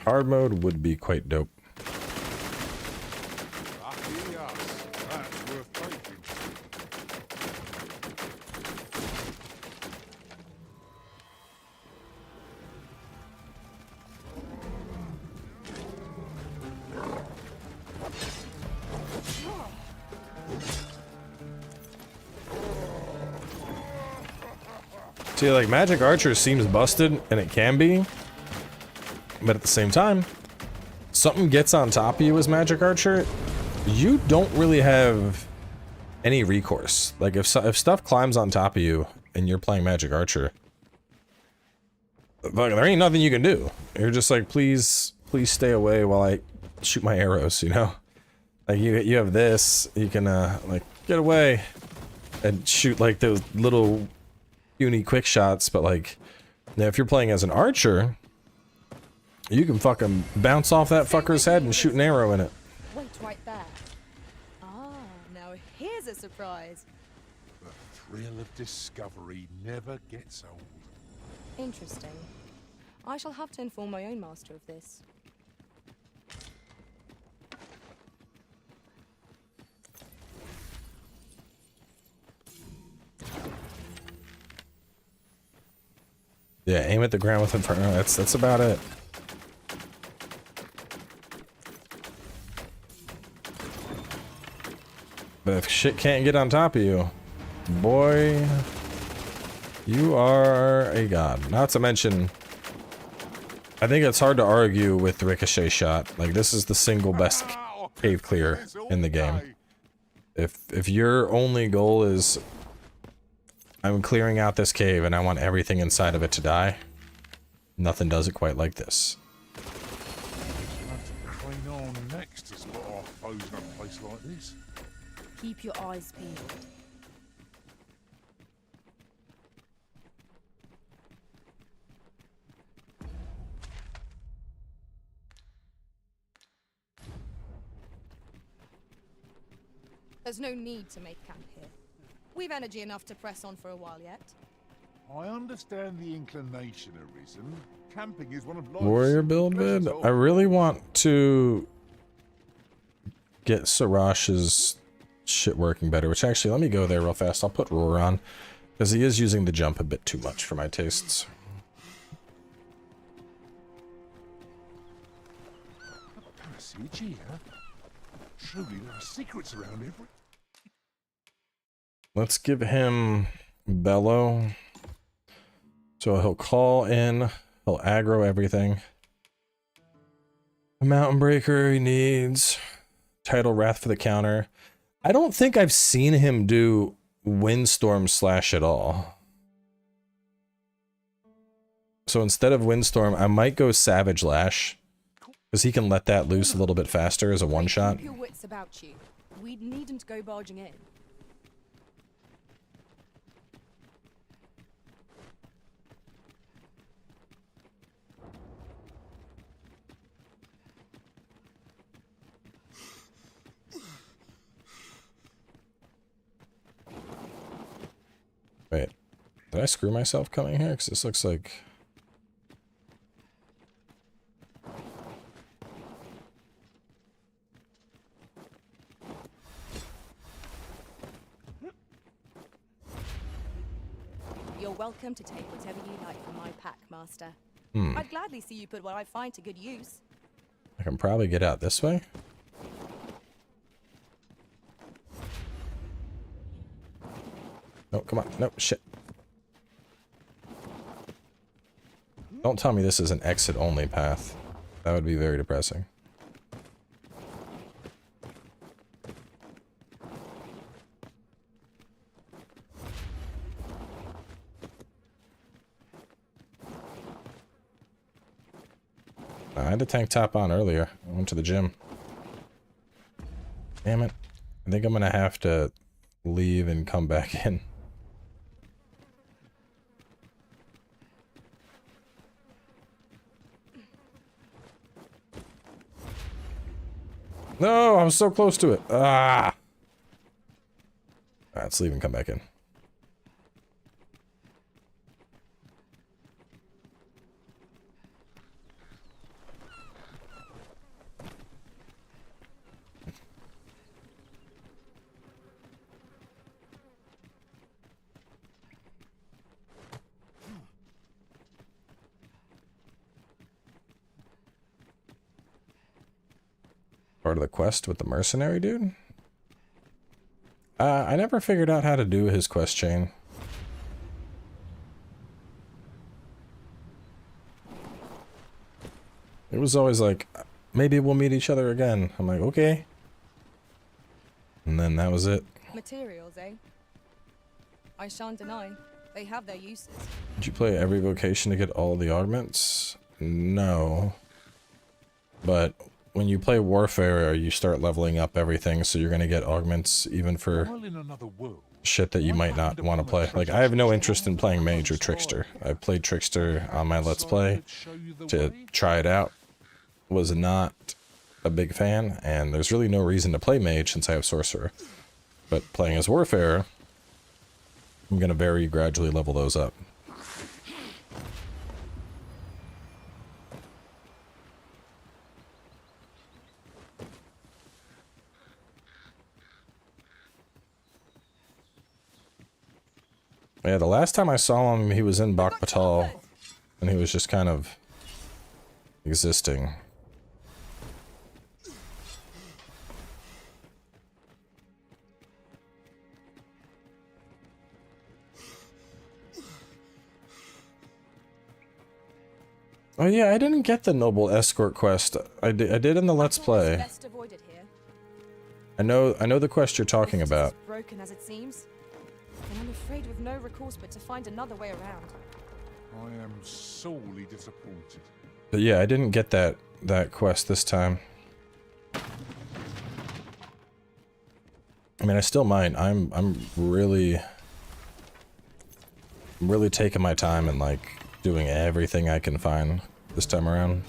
Hard mode would be quite dope. Lucky us. That's worth taking. See, like, Magic Archer seems busted, and it can be, but at the same time, something gets on top of you as Magic Archer, you don't really have any recourse. Like, if stuff climbs on top of you, and you're playing Magic Archer, like, there ain't nothing you can do. You're just like, please stay away while I shoot my arrows, you know? Like, you have this, you can, like, get away and shoot, like, those little puny quick shots, but, like, now if you're playing as an archer, you can fucking bounce off that fucker's head and shoot an arrow in it. Wait right there. Ah, now here's a surprise. The thrill of discovery never gets old. Interesting. I shall have to inform my own master of this. Yeah, aim at the ground with Inferno. That's about it. But if shit can't get on top of you, boy, you are a god. Not to mention, I think it's hard to argue with the ricochet shot. Like, this is the single best cave clear in the game. If your only goal is, I'm clearing out this cave and I want everything inside of it to die, nothing does it quite like this. We'll have to crane on next to spot our foes in a place like this. Keep your eyes peeled. There's no need to make camp here. We've energy enough to press on for a while yet. I understand the inclination, Arisen. Camping is one of life's Warrior build vid? I really want to get Sarash's shit working better, which actually, let me go there real fast. I'll put Roar on, because he is using the jump a bit too much for my tastes. A passage here? Truly, there are secrets around every... Let's give him Bellow. So he'll call in, he'll aggro everything. A Mountain Breaker he needs. Tidal Wrath for the counter. I don't think I've seen him do Windstorm Slash at all. So instead of Windstorm, I might go Savage Lash, Because he can let that loose a little bit faster as a one-shot. Keep your wits about you. We needn't go barging in. Wait, did I screw myself coming here? Because this looks like... You're welcome to take whatever you like from my pack, Master. Hmm. I'd gladly see you put what I find to good use. I can probably get out this way. No, come on. No, shit. Don't tell me this is an exit-only path. That would be very depressing. I had a tank top on earlier. I went to the gym. Damn it. I think I'm gonna have to leave and come back in. No, I was so close to it. Ah. Alright, let's leave and come back in. Part of the quest with the mercenary dude? I never figured out how to do his quest chain. It was always like, maybe we'll meet each other again. I'm like, okay. And then that was it. Materials, eh? I shan't deny. They have their uses. Did you play every vocation to get all the augments? No. But when you play Warfare, you start leveling up everything, so you're gonna get augments even for shit that you might not want to play. Like, I have no interest in playing Mage or Trickster. I played Trickster on my Let's Play to try it out. Was not a big fan, and there's really no reason to play Mage since I have Sorcerer. But playing as Warfare, I'm gonna very gradually level those up. Yeah, the last time I saw him, he was in Batal, and he was just kind of existing. Oh yeah, I didn't get the Noble Escort quest. I did in the Let's Play. I know the quest you're talking about. Broken as it seems, and I'm afraid with no recourse but to find another way around. I am sorely disappointed. But yeah, I didn't get that quest this time. I mean, I still might. I'm really taking my time and like doing everything I can find this time around.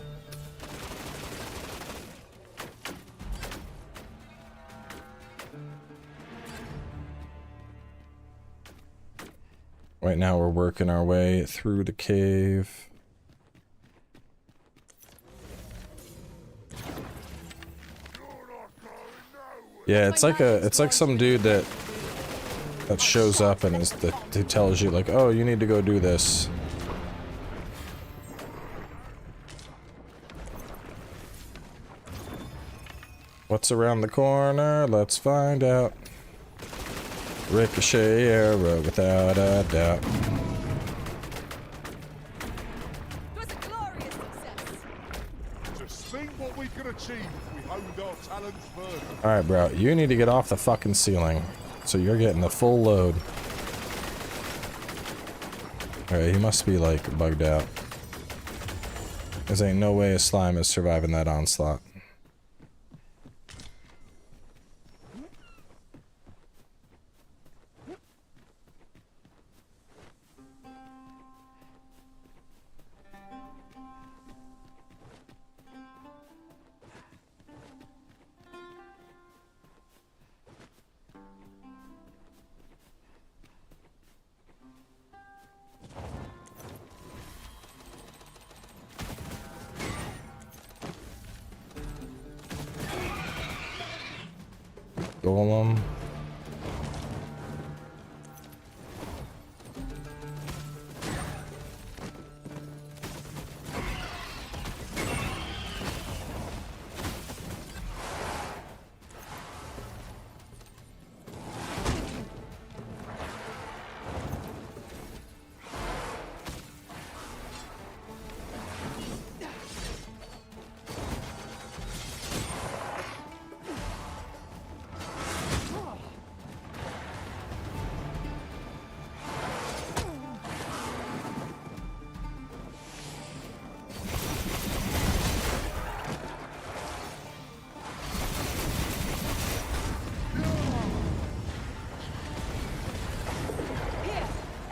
Right now we're working our way through the cave. Yeah, it's like some dude that shows up and he tells you like, oh, you need to go do this. What's around the corner? Let's find out. Ricochet arrow without a doubt. Just think what we could achieve if we honed our talents further. Alright, bro, you need to get off the fucking ceiling. So you're getting the full load. Alright, he must be like bugged out. There's ain't no way a slime is surviving that onslaught. Golem.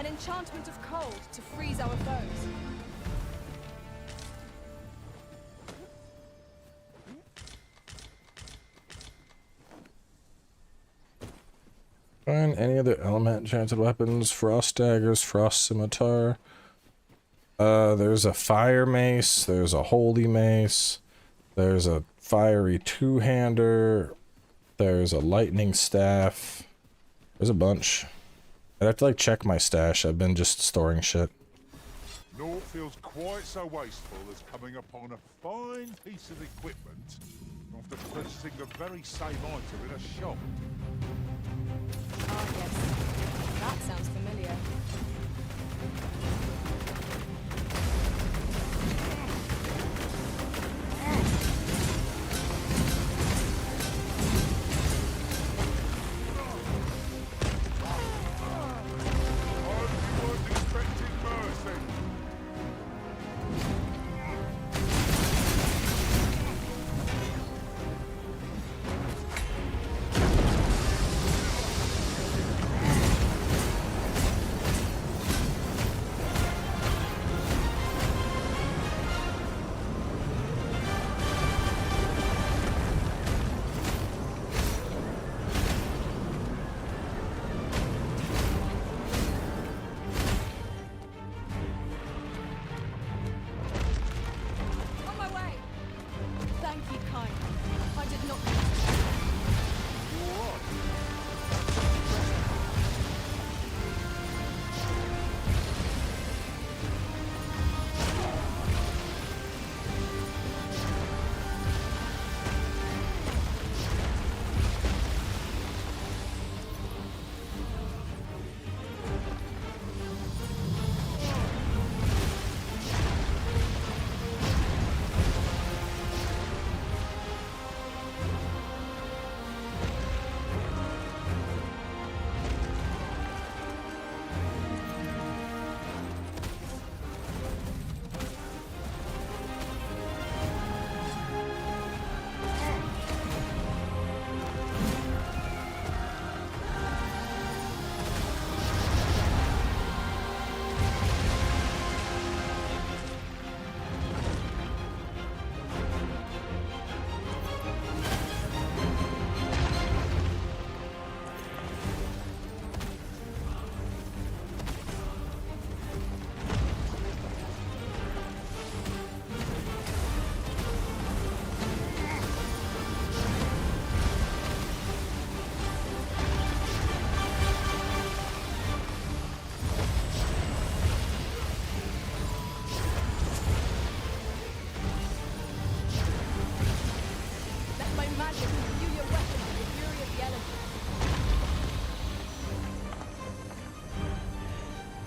Enchantment of cold to freeze our foes. Find any other element enchanted weapons, frost daggers, frost scimitar. There's a fire mace, there's a holy mace, there's a fiery two-hander, there's a lightning staff. There's a bunch. I'd have to like check my stash. I've been just storing shit. Naught feels quite so wasteful as coming upon a fine piece of equipment after purchasing the very same item in a shop. Ah, yes. That sounds familiar.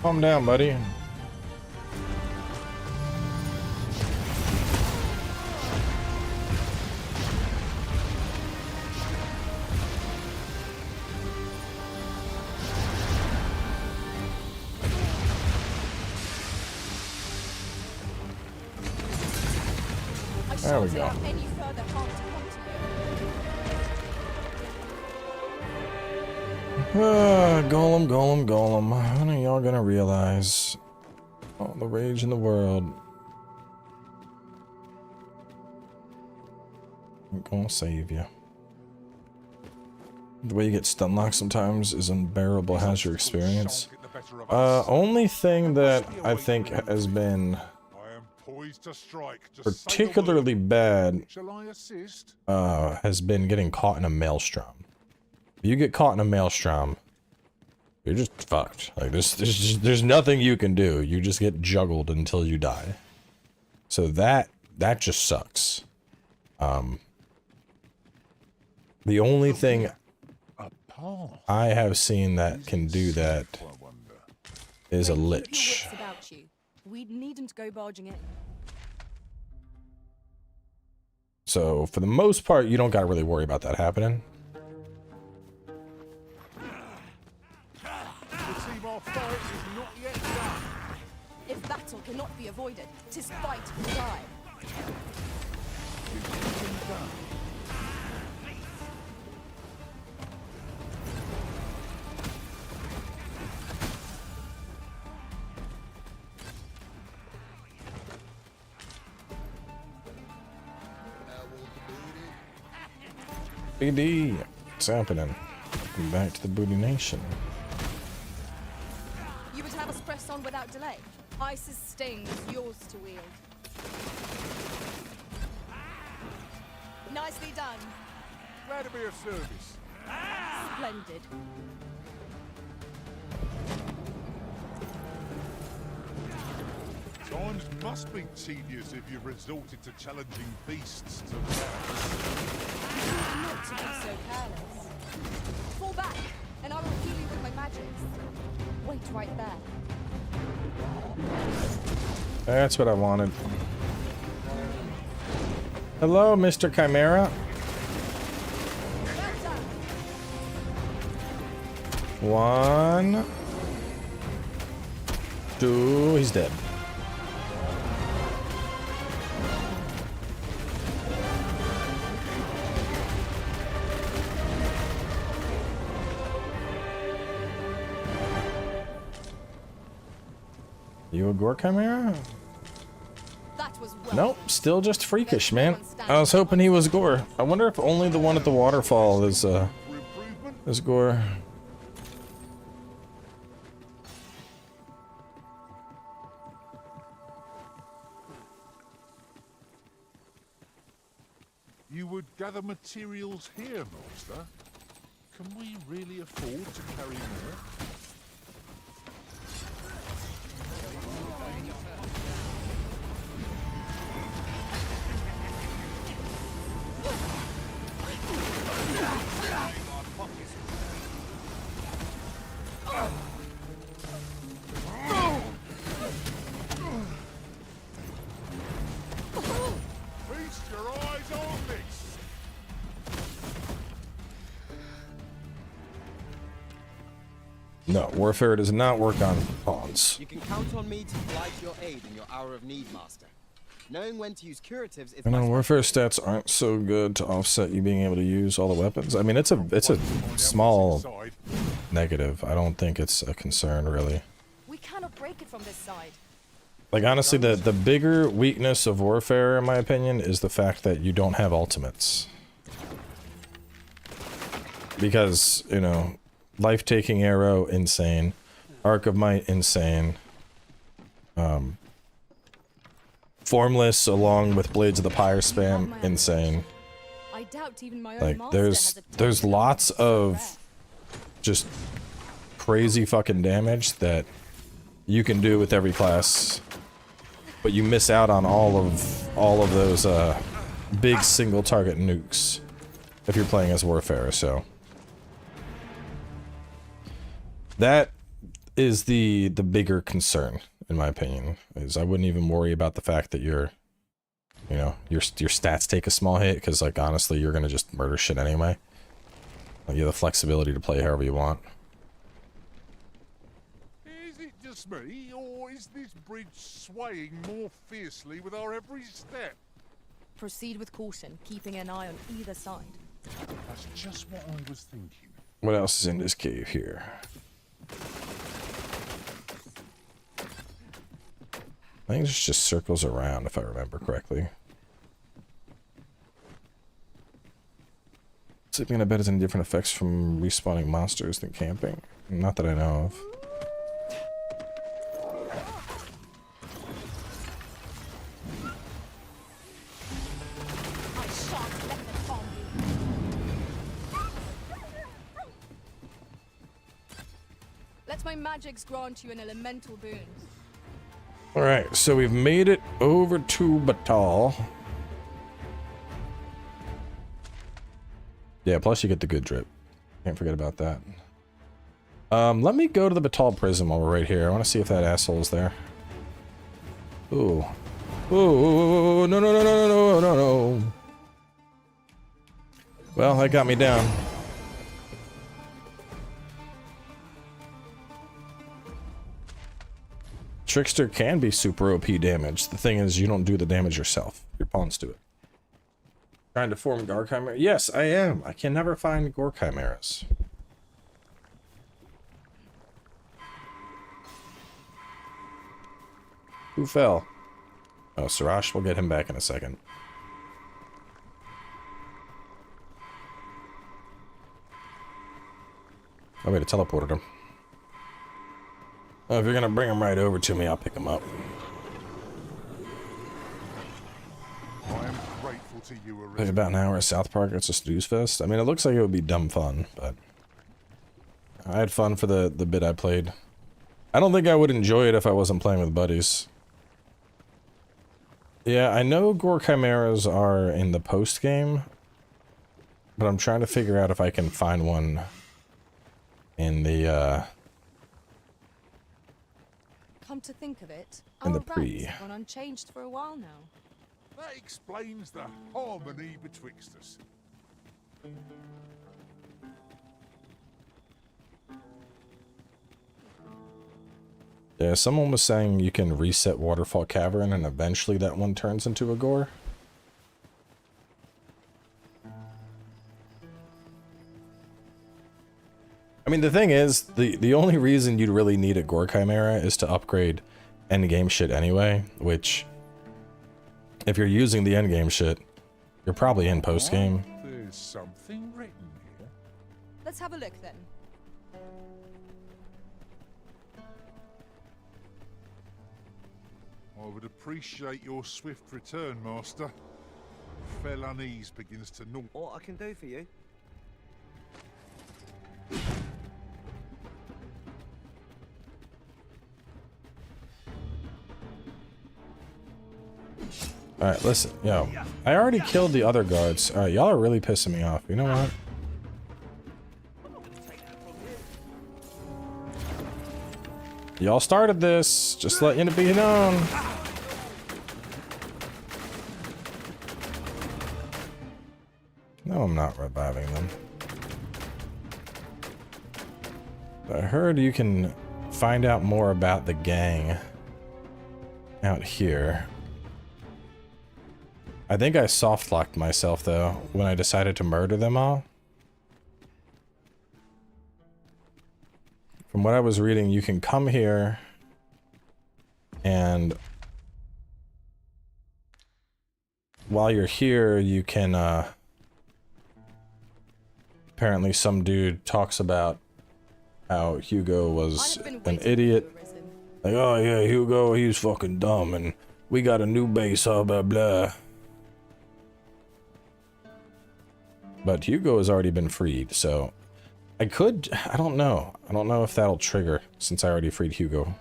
Calm down, buddy. There we go. Any further harm to come to you. Golem, golem, golem. When are y'all gonna realize all the rage in the world? I'm gonna save you. The way you get stun locked sometimes is unbearable. How's your experience? Only thing that I think has been particularly bad has been getting caught in a maelstrom. If you get caught in a maelstrom, you're just fucked. Like there's nothing you can do. You just get juggled until you die. So that just sucks. The only thing I have seen that can do that is a lich. We needn't go barging in. So for the most part, you don't gotta really worry about that happening. If battle cannot be avoided, 'tis fight or die. BD, what's happening? Welcome back to the Booty Nation. You would have us press on without delay. Ice's sting is yours to wield. Nicely done. Glad to be of service. Splendid. Times must be tedious if you've resorted to challenging beasts to battle. Not to be so careless. Fall back, and I will heal you with my magics. Wait right there. That's what I wanted. Hello, Mr. Chimera. One. Two. He's dead. You a gore chimera? That was well. Nope, still just freakish, man. I was hoping he was gore. I wonder if only the one at the waterfall is gore. You would gather materials here, Master? Can we really afford to carry more? Feast your eyes on this! No, warfare does not work on pawns. You can count on me to fly to your aid in your hour of need, Master. Knowing when to use curatives is I know warfare stats aren't so good to offset you being able to use all the weapons. I mean, it's a small negative. I don't think it's a concern, really. We cannot break it from this side. Like, honestly, the bigger weakness of warfare, in my opinion, is the fact that you don't have ultimates. Because, you know, life-taking arrow, insane. Arc of Might, insane. Formless along with Blades of the Pyre spam, insane. I doubt even my own Like, master there's lots of just crazy fucking damage that you can do with every class, but you miss out on all of those big single target nukes if you're playing as Warfare. So that is the bigger concern, in my opinion. Is I wouldn't even worry about the fact that your stats take a small hit, because, like, honestly, you're gonna just murder shit anyway. Like, you have the flexibility to play however you want. Is it just me, or is this bridge swaying more fiercely with our every step? Proceed with caution, keeping an eye on either side. That's just what I was thinking. What else is in this cave here? I think it just circles around, if I remember correctly. Sleeping in a bed has any different effects from respawning monsters than camping? Not that I know of. Let my magics grant you an elemental boon. Alright, so we've made it over to Batal. Yeah, plus you get the good drip. Can't forget about that. Let me go to the Batal prison while we're right here. I want to see if that asshole is there. Ooh. Ooh, no, no, no, no, no, no, no. Well, that got me down. Trickster can be super OP damage. The thing is, you don't do the damage yourself. Your pawns do it. Trying to form Gore Chimera? Yes, I am. I can never find Gore Chimeras. Who fell? Oh, Sirash. We'll get him back in a second. I made a teleported him. Oh, if you're gonna bring him right over to me, I'll pick him up. I am grateful to you, Arisen. Played about an hour at South Park. It's a snooze fest. I mean, it looks like it would be dumb fun, but I had fun for the bit I played. I don't think I would enjoy it if I wasn't playing with buddies. Yeah, I know Gore Chimeras are in the post game, but I'm trying to figure out if I can find one in the Come to think of it, in the our pre. ranks have gone unchanged for a while now. That explains the harmony betwixt us. Yeah, someone was saying you can reset Waterfall Cavern and eventually that one turns into a gore. I mean, the thing is, the only reason you'd really need a Gore Chimera is to upgrade endgame shit anyway, which, if you're using the endgame shit, you're probably in post-game. There's something written here. Let's have a look then. I would appreciate your swift return, Master. Fell unease begins to gnaw. What I can do for you? Alright, listen, yo. I already killed the other guards. Alright, y'all are really pissing me off. You know what? Y'all started this. Just letting it be known. No, I'm not reviving them. I heard you can find out more about the gang out here. I think I soft-locked myself, though, when I decided to murder them all. From what I was reading, you can come here and while you're here, you can, apparently some dude talks about how Hugo was an idiot. Like, oh yeah, Hugo, he's fucking dumb, and we got a new base, blah, blah, blah. But Hugo has already been freed, so I don't know. I don't know if that'll trigger, since I already freed Hugo.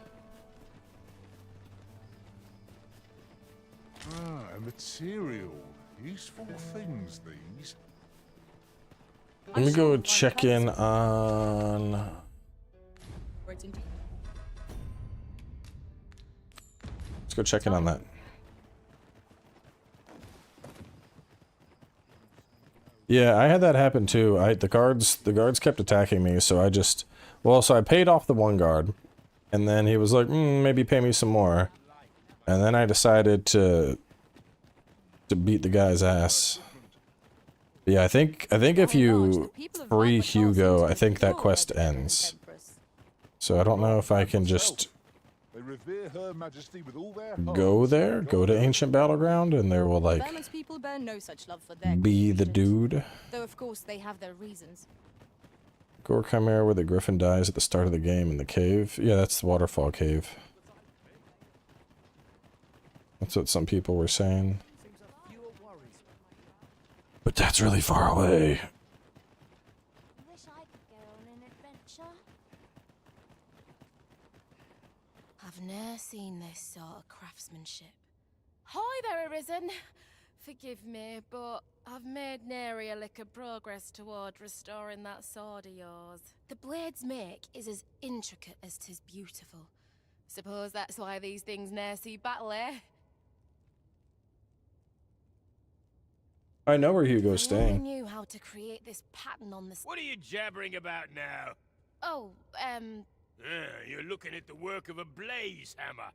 Ah, a material. Useful things, these. Let me go check in on... Let's go check in on that. Yeah, I had that happen too. The guards kept attacking me, so I just... Well, so I paid off the one guard, and then he was like, maybe pay me some more. And then I decided to to beat the guy's ass. But yeah, I think if you free Hugo, I think that quest ends. So I don't know if I can just They revere Her Majesty with all their go there, go to Ancient Battleground, and there will like Vermon's people bear no such love for their be the regent, dude. though of course they have their reasons. Gore Chimera where the griffin dies at the start of the game in the cave. Yeah, that's the waterfall cave. That's what some people were saying. But that's really far away. Wish I could go on an adventure. I've ne'er seen this sort of craftsmanship. Hi there, Arisen. Forgive me, but I've made nary a lick of progress toward restoring that sword of yours. The blade's make is as intricate as 'tis beautiful. Suppose that's why these things ne'er see battle, eh? I know where Hugo's I only staying. knew how to create this pattern on the... What are you jabbering about now? Oh, You're looking at the work of a blaze hammer.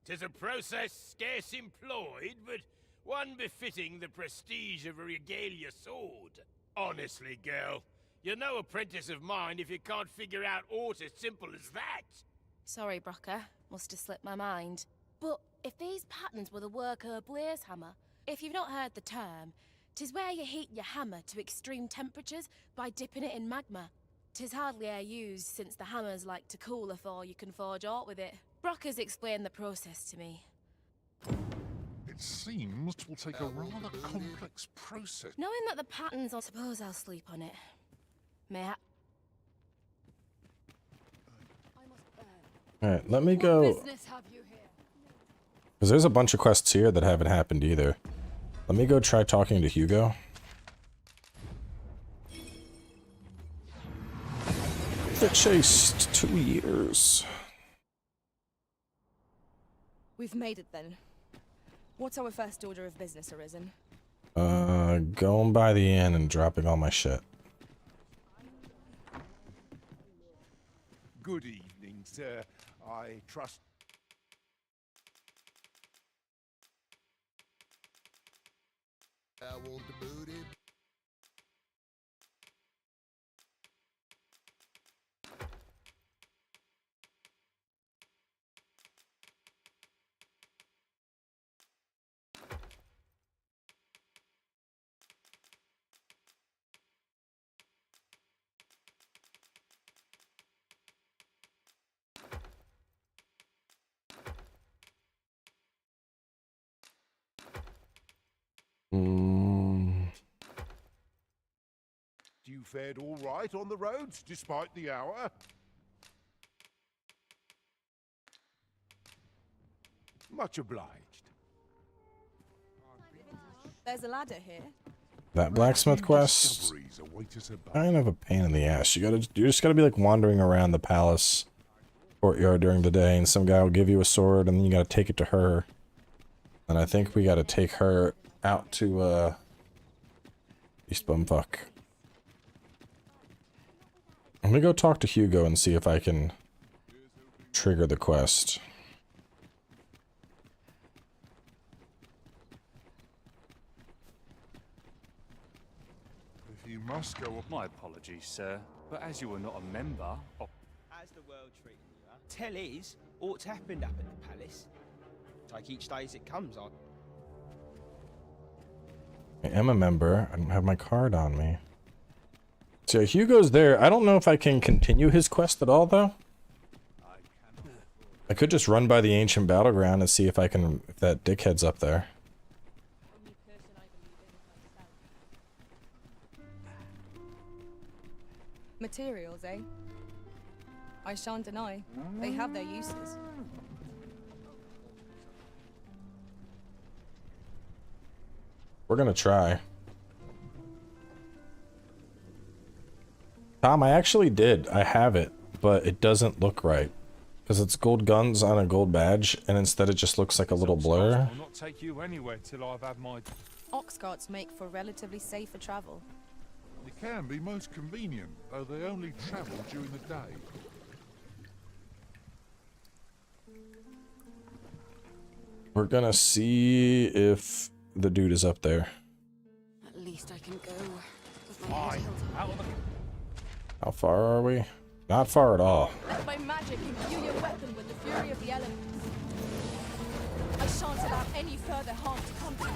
'Tis a process scarce employed, but one befitting the prestige of a regalia sword. Honestly, girl, you're no apprentice of mine if you can't figure out aught as simple as that. Sorry, Brocker. Must have slipped my mind. But if these patterns were the work of a blaze hammer, if you've not heard the term, 'tis where you heat your hammer to extreme temperatures by dipping it in magma. 'Tis hardly e'er used since the hammers like to cool afore you can forge aught with it. Brocker's explained the process to me. It seems it will take a rather complex process. Knowing that the pattern's on... Suppose I'll sleep on it. May I... Alright, let me go. Because there's a bunch of quests here that haven't happened either. Let me go try talking to Hugo. The chased 2 years. We've made it then. What's our first order of business, Arisen? Going by the inn and dropping all my shit. Good evening, sir. I trust... I want the booty. You fared all right on the roads, despite the hour? Much obliged. There's a ladder here. That blacksmith quest, kind of a pain in the ass. You just gotta be like wandering around the palace courtyard during the day, and some guy will give you a sword, and then you gotta take it to her. And I think we gotta take her out to East Bumfuck. Let me go talk to Hugo and see if I can trigger the quest. If you must go up... My apologies, sir, but as you are not a member of... How's the world treating you, huh? Tell is, what's happened up at the palace. Take each day as it comes on. I am a member. I don't have my card on me. So Hugo's there. I don't know if I can continue his quest at all, though. I could just run by the ancient battleground and see if I can, if that dickhead's up there. Materials, eh? I shan't deny. They have their uses. We're gonna try. Tom, I actually did. I have it, but it doesn't look right. Because it's gold guns on a gold badge, and instead it just looks like a little blur. I'll not take you anywhere till I've had my... Ox carts make for relatively safer travel. They can be most convenient, though they only travel during the day. We're gonna see if the dude is up there. At least I can go with my head held high. How far are we? Not far at all. Let my magic imbue your weapon with the fury of the elements. I shan't allow any further harm to come to you.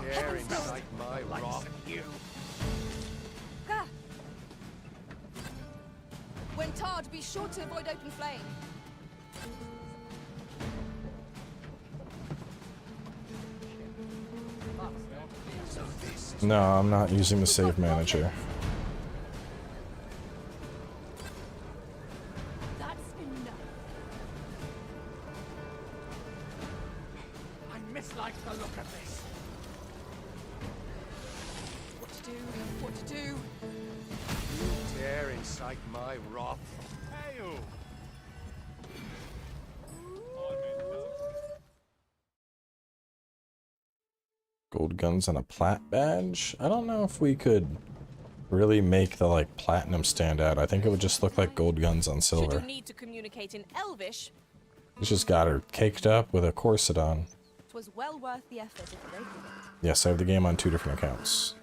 Dare incite my wrath. Ah. When tarred, be sure to avoid open flame. No, I'm not using the save manager. That's enough. I mislike the look of this. What to do? What to do? You dare incite my wrath. Hail! Gold guns on a plat badge? I don't know if we could really make the like platinum stand out. I think it would just look like gold guns on Should silver. you need to communicate in Elvish, He's just got her caked up with a corset on. 'twas well worth the effort if they did it. Yes, I have the game on 2 different accounts.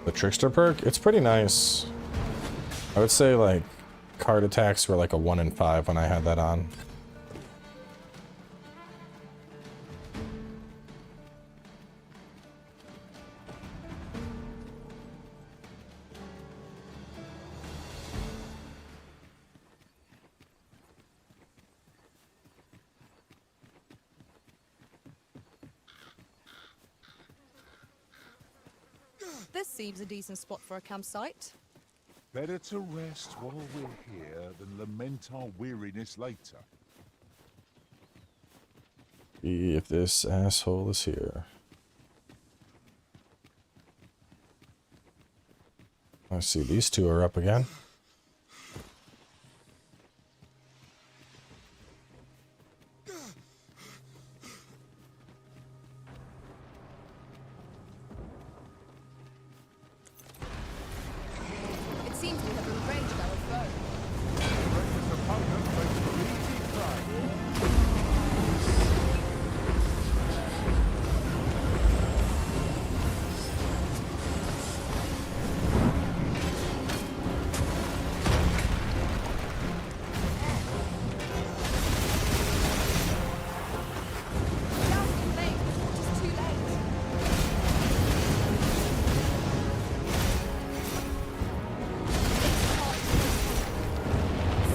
The Trickster perk? It's pretty nice. I would say like card attacks were like a 1 in 5 when I had that on. This seems a decent spot for a campsite. Better to rest while we're here than lament our weariness later. See if this asshole is here. I see these two are up again. It seems we have arranged our foe.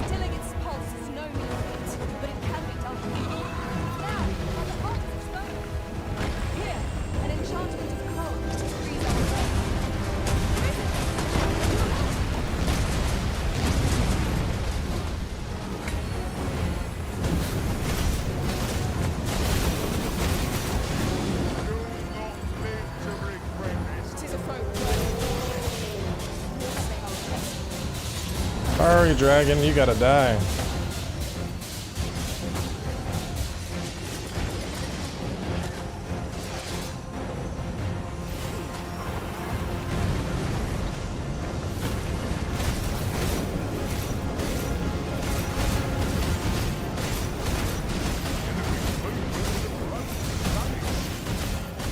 Stilling its pulse is no mean feat, but it can be done. Now, while the heart is exploding. Here, an enchantment of cold to freeze our foe. Tis a foe Hurry, dragon, you gotta die.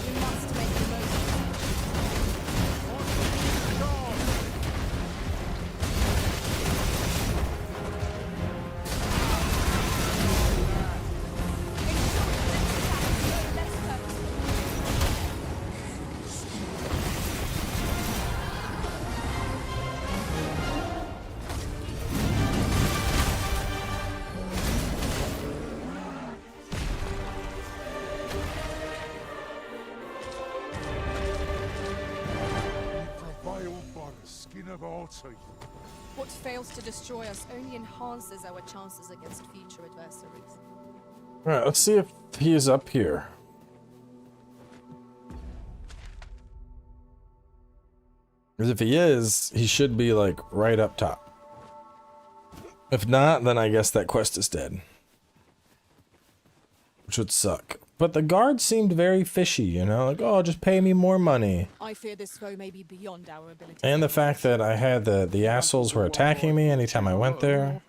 We must make the most of it. Prevailed by the skin of our teeth. What fails to destroy us only enhances our chances against future adversaries. Alright, let's see if he is up here. Because if he is, he should be like right up top. If not, then I guess that quest is dead. Which would suck. But the guard seemed very fishy, you know? Like, oh, just pay me more money. I fear this foe may be beyond our ability. And the fact that I had the assholes were attacking me anytime I went there.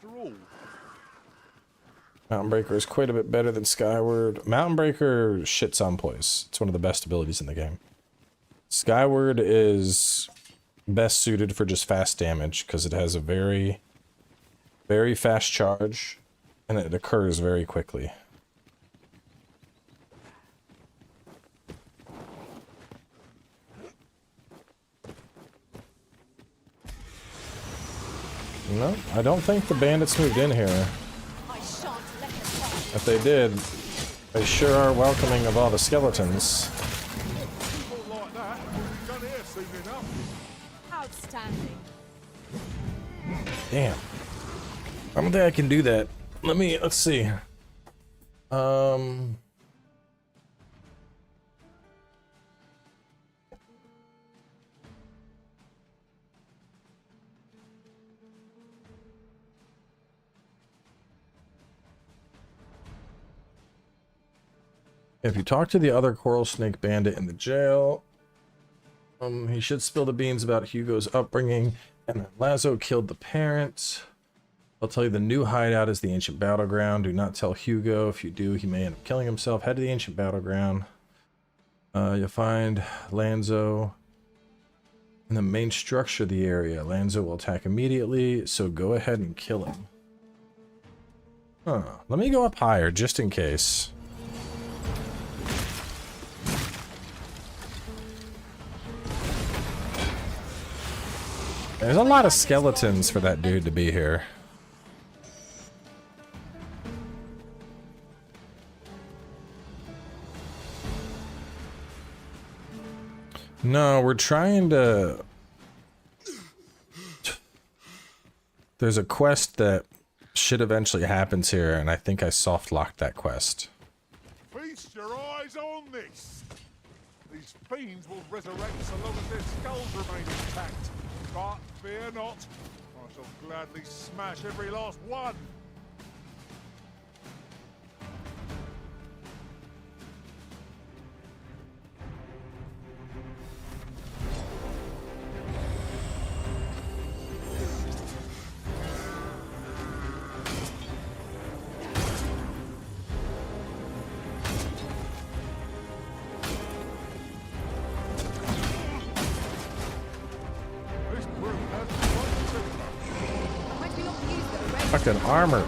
Mountain Breaker is quite a bit better than Skyward. Mountain Breaker shits on place. It's one of the best abilities in the game. Skyward is best suited for just fast damage because it has a very, very fast charge and it occurs very quickly. No, I don't think the bandits moved in here. If they did, they sure are welcoming of all the skeletons. Outstanding. Damn. I don't think I can do that. Let's see. If you talk to the other Coral Snake Bandit in the jail, he should spill the beans about Hugo's upbringing and that Lazo killed the parents. I'll tell you the new hideout is the Ancient Battleground. Do not tell Hugo. If you do, he may end up killing himself. Head to the Ancient Battleground. You'll find Lanzo in the main structure of the area. Lanzo will attack immediately, so go ahead and kill him. Huh. Let me go up higher, just in case. There's a lot of skeletons for that dude to be here. No, we're trying to... There's a quest that should eventually happens here, and I think I soft-locked that quest. Feast your eyes on this! These fiends will resurrect so long as their skulls remain intact. But fear not, I shall gladly smash every last one. Fucking armor.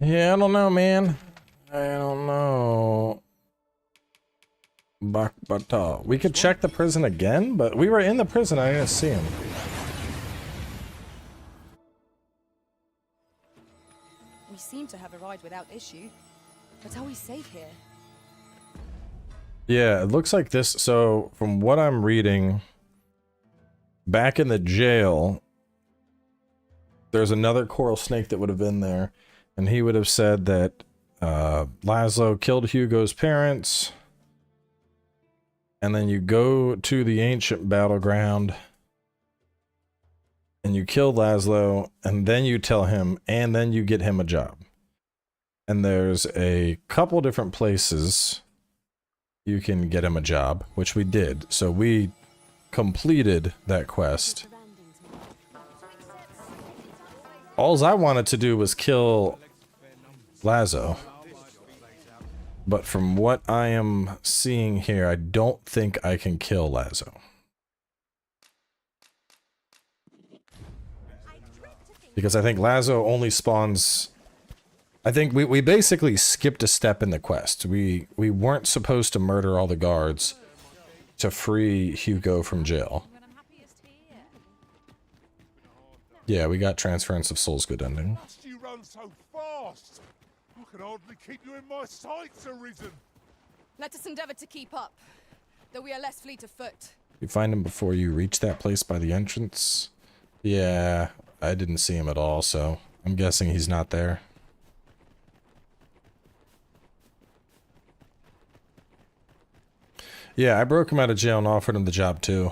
Yeah, I don't know, man. I don't know. Bakbata. We could check the prison again, but we were in the prison. I didn't see him. We seem to have arrived without issue, but are we safe here? Yeah, it looks like this. So, from what I'm reading, back in the jail, there's another coral snake that would have been there, and he would have said that Laszlo killed Hugo's parents, and then you go to the ancient battleground, and you kill Laszlo, and then you tell him, and then you get him a job. And there's a couple different places you can get him a job, which we did. So we completed that quest. All I wanted to do was kill Laszlo. But from what I am seeing here, I don't think I can kill Laszlo. Because I think Laszlo only spawns... I think we basically skipped a step in the quest. We weren't supposed to murder all the guards to free Hugo from jail. Yeah, we got Transference of Souls, good ending. You run so fast. I can hardly keep you in my sights, Arisen. Let us endeavor to keep up, though we are less fleet of foot. You find him before you reach that place by the entrance? Yeah, I didn't see him at all, so I'm guessing he's not there. Yeah, I broke him out of jail and offered him the job too.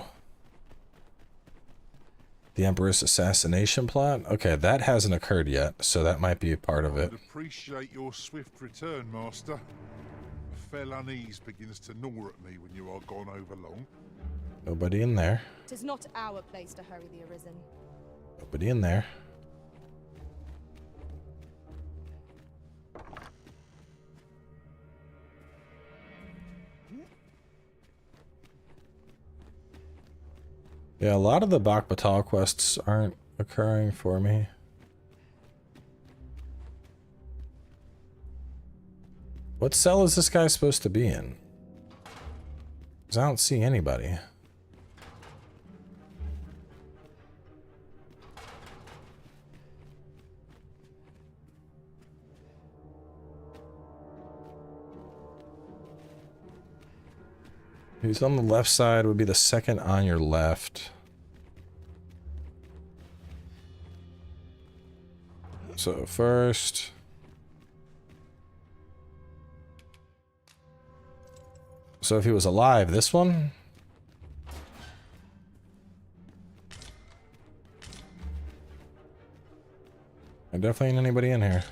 The Empress assassination plot? Okay, that hasn't occurred yet, so that might be a part of it. I'd appreciate your swift return, Master. A fell unease begins to gnaw at me when you are gone over long. Nobody in there. 'Tis not our place to hurry the Arisen. Nobody in there. Yeah, a lot of the Bak Batal quests aren't occurring for me. What cell is this guy supposed to be in? Because I don't see anybody. Who's on the left side would be the second on your left. So first... So if he was alive, this one? There definitely ain't anybody in here.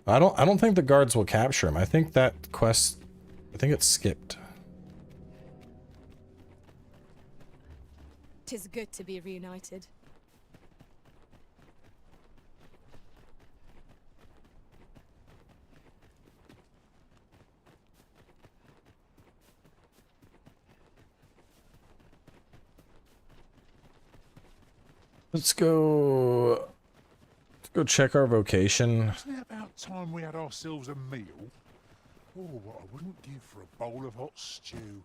I don't think the guards will capture him. I think that quest, I think it's skipped. 'Tis good to be reunited. Let's go check our vocation. Isn't it about time we had ourselves a meal? Oh, what I wouldn't give for a bowl of hot stew.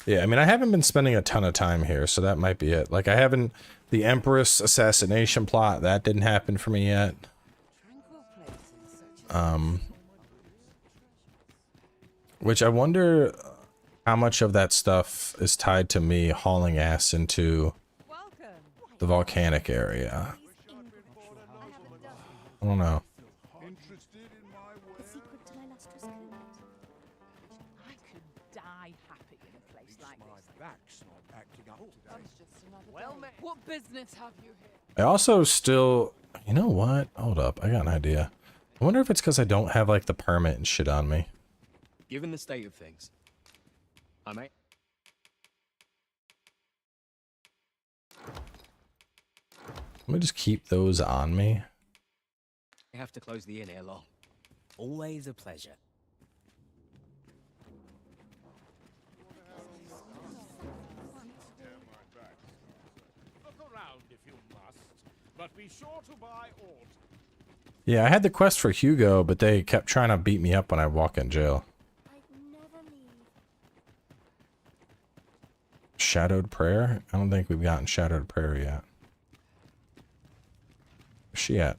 Yeah, I mean, I haven't been spending a ton of time here, so that might be it. Like, I haven't... The Empress assassination plot, that didn't happen for me yet. Which I wonder how much of that stuff is tied to me hauling ass into the volcanic area. I don't know. What business have you here? I also still... You know what? Hold up. I got an idea. I wonder if it's because I don't have, like, the permit and shit on me. Given the state of things, I may... Let me just keep those on me. I have to close the inn ere long. Always a pleasure. Look around if you must, but be sure to buy aught. Yeah, I had the quest for Hugo, but they kept trying to beat me up when I walk in jail. Shadowed Prayer? I don't think we've gotten Shadowed Prayer yet. Where's she at?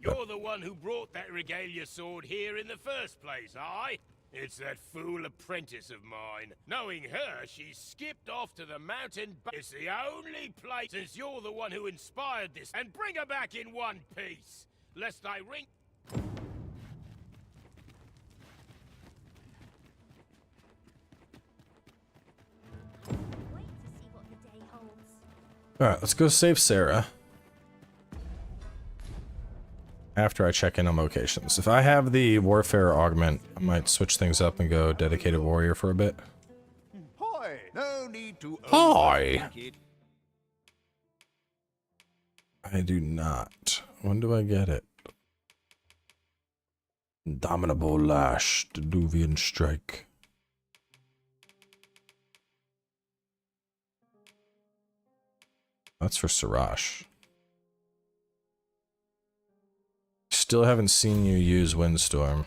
You're the one who brought that regalia sword here in the first place, aye? It's that fool apprentice of mine. Knowing her, she skipped off to the mountain. It's the only place, since you're the one who inspired this, and bring her back in one piece. lest I ring. Alright, let's go save Sarah. After I check in on locations. If I have the Warfare augment, I might switch things up and go Dedicated Warrior for a bit. Hi! No need to Hi! I do not. When do I get it? Indomitable Lash, Diluvian Strike. That's for Sirash. Still haven't seen you use Windstorm.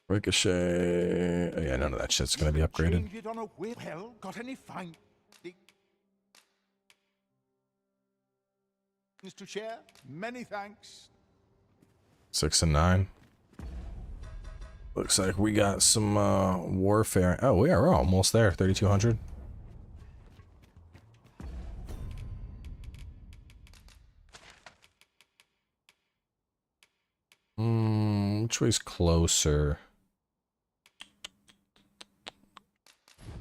Ricochet. Oh yeah, none of that shit's gonna be upgraded. Change it on a whim. Hell, got any fine things to share? Many thanks. 6 and 9. Looks like we got some warfare. Oh, we are almost there. 3,200. Which way's closer?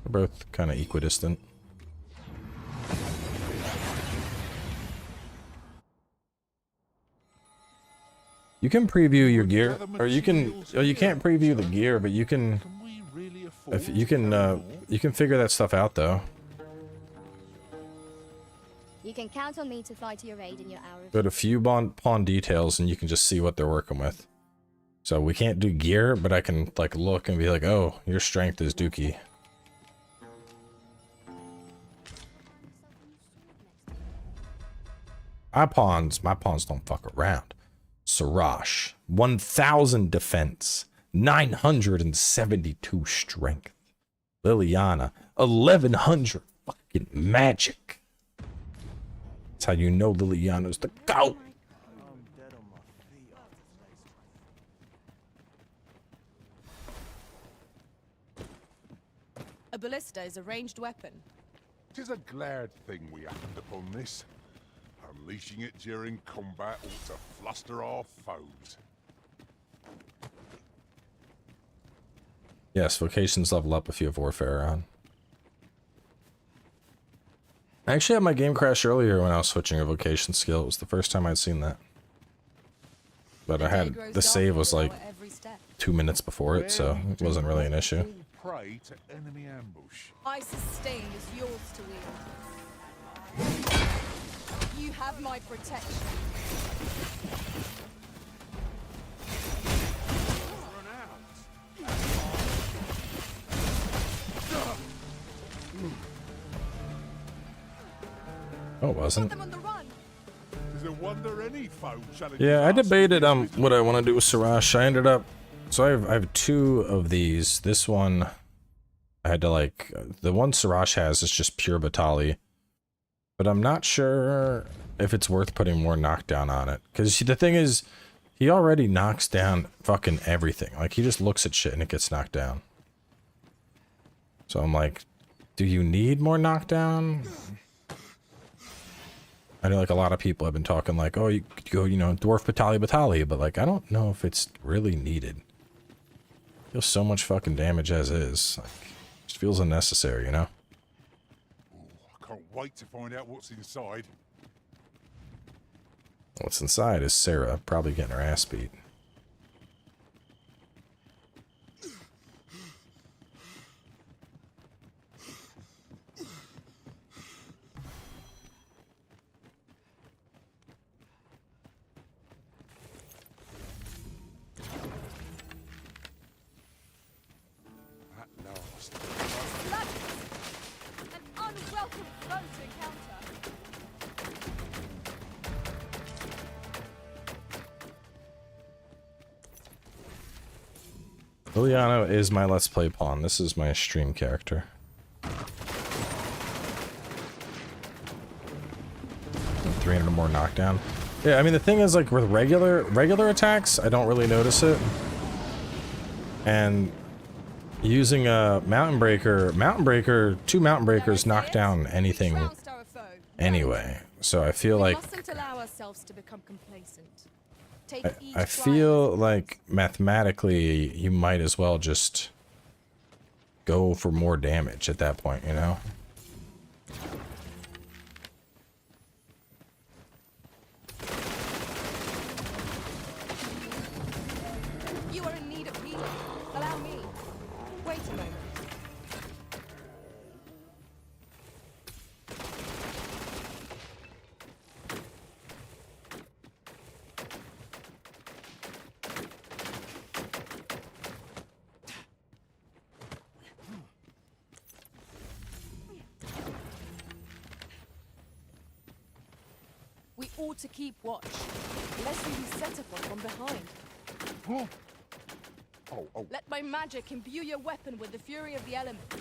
We're both kind of equidistant. You can preview your gear, or you can. Oh, you can't preview the gear, but you can. If you can figure that stuff out though. You can count on me to fly to your aid in your hour of... Go to few pawn details, and you can just see what they're working with. So we can't do gear, but I can like look and be like, oh, your strength is dookie. My pawns don't fuck around. Sirash, 1,000 defense, 972 strength. Liliana, 1,100 fucking magic. That's how you know Liliana's the GOAT. A ballista is a ranged weapon. 'Tis a glad thing we happened upon this. Unleashing it during combat ought to fluster our foes. Yes, vocations level up if you have warfare on. I actually had my game crash earlier when I was switching a vocation skill. It was the first time I'd seen that. But I had the save was like 2 minutes before it, so it wasn't really an issue. Prey to enemy ambush. I sustain is yours to wield. You have my protection. Oh, it wasn't. Is it wonder any foe challenge? Yeah, I debated what I want to do with Sirash. I ended up, so I have 2 of these. This one I had to like, the one Sirash has is just pure Batali, but I'm not sure if it's worth putting more knockdown on it, because the thing is, he already knocks down fucking everything. Like, he just looks at shit and it gets knocked down. So I'm like, do you need more knockdown? I know like a lot of people have been talking like, oh, you could go, you know, Dwarf Batali, but like, I don't know if it's really needed. Feels so much fucking damage as is. Like, just feels unnecessary, you know? I can't wait to find out what's inside. What's inside is Sarah, probably getting her ass beat. An unwelcome foe to encounter. Liliana is my Let's Play pawn. This is my stream character. 300 more knockdown. Yeah, I mean the thing is, like with regular attacks, I don't really notice it. And using a mountain breaker, two mountain breakers knock down anything anyway. So I feel like Mustn't allow ourselves to become complacent. Take each I feel like mathematically you might as well just go for more damage at that point, you know? You are in need of healing. Allow me. Wait a moment. We ought to keep watch, lest we be set upon from behind. Let my magic imbue your weapon with the fury of the elements.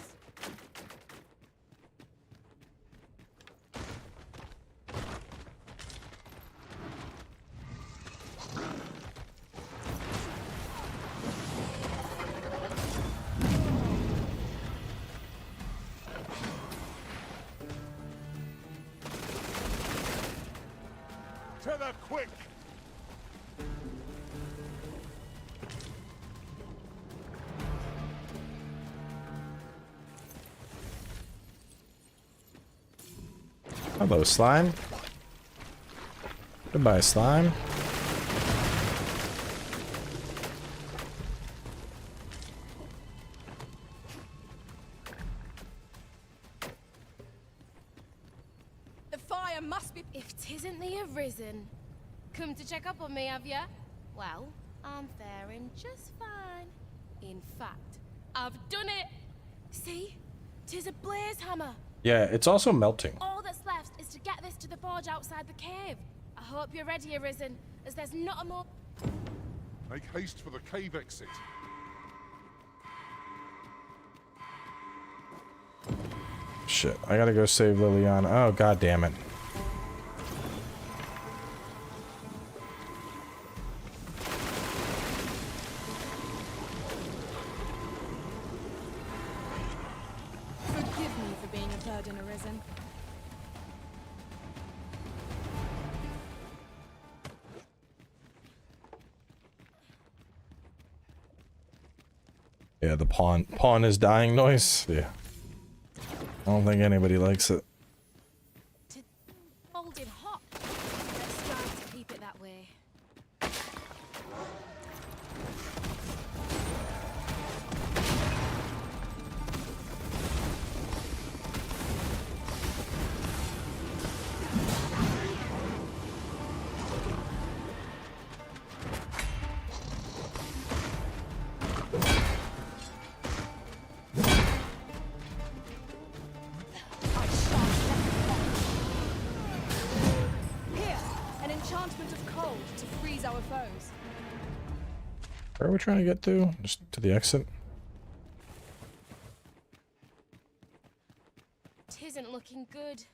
Tether, quick! Hello, slime. Goodbye, slime. The fire must be... If 'tisn't the Arisen. Come to check up on me, have ya? Well, I'm faring just fine. In fact, I've done it! See? 'Tis a blaze hammer. Yeah, it's also melting. All that's left is to get this to the forge outside the cave. I hope you're ready, Arisen, as there's not a more... Make haste for the cave exit. Shit, I gotta go save Liliana. Oh, god damn it. Forgive me for being a burden, Arisen. Yeah, the pawn is dying noise. Yeah. I don't think anybody likes it. Holding hot. Let's strive to keep it that way. Where are we trying to get to? Just to the exit? Tisn't looking good.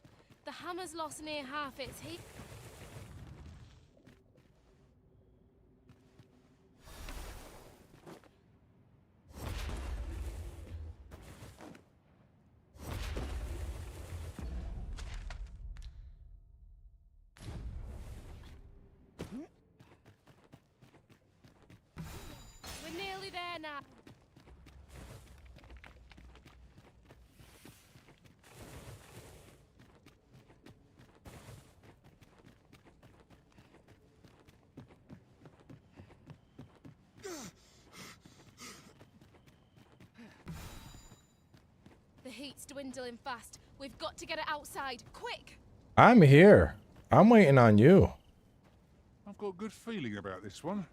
The hammer's lost near half its heat. We're nearly there now. The heat's dwindling fast. We've got to get it outside, quick! I'm here. I'm waiting on you. I've got a good feeling about this one.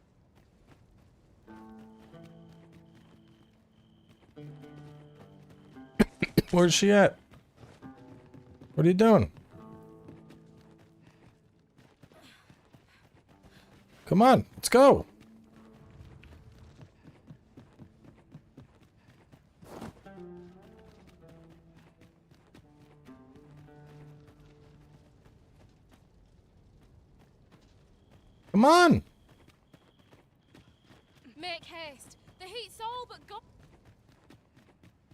Where's she at? What are you doing? Come on, let's go. Come on! Make haste. The heat's all but gone.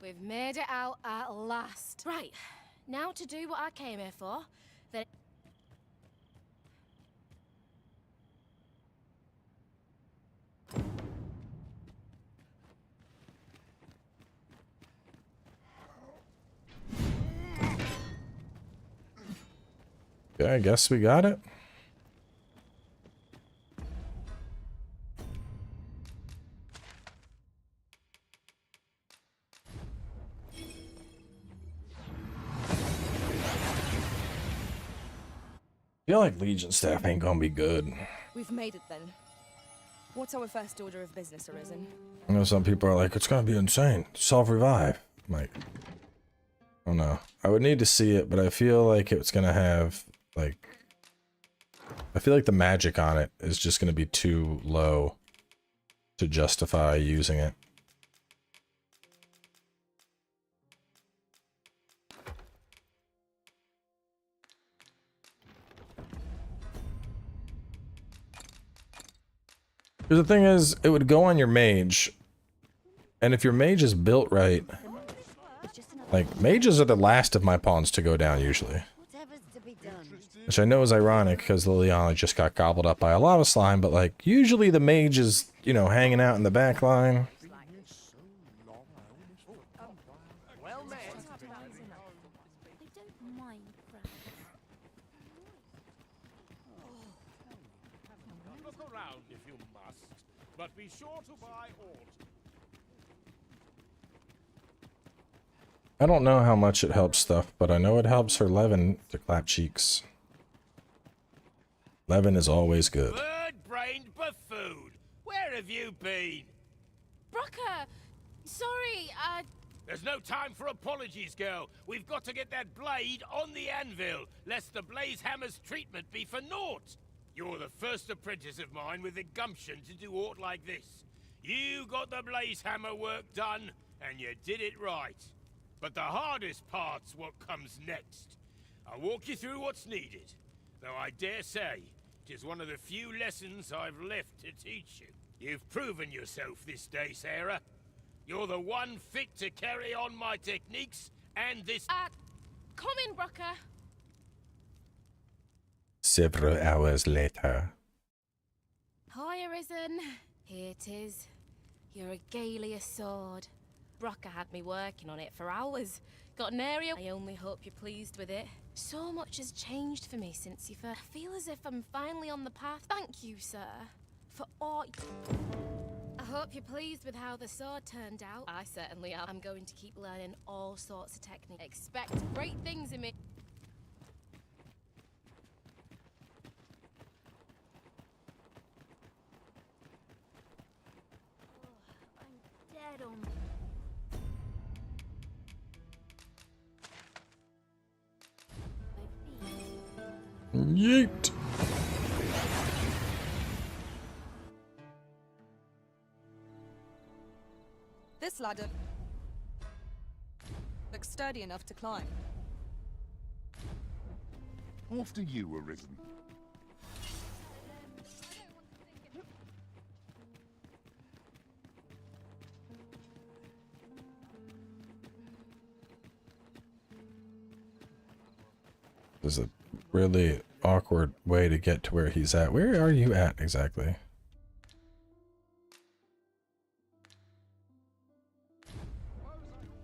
We've made it out at last. Right, now to do what I came here for. Then. Yeah, I guess we got it. I feel like Legion staff ain't gonna be good. We've made it then. What's our first order of business, Arisen? I know some people are like, it's gonna be insane. Self-revive. I'm like, I don't know. I would need to see it, but I feel like it's gonna have, like... I feel like the magic on it is just gonna be too low to justify using it. Because the thing is, it would go on your mage, and if your mage is built right, like, mages are the last of my pawns to go down, usually. Which I know is ironic, because Liliana just got gobbled up by a lava slime, but, like, usually the mage is, you know, hanging out in the back line. Look around if you must, but be sure to buy all. I don't know how much it helps stuff, but I know it helps her Levin to clap cheeks. Levin is always good. Bird-brained buffoon! Where have you been? Brocker! Sorry, There's no time for apologies, girl. We've got to get that blade on the anvil, lest the blaze hammer's treatment be for naught. You're the first apprentice of mine with the gumption to do aught like this. You got the blaze hammer work done, and you did it right. But the hardest part's what comes next. I'll walk you through what's needed, though I dare say it is one of the few lessons I've left to teach you. You've proven yourself this day, Sarah. You're the one fit to carry on my techniques and this... come in, Brocker. Several hours later. Hi, Arisen. Here it is. Your Regalia sword. Brocker had me working on it for hours. Got an area. I only hope you're pleased with it. So much has changed for me since you first. I feel as if I'm finally on the path. Thank you, sir, for all... I hope you're pleased with how the sword turned out. I certainly am. I'm going to keep learning all sorts of techniques. Expect great things in me. Dead on. Yeet. This ladder looks sturdy enough to climb. After you, Arisen. There's a really awkward way to get to where he's at. Where are you at exactly?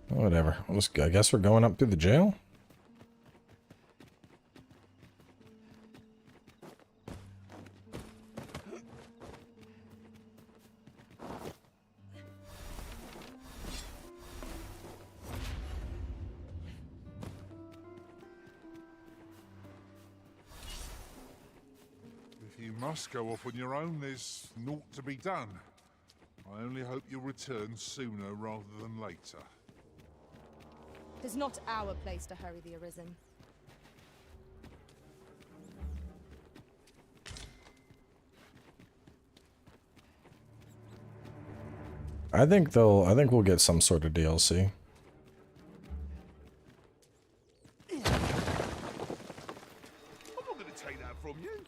Whatever. I guess we're going up through the jail? If you must go off on your own, there's naught to be done. I only hope you'll return sooner rather than later. It's not our place to hurry the Arisen. I think we'll get some sort of DLC. I'm not going to take that from you.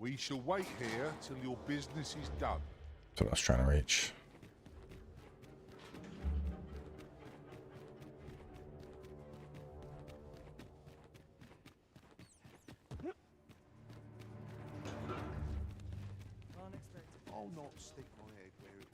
We shall wait here till your business is done. That's what I was trying to reach. I'll not stick my head where it...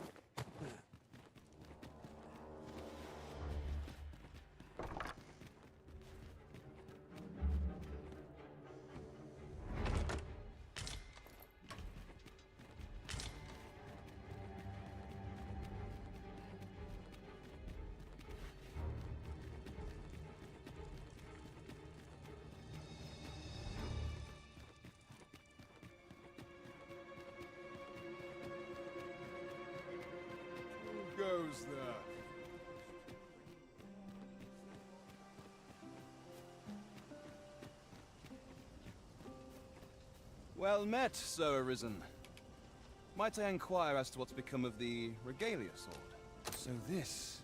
Who goes there? Well met, Sir Arisen. Might I inquire as to what's become of the regalia sword? So this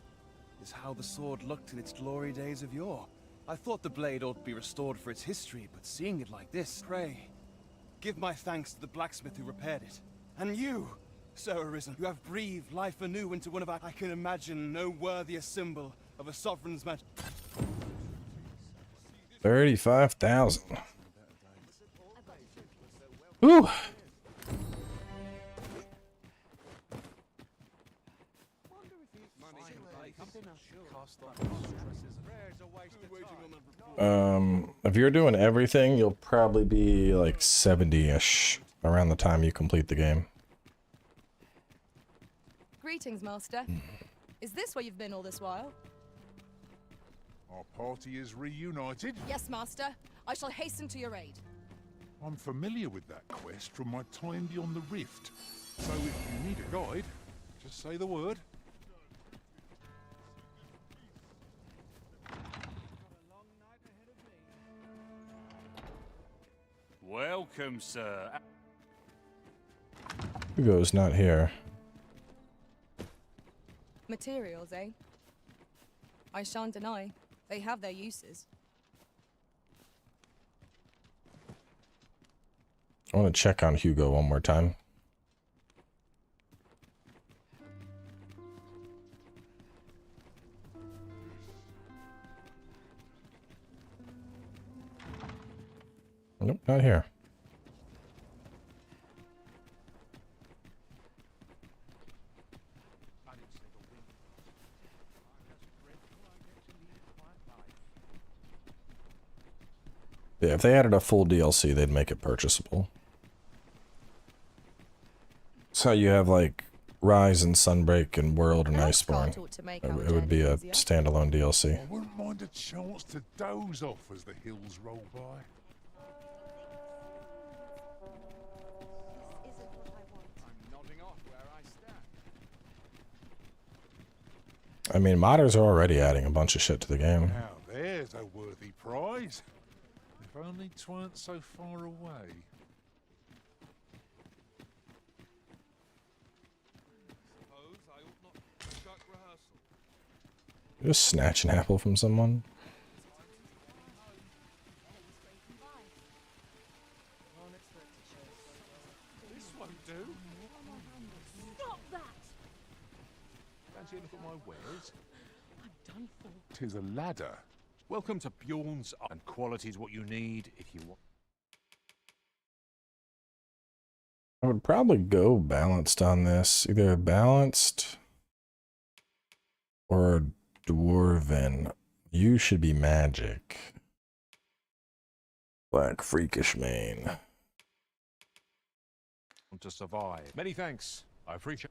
is how the sword looked in its glory days of yore. I thought the blade ought to be restored for its history, but seeing it like this, pray, give my thanks to the blacksmith who repaired it. And you, Sir Arisen, you have breathed life anew into one of our... I can imagine no worthier symbol of a sovereign's magic. 35,000. Ooh. If you're doing everything, you'll probably be like 70-ish around the time you complete the game. Greetings, Master. Is this where you've been all this while? Our party is reunited. Yes, Master. I shall hasten to your aid. I'm familiar with that quest from my time beyond the rift. So if you need a guide, just say the word. Welcome, sir. Hugo's not here. Materials, eh? I shan't deny. They have their uses. I want to check on Hugo one more time. Nope, not here. Yeah, if they added a full DLC, they'd make it purchasable. So you have like Rise and Sunbreak and World and Iceborne. It would be a standalone DLC. I wouldn't mind a chance to doze off as the hills roll by. I mean, modders are already adding a bunch of shit to the game. Now there's a worthy prize. If only 'tweren't so far away. Just snatch an apple from someone. This won't do. Stop that! Fancy a look at my wares? I'm done for. 'Tis a ladder. Welcome to Bjorn's, and quality's what you need if you want. I would probably go balanced on this. Either balanced or dwarven. You should be magic. Black freakish mane. To survive. Many thanks. I appreciate.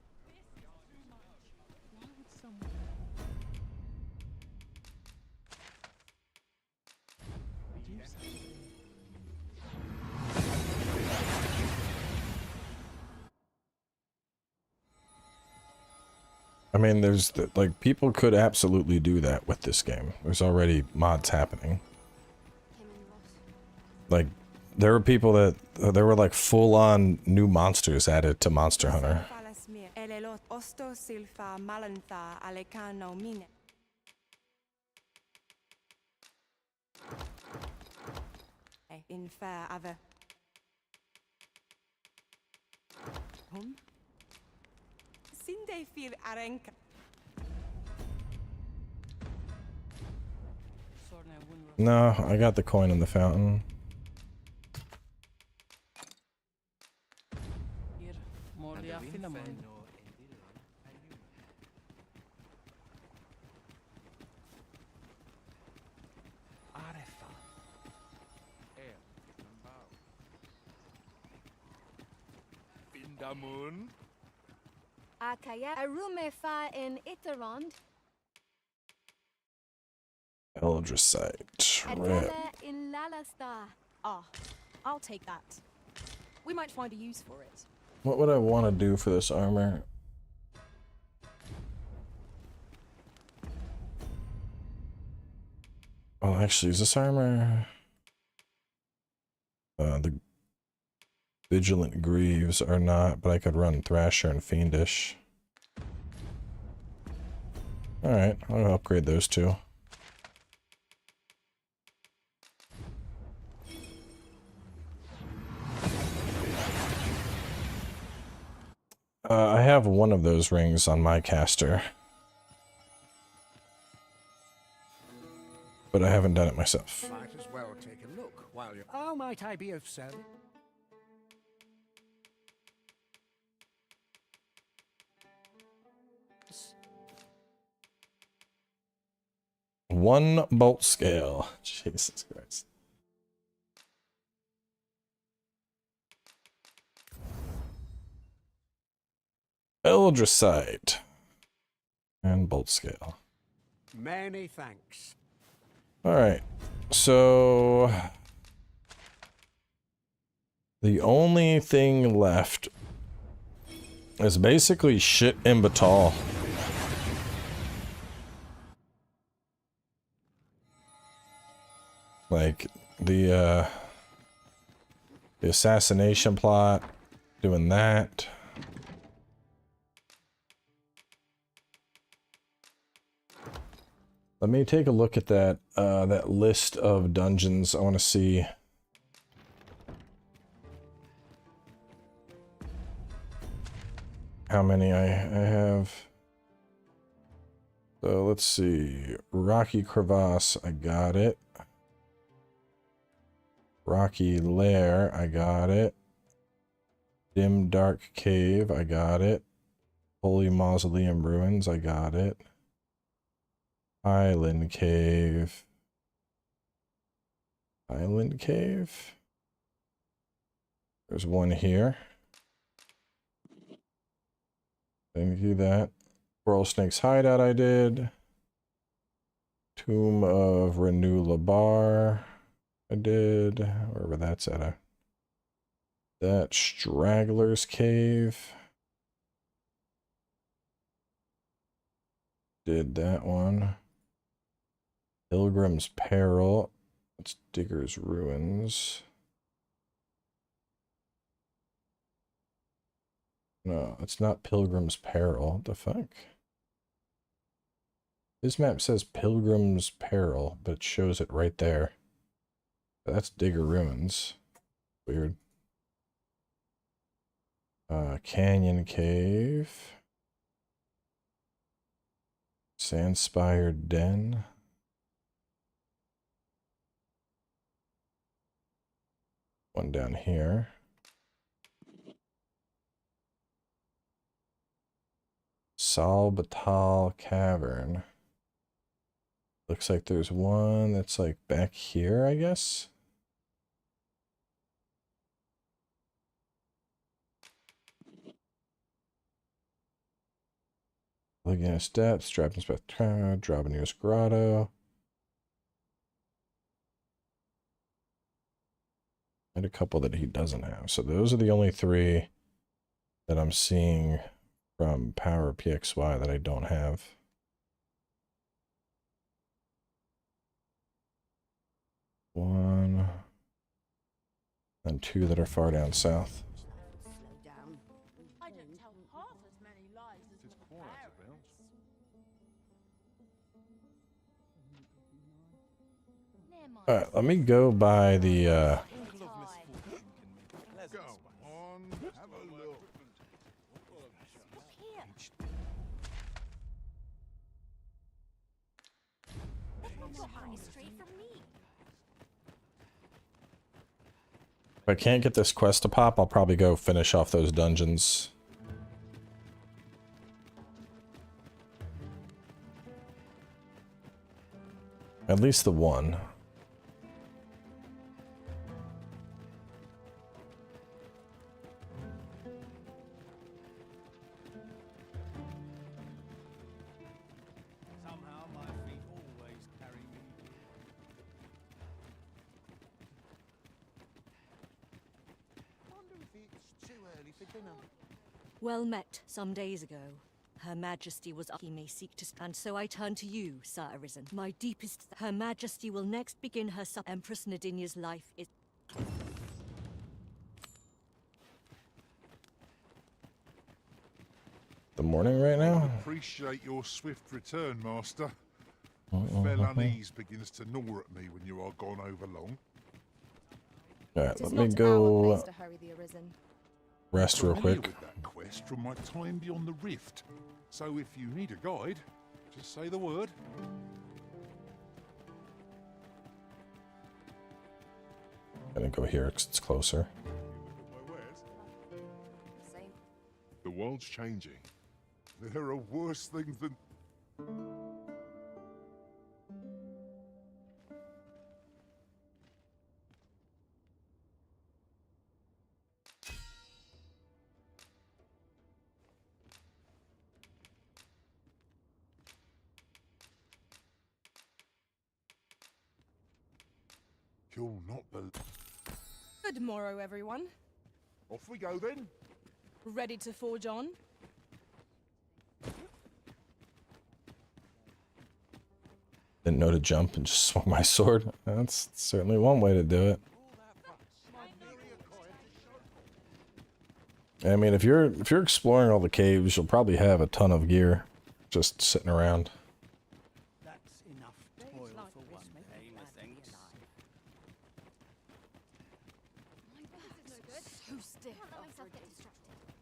I mean, there's like people could absolutely do that with this game. There's already mods happening. Like there were people that there were like full-on new monsters added to Monster Hunter. Hum? Sinde fir arenka. No, I got the coin in the fountain. Bindamun. Akaya arume fa in Iterond. Eldrasite. Right. Adela in Lalasta. Ah, I'll take that. We might find a use for it. What would I want to do for this armor? Well, actually, is this armor? The Vigilant Greaves are not, but I could run Thrasher and Fiendish. Alright, I'll upgrade those two. I have one of those rings on my caster. But I haven't done it myself. Might as well take a look while you're... How might I be of service? One bolt scale. Jesus Christ. Eldrasite. And bolt scale. Many thanks. Alright. So the only thing left is basically shit in Batal. Like the assassination plot, doing that. Let me take a look at that that list of dungeons. I want to see how many I have. So let's see. Rocky Crevasse, I got it. Rocky Lair, I got it. Dim Dark Cave, I got it. Holy Mausoleum Ruins, I got it. Island Cave. Island Cave. There's one here. Thank you, that. Coral Snake's Hideout I did. Tomb of Renew Labar I did. Wherever that's at. That Straggler's Cave. Did that one. Pilgrim's Peril. That's Digger's Ruins. No, it's not Pilgrim's Peril. What the fuck? This map says Pilgrim's Peril, but it shows it right there. That's Digger Ruins. Weird. Canyon Cave. Sandspire Den. One down here. Salbatal Cavern. Looks like there's one that's like back here, I guess. Looking at stats, Drabin's Spectra, Drabanir's Grotto. And a couple that he doesn't have. So those are the only three that I'm seeing from Power PXY that I don't have. One. And two that are far down south. Alright, let me go by the If I can't get this quest to pop, I'll probably go finish off those dungeons. At least the one. Somehow my feet always carry me. Wonder if it's too early for dinner. Well met some days ago. Her Majesty was he may seek to and so I turn to you, Sir Arisen. My deepest Her Majesty will next begin her Empress Nadinia's life is The morning right now? Appreciate your swift return, Master. A fell unease begins to gnaw at me when you are gone over long. Alright, let me go rest real quick. With that quest from my time beyond the rift. So if you need a guide, just say the word. Gonna go here because it's closer. The world's changing. There are worse things than... You'll not believe... Good morrow, everyone. Off we go then. Ready to forge on? Didn't know to jump and just swung my sword. That's certainly one way to do it. I mean, if you're exploring all the caves, you'll probably have a ton of gear just sitting around. That's enough toil for one day, methinks. So stiff.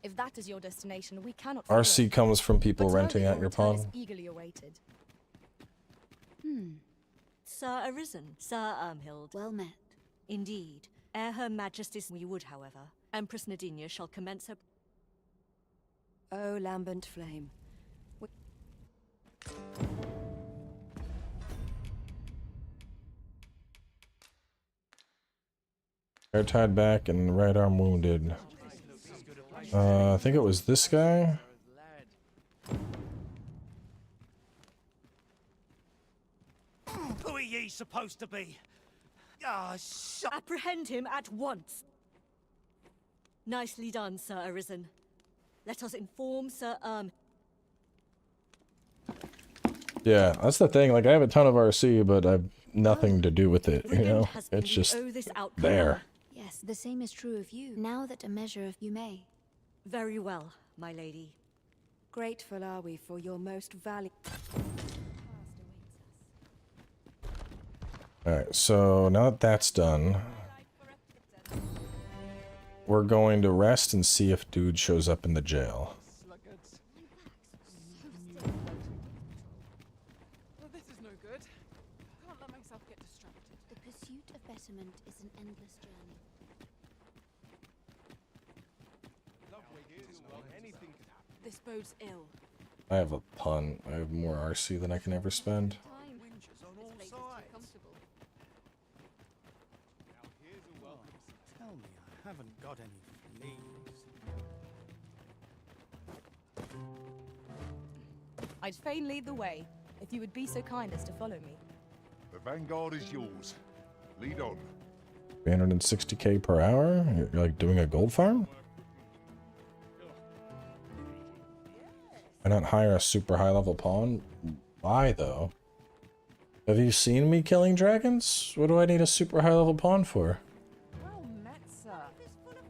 If that is your destination, we cannot. RC comes from people But renting out your return is pawn. eagerly awaited. Sir Arisen, Sir Ermhild. Well met. Indeed. Ere Her Majesty's we would, however, Empress Nadinia shall commence her... O lambent flame. Hair tied back and right arm wounded. I think it was this guy. Who are ye supposed to be? Ah, Apprehend him at once. Nicely done, Sir Arisen. Let us inform Sir Yeah, that's the thing. Like, I have a ton of RC, but I've nothing to do with it, you know? It's just there. Yes, the same is true of you. Now that a measure of you may. Very well, my lady. Grateful are we for your most valuable... Alright, so now that that's done, we're going to rest and see if dude shows up in the jail. Well, this is no good. Can't let myself get distracted. The pursuit of betterment is an endless journey. This bodes ill. I have a pun. I have more RC than I can ever spend. Tell me I haven't got any fleas. I'd fain lead the way, if you would be so kind as to follow me. The vanguard is yours. Lead on. 360k per hour? You're like doing a gold farm? Why not hire a super high level pawn? Why though? Have you seen me killing dragons? What do I need a super high level pawn for? Well met, sir.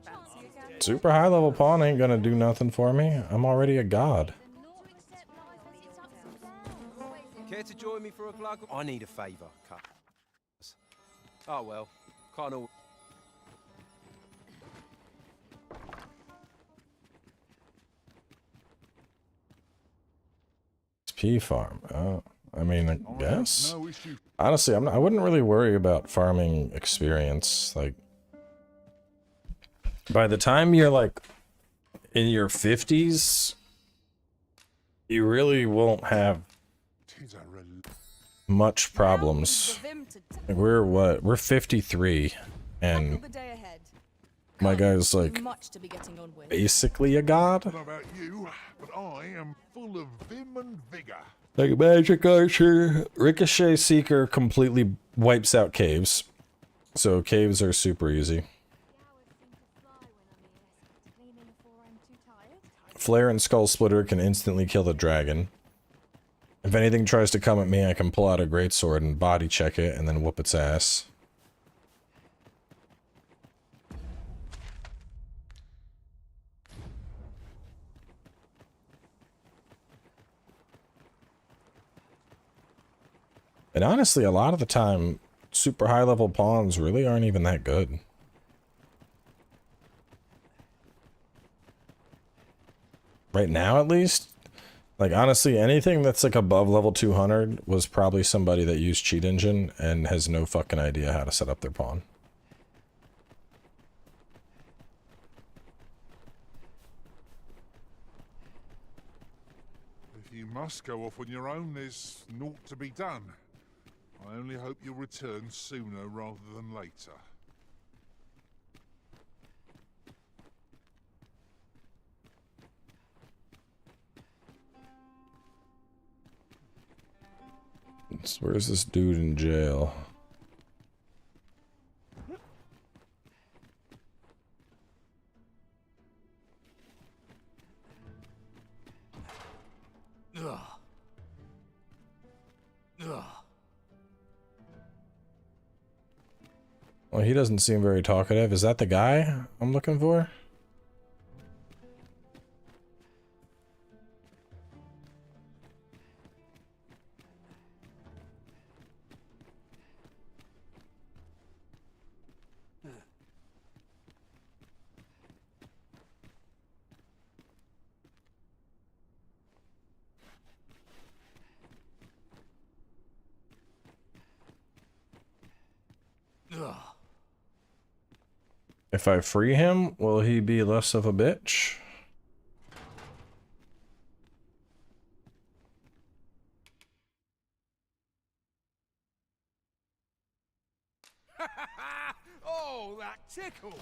Fancy again? Super high level pawn ain't gonna do nothing for me. I'm already a god. Care to join me for a glug? I need a favour, cut. Oh well, can't all. XP farm. Oh, I mean, I guess. Honestly, I wouldn't really worry about farming experience. Like, by the time you're like in your 50s, you really won't have much problems. Like, we're what? We're 53, and my guy's like basically a god. I don't know about you, but I am full of vim and vigor. Like magic archer, ricochet seeker completely wipes out caves, so caves are super easy. Flare and skull splitter can instantly kill the dragon. If anything tries to come at me, I can pull out a greatsword and body check it and then whoop its ass. And honestly, a lot of the time, super high level pawns really aren't even that good. Right now, at least. Like, honestly, anything that's like above level 200 was probably somebody that used cheat engine and has no fucking idea how to set up their pawn. If you must go off on your own, there's naught to be done. I only hope you'll return sooner rather than later. Where's this dude in jail? Ugh. Ugh. Well, he doesn't seem very talkative. Is that the guy I'm looking for? Ugh. If I free him, will he be less of a bitch? Oh, that tickles!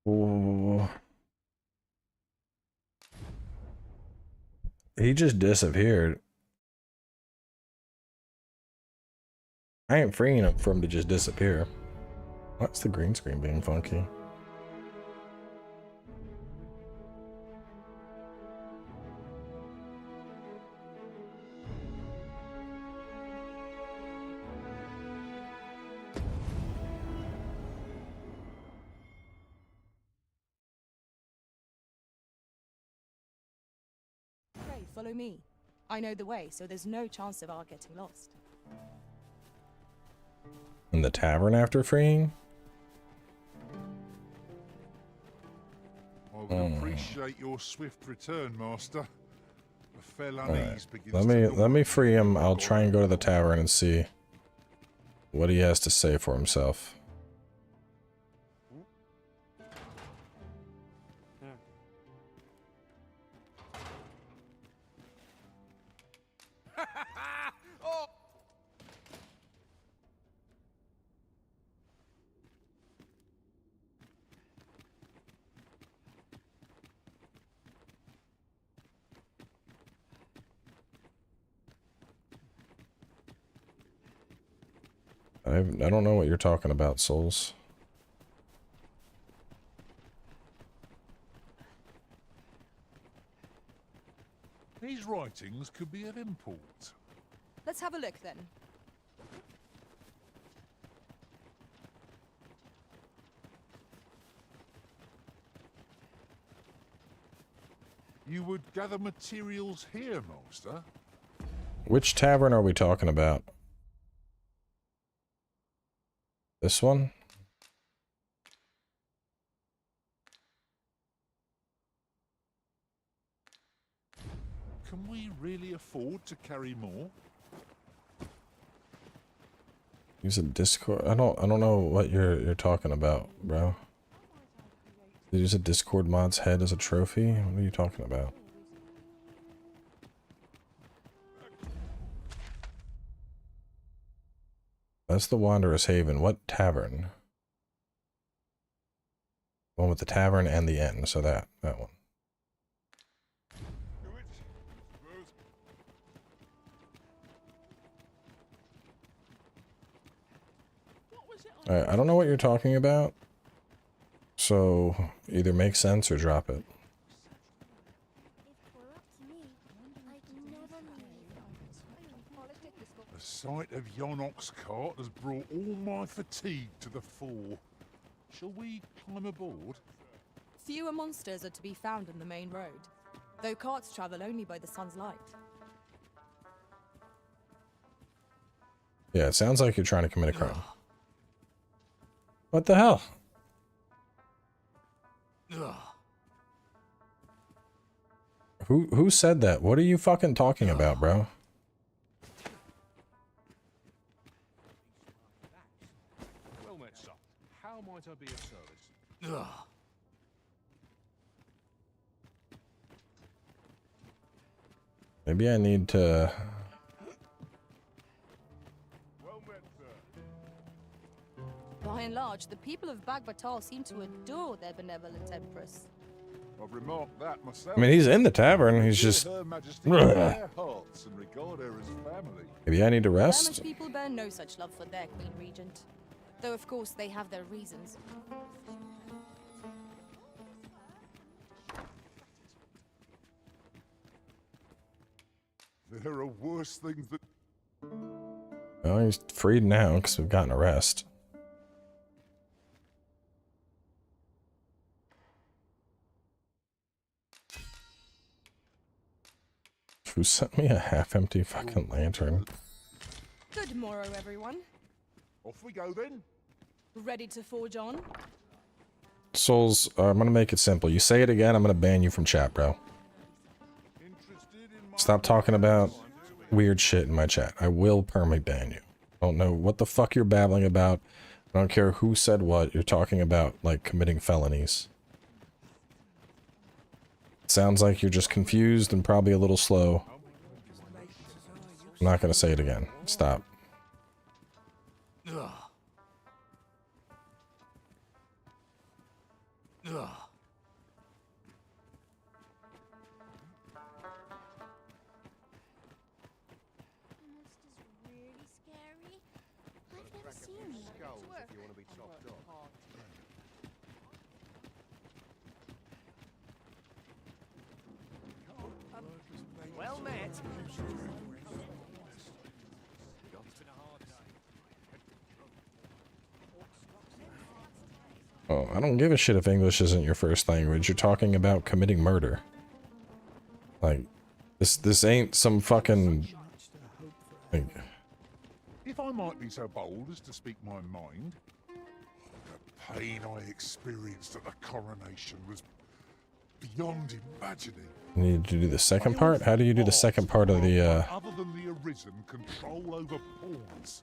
Ooh. He just disappeared. I ain't freeing him for him to just disappear. What's the green screen being funky? Pray, follow me. I know the way, so there's no chance of our getting lost. In the tavern after freeing? I would appreciate your swift return, Master. A fell unease begins Let me free him. I'll try and go to the tavern and see what he has to say for himself. Oh. I don't know what you're talking about, Souls. These writings could be of import. Let's have a look then. You would gather materials here, master? Which tavern are we talking about? This one? Can we really afford to carry more? Use a Discord. I don't know what you're talking about, bro. Use a Discord mod's head as a trophy? What are you talking about? That's the Wanderer's Haven. What tavern? One with the tavern and the inn, so that one. Alright, I don't know what you're talking about. So either make sense or drop it. The sight of Yonok's cart has brought all my fatigue to the fore. Shall we climb aboard? Fewer monsters are to be found on the main road, though carts travel only by the sun's light. Yeah, it sounds like you're trying to commit a crime. What the hell? Who said that? What are you fucking talking about, bro? Well met, son. How might I be of service? Maybe I need to... By and large, the people of Bagbatal seem to adore their benevolent empress. I've remarked that myself. I mean, he's in the tavern, he's just... Her Majesty their hearts and regard her as family. Maybe I need to Flemish rest? people bear no such love for their queen regent, though of course they have their reasons. There are worse things that... Well, he's freed now because we've gotten a rest. Who sent me a half-empty fucking lantern? Good morrow, everyone. Off we go then. Ready to forge on? Souls, I'm gonna make it simple. You say it again, I'm gonna ban you from chat, bro. Stop talking about weird shit in my chat. I will permanently ban you. I don't know what the fuck you're babbling about. I don't care who said what. You're talking about, like, committing felonies. Sounds like you're just confused and probably a little slow. I'm not gonna say it again. Stop. Well met. Oh, I don't give a shit if English isn't your first language. You're talking about committing murder. Like, this ain't some fucking... Like, If I might be so bold as to speak my mind, the pain I experienced at the coronation was beyond imagining. you need to do the second part? How do you do the second part of the, Other than the Arisen control over pawns.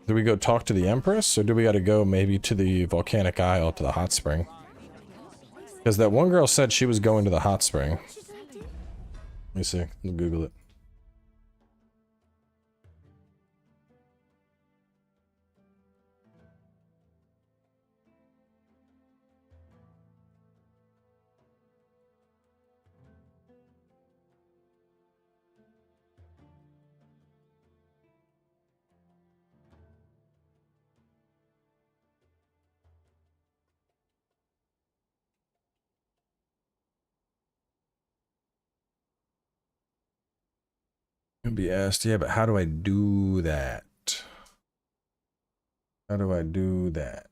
Do we go talk to the Empress, or do we gotta go maybe to the volcanic isle to the hot spring? Because that one girl said she was going to the hot spring. Let me see. I'll Google it. Be asked, yeah, but how do I do that? How do I do that?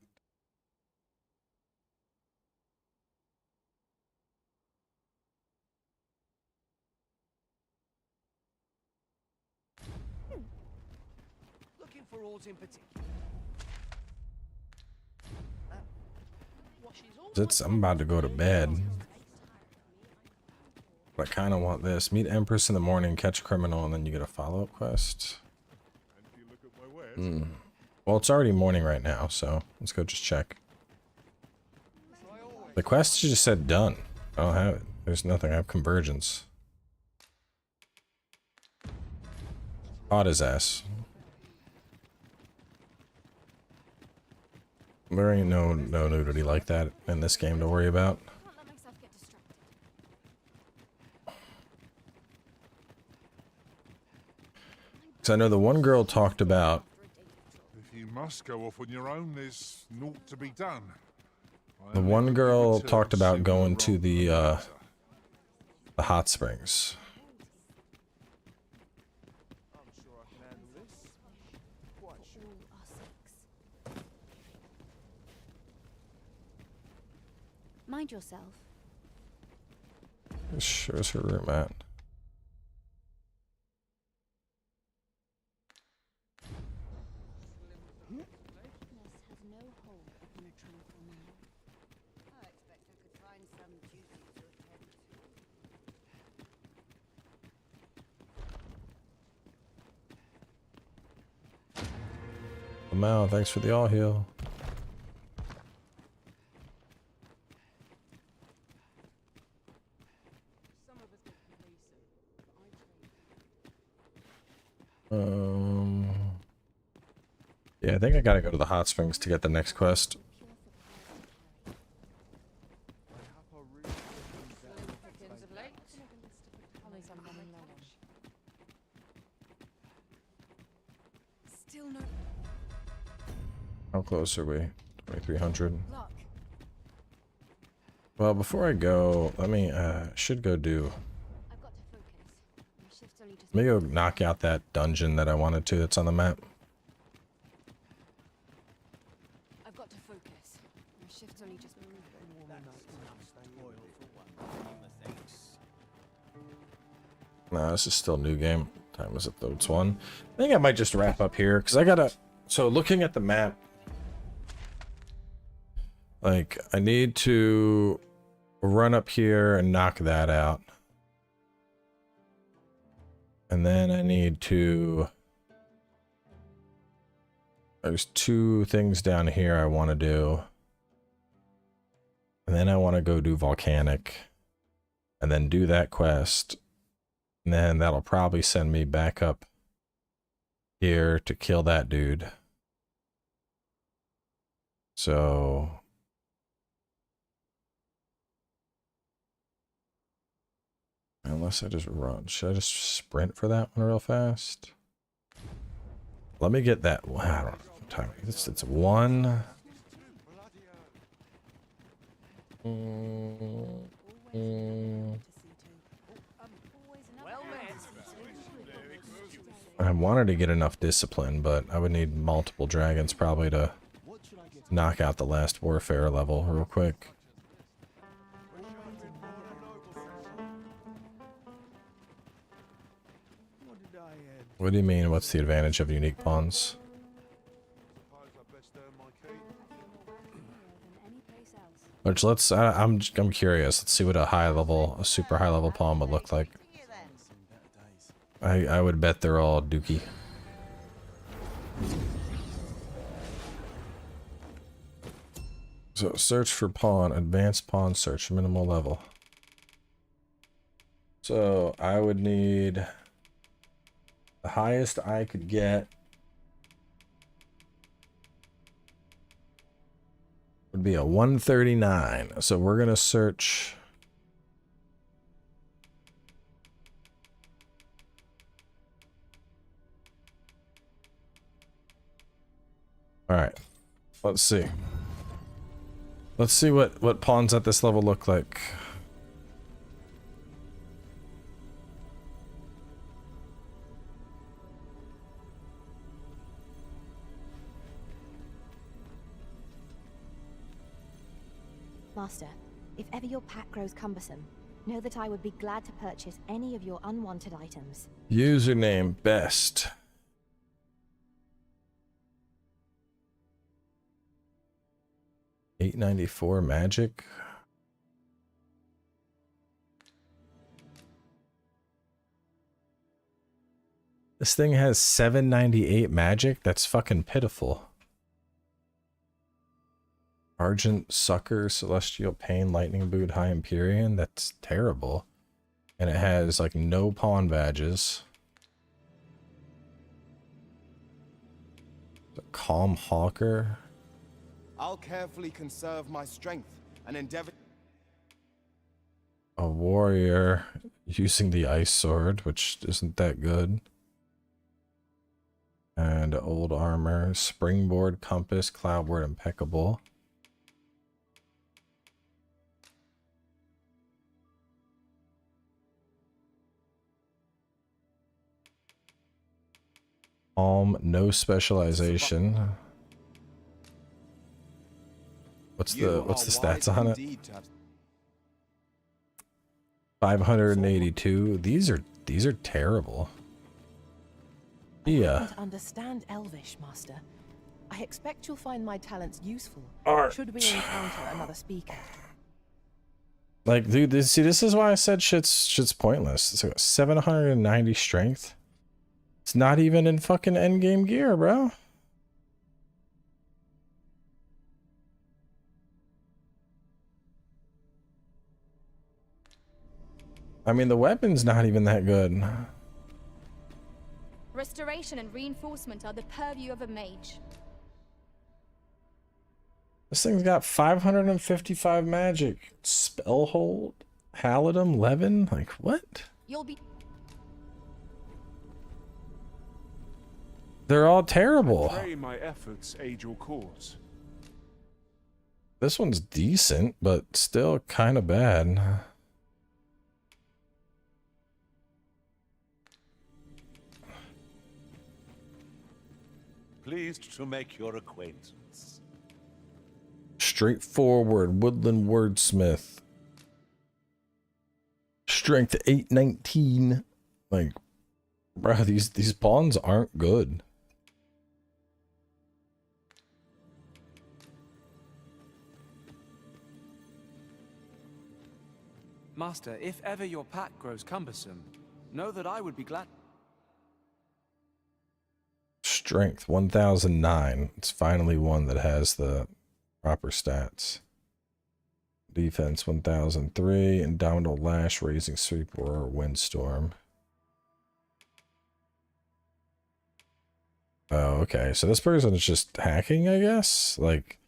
Looking for ores in particular. I'm about to go to bed. But I kind of want this. Meet Empress in the morning, catch a criminal, and then you get a follow-up quest. Well, it's already morning right now, so let's go just check. The quest just said done. I don't have it. There's nothing. I have convergence. Caught his ass. There ain't no nudity like that in this game to worry about. Because I know the one girl talked about... If you must go off on your own, there's naught to be done. The one girl talked about going to the hot springs. Mind yourself. Where's her room at? Mao, thanks for the all heal. Yeah, I think I gotta go to the hot springs to get the next quest. How close are we? 2300. Well, before I go, let me should go do. Let me go knock out that dungeon that I wanted to that's on the map. I've got to focus. My shift's only just moved. No, this is still new game. What time is it though? It's 1. I think I might just wrap up here because I gotta. So looking at the map, like I need to run up here and knock that out. And then I need to... There's 2 things down here I want to do. And then I want to go do volcanic. And then do that quest. And then that'll probably send me back up here to kill that dude. So... Unless I just run. Should I just sprint for that one real fast? Let me get that. Wow, I don't know what time. It's 1. I wanted to get enough discipline, but I would need multiple dragons probably to knock out the last warfare level real quick. What do you mean, what's the advantage of unique pawns? Which let's, I'm curious. Let's see what a super high level pawn would look like. I would bet they're all dookie. So search for pawn, advanced pawn search, minimal level. So I would need... The highest I could get would be a 139. So we're going to search. All right. Let's see. Let's see what pawns at this level look like. Master, if ever your pack grows cumbersome, know that I would be glad to purchase any of your unwanted items. Username best. $894 magic. This thing has $798 magic? That's fucking pitiful. Argent, Sucker, Celestial Pain, Lightning Boot, High Empyrean? That's terrible. And it has like no pawn badges. The Calm Hawker. I'll carefully conserve my strength and endeavor. A warrior using the ice sword, which isn't that good. And old armor, springboard, compass, cloudboard, impeccable. No specialization. What's the stats on it? 582. These are terrible. Yeah. I don't understand Elvish, Master. I expect you'll find my talents useful should we encounter another speaker. Like, dude, this is why I said shit's pointless. It's like 790 strength. It's not even in fucking endgame gear, bro. I mean, the weapon's not even that good. Restoration and reinforcement are the purview of a mage. This thing's got 555 magic. Spellhold, Halidum, Levin. Like, what? You'll be. They're all terrible. I pray my efforts aid your cause. This one's decent, but still kind of bad. Pleased to make your acquaintance. Straightforward, woodland wordsmith. Strength 819. Like, bro, these pawns aren't good. Master, if ever your pack grows cumbersome, know that I would be glad. Strength 1009. It's finally one that has the proper stats. Defense 1003. Indomitable Lash, Raising Sweep, or Windstorm. Oh, okay. So this person is just hacking, I guess? Like,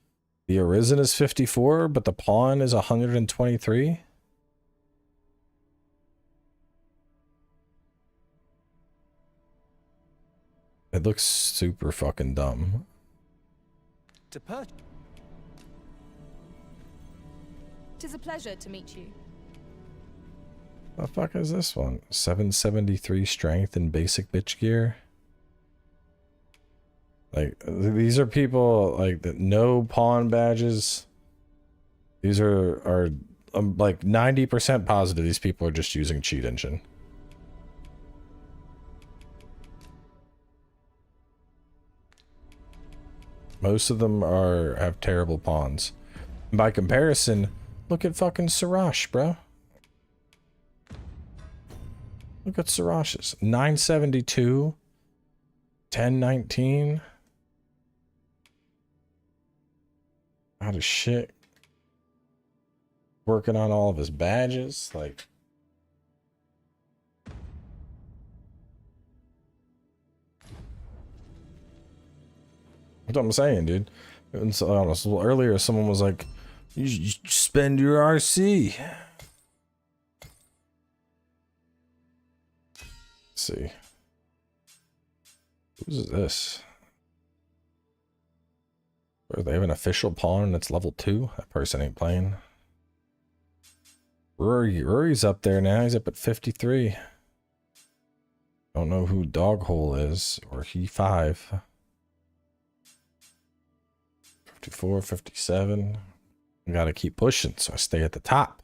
the Arisen is 54, but the pawn is 123? It looks super fucking dumb. To purchase. 'Tis a pleasure to meet you. The fuck is this one? 773 strength and basic bitch gear. Like, these are people like that, no pawn badges. These are like 90% positive these people are just using cheat engine. Most of them have terrible pawns. By comparison, look at fucking Sirash, bro. Look at Sirash's. 972. 1019. Out of shit. Working on all of his badges. Like, that's what I'm saying, dude. And so, I don't know, so earlier someone was like, you spend your RC. Let's see. Who's this? Or they have an official pawn and it's level 2? That person ain't playing. Rory's up there now. He's up at 53. Don't know who Doghole is, or he 5. 54, 57. I gotta keep pushing, so I stay at the top.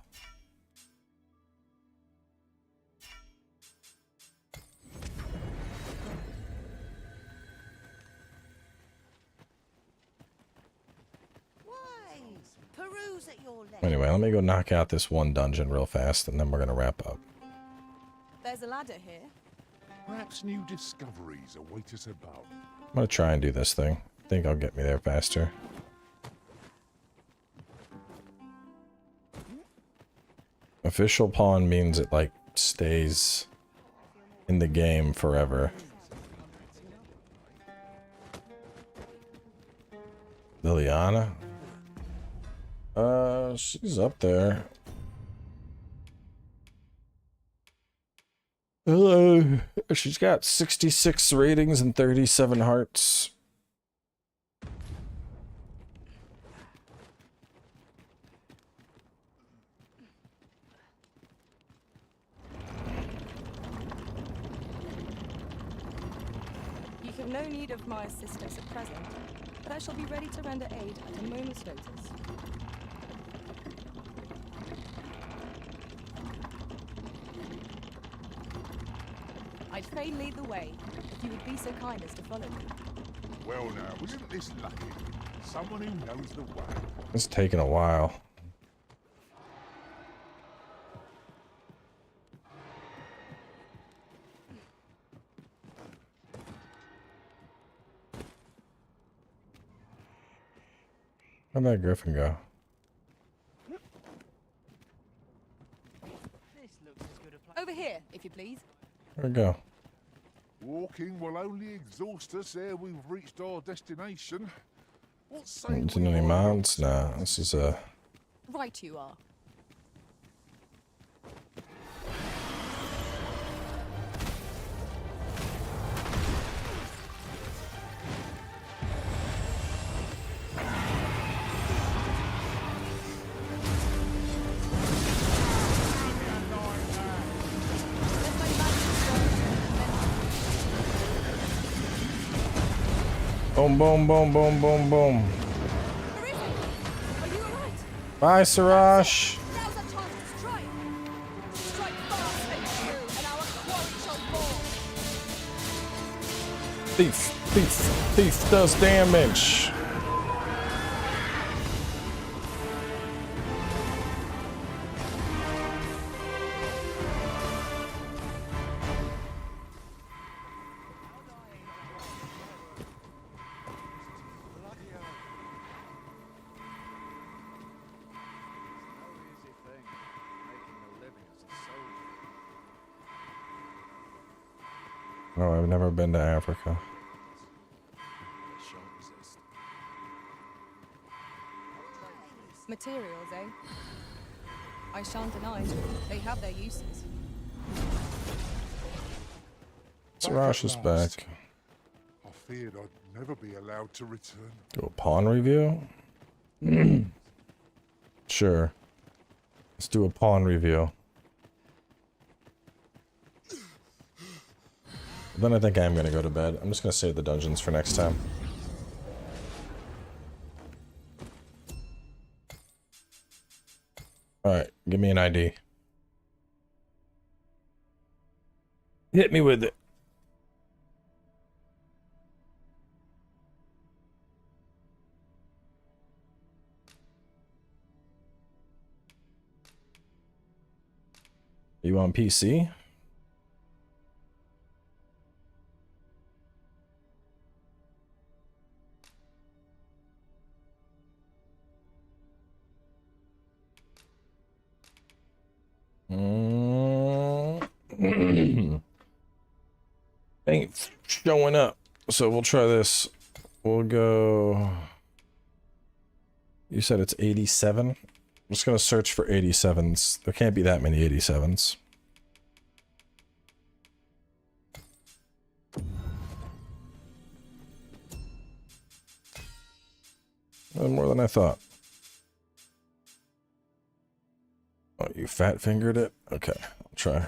Anyway, let me go knock out this one dungeon real fast, and then we're gonna wrap up. There's a ladder here. Perhaps new discoveries await us above. I'm gonna try and do this thing. I think I'll get me there faster. Official pawn means it, like, stays in the game forever. Liliana? She's up there. Hello. She's got 66 ratings and 37 hearts. You have no need of my assistance at present, but I shall be ready to render aid at a moment's notice. I'd fain lead the way, if you would be so kind as to follow me. Well now, isn't this lucky? Someone who knows the way. It's taking a while. Where'd that griffin go? Over here, if you please. Where'd it go? Walking will only exhaust us ere we've reached our destination. What's Is saying it any mounts? Nah, this is a... Right you are. Boom, boom, boom, boom, boom, boom. Bye, Sirash. Thief does damage. No, I've never been to Africa. Materials, eh? I shan't deny, they have their uses. Sirash is back. I feared I'd never be allowed to return. Do a pawn review? Sure. Let's do a pawn review. Then I think I am going to go to bed. I'm just going to save the dungeons for next time. Alright, give me an ID. Hit me with it. You on PC? Ain't showing up, so we'll try this. We'll go... You said it's 87? I'm just gonna search for 87s. There can't be that many 87s. More than I thought. Oh, you fat fingered it? Okay, I'll try.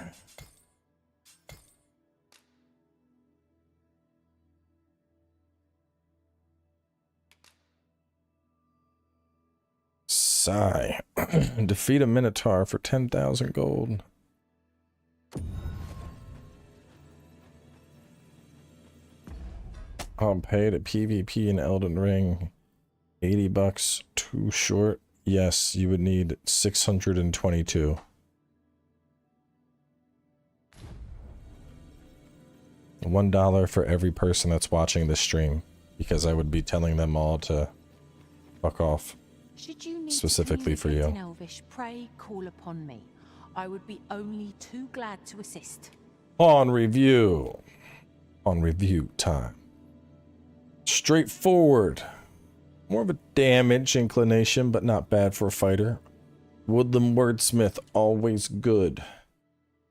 Sigh. Defeat a Minotaur for 10,000 gold. I'll pay to PvP in Elden Ring. 80 bucks too short. Yes, you would need 622. $1 for every person that's watching this stream, because I would be telling them all to fuck off. Should you need specifically for you. in Elvish, pray call upon me. I would be only too glad to assist. On review. On review time. Straightforward. More of a damage inclination, but not bad for a fighter. Woodland Wordsmith, always good.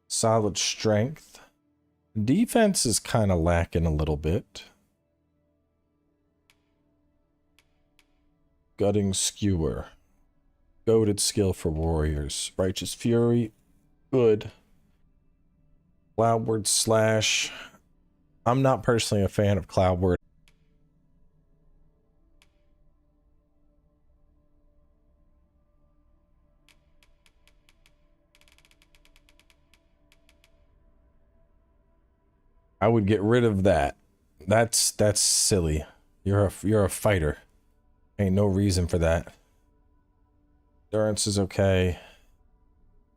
Solid strength. Defense is kind of lacking a little bit. Gutting Skewer. Goated skill for warriors. Righteous Fury. Good. Cloudward Slash. I'm not personally a fan of Cloudward. I would get rid of that. That's silly. You're a fighter. Ain't no reason for that. Endurance is okay.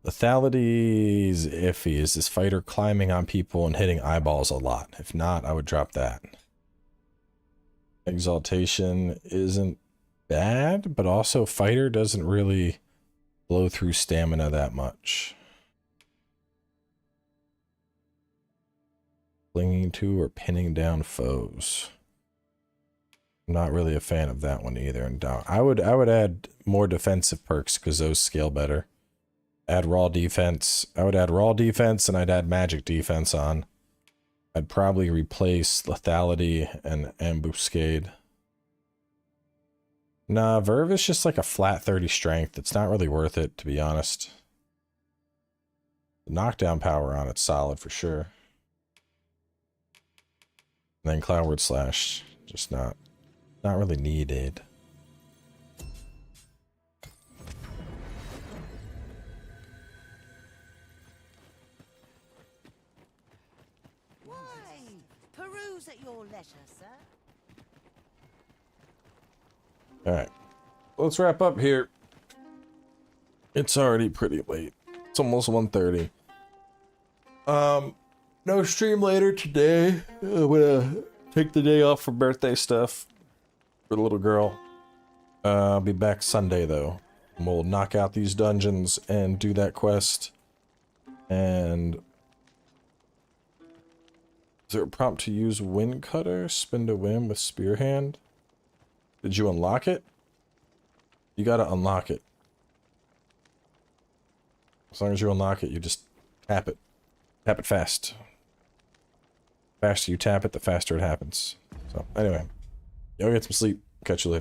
Lethality's iffy. Is this fighter climbing on people and hitting eyeballs a lot? If not, I would drop that. Exaltation isn't bad, but also fighter doesn't really blow through stamina that much. Clinging to or pinning down foes. I'm not really a fan of that one either. And I would add more defensive perks because those scale better. Add raw defense. I would add raw defense and I'd add magic defense on. I'd probably replace lethality and ambuscade. Nah, Verve is just like a flat 30 strength. It's not really worth it, to be honest. The knockdown power on it's solid for sure. And then Cloudward Slash, just not really needed. Why? Peruse at your leisure, sir. Alright, let's wrap up here. It's already pretty late. It's almost 1:30. No stream later today. I'm gonna take the day off for birthday stuff for the little girl. I'll be back Sunday though. And we'll knock out these dungeons and do that quest. And is there a prompt to use Wind Cutter? Spin to win with Spear Hand? Did you unlock it? You gotta unlock it. As long as you unlock it, you just tap it. Tap it fast. The faster you tap it, the faster it happens. So, anyway. Y'all get some sleep. Catch you later.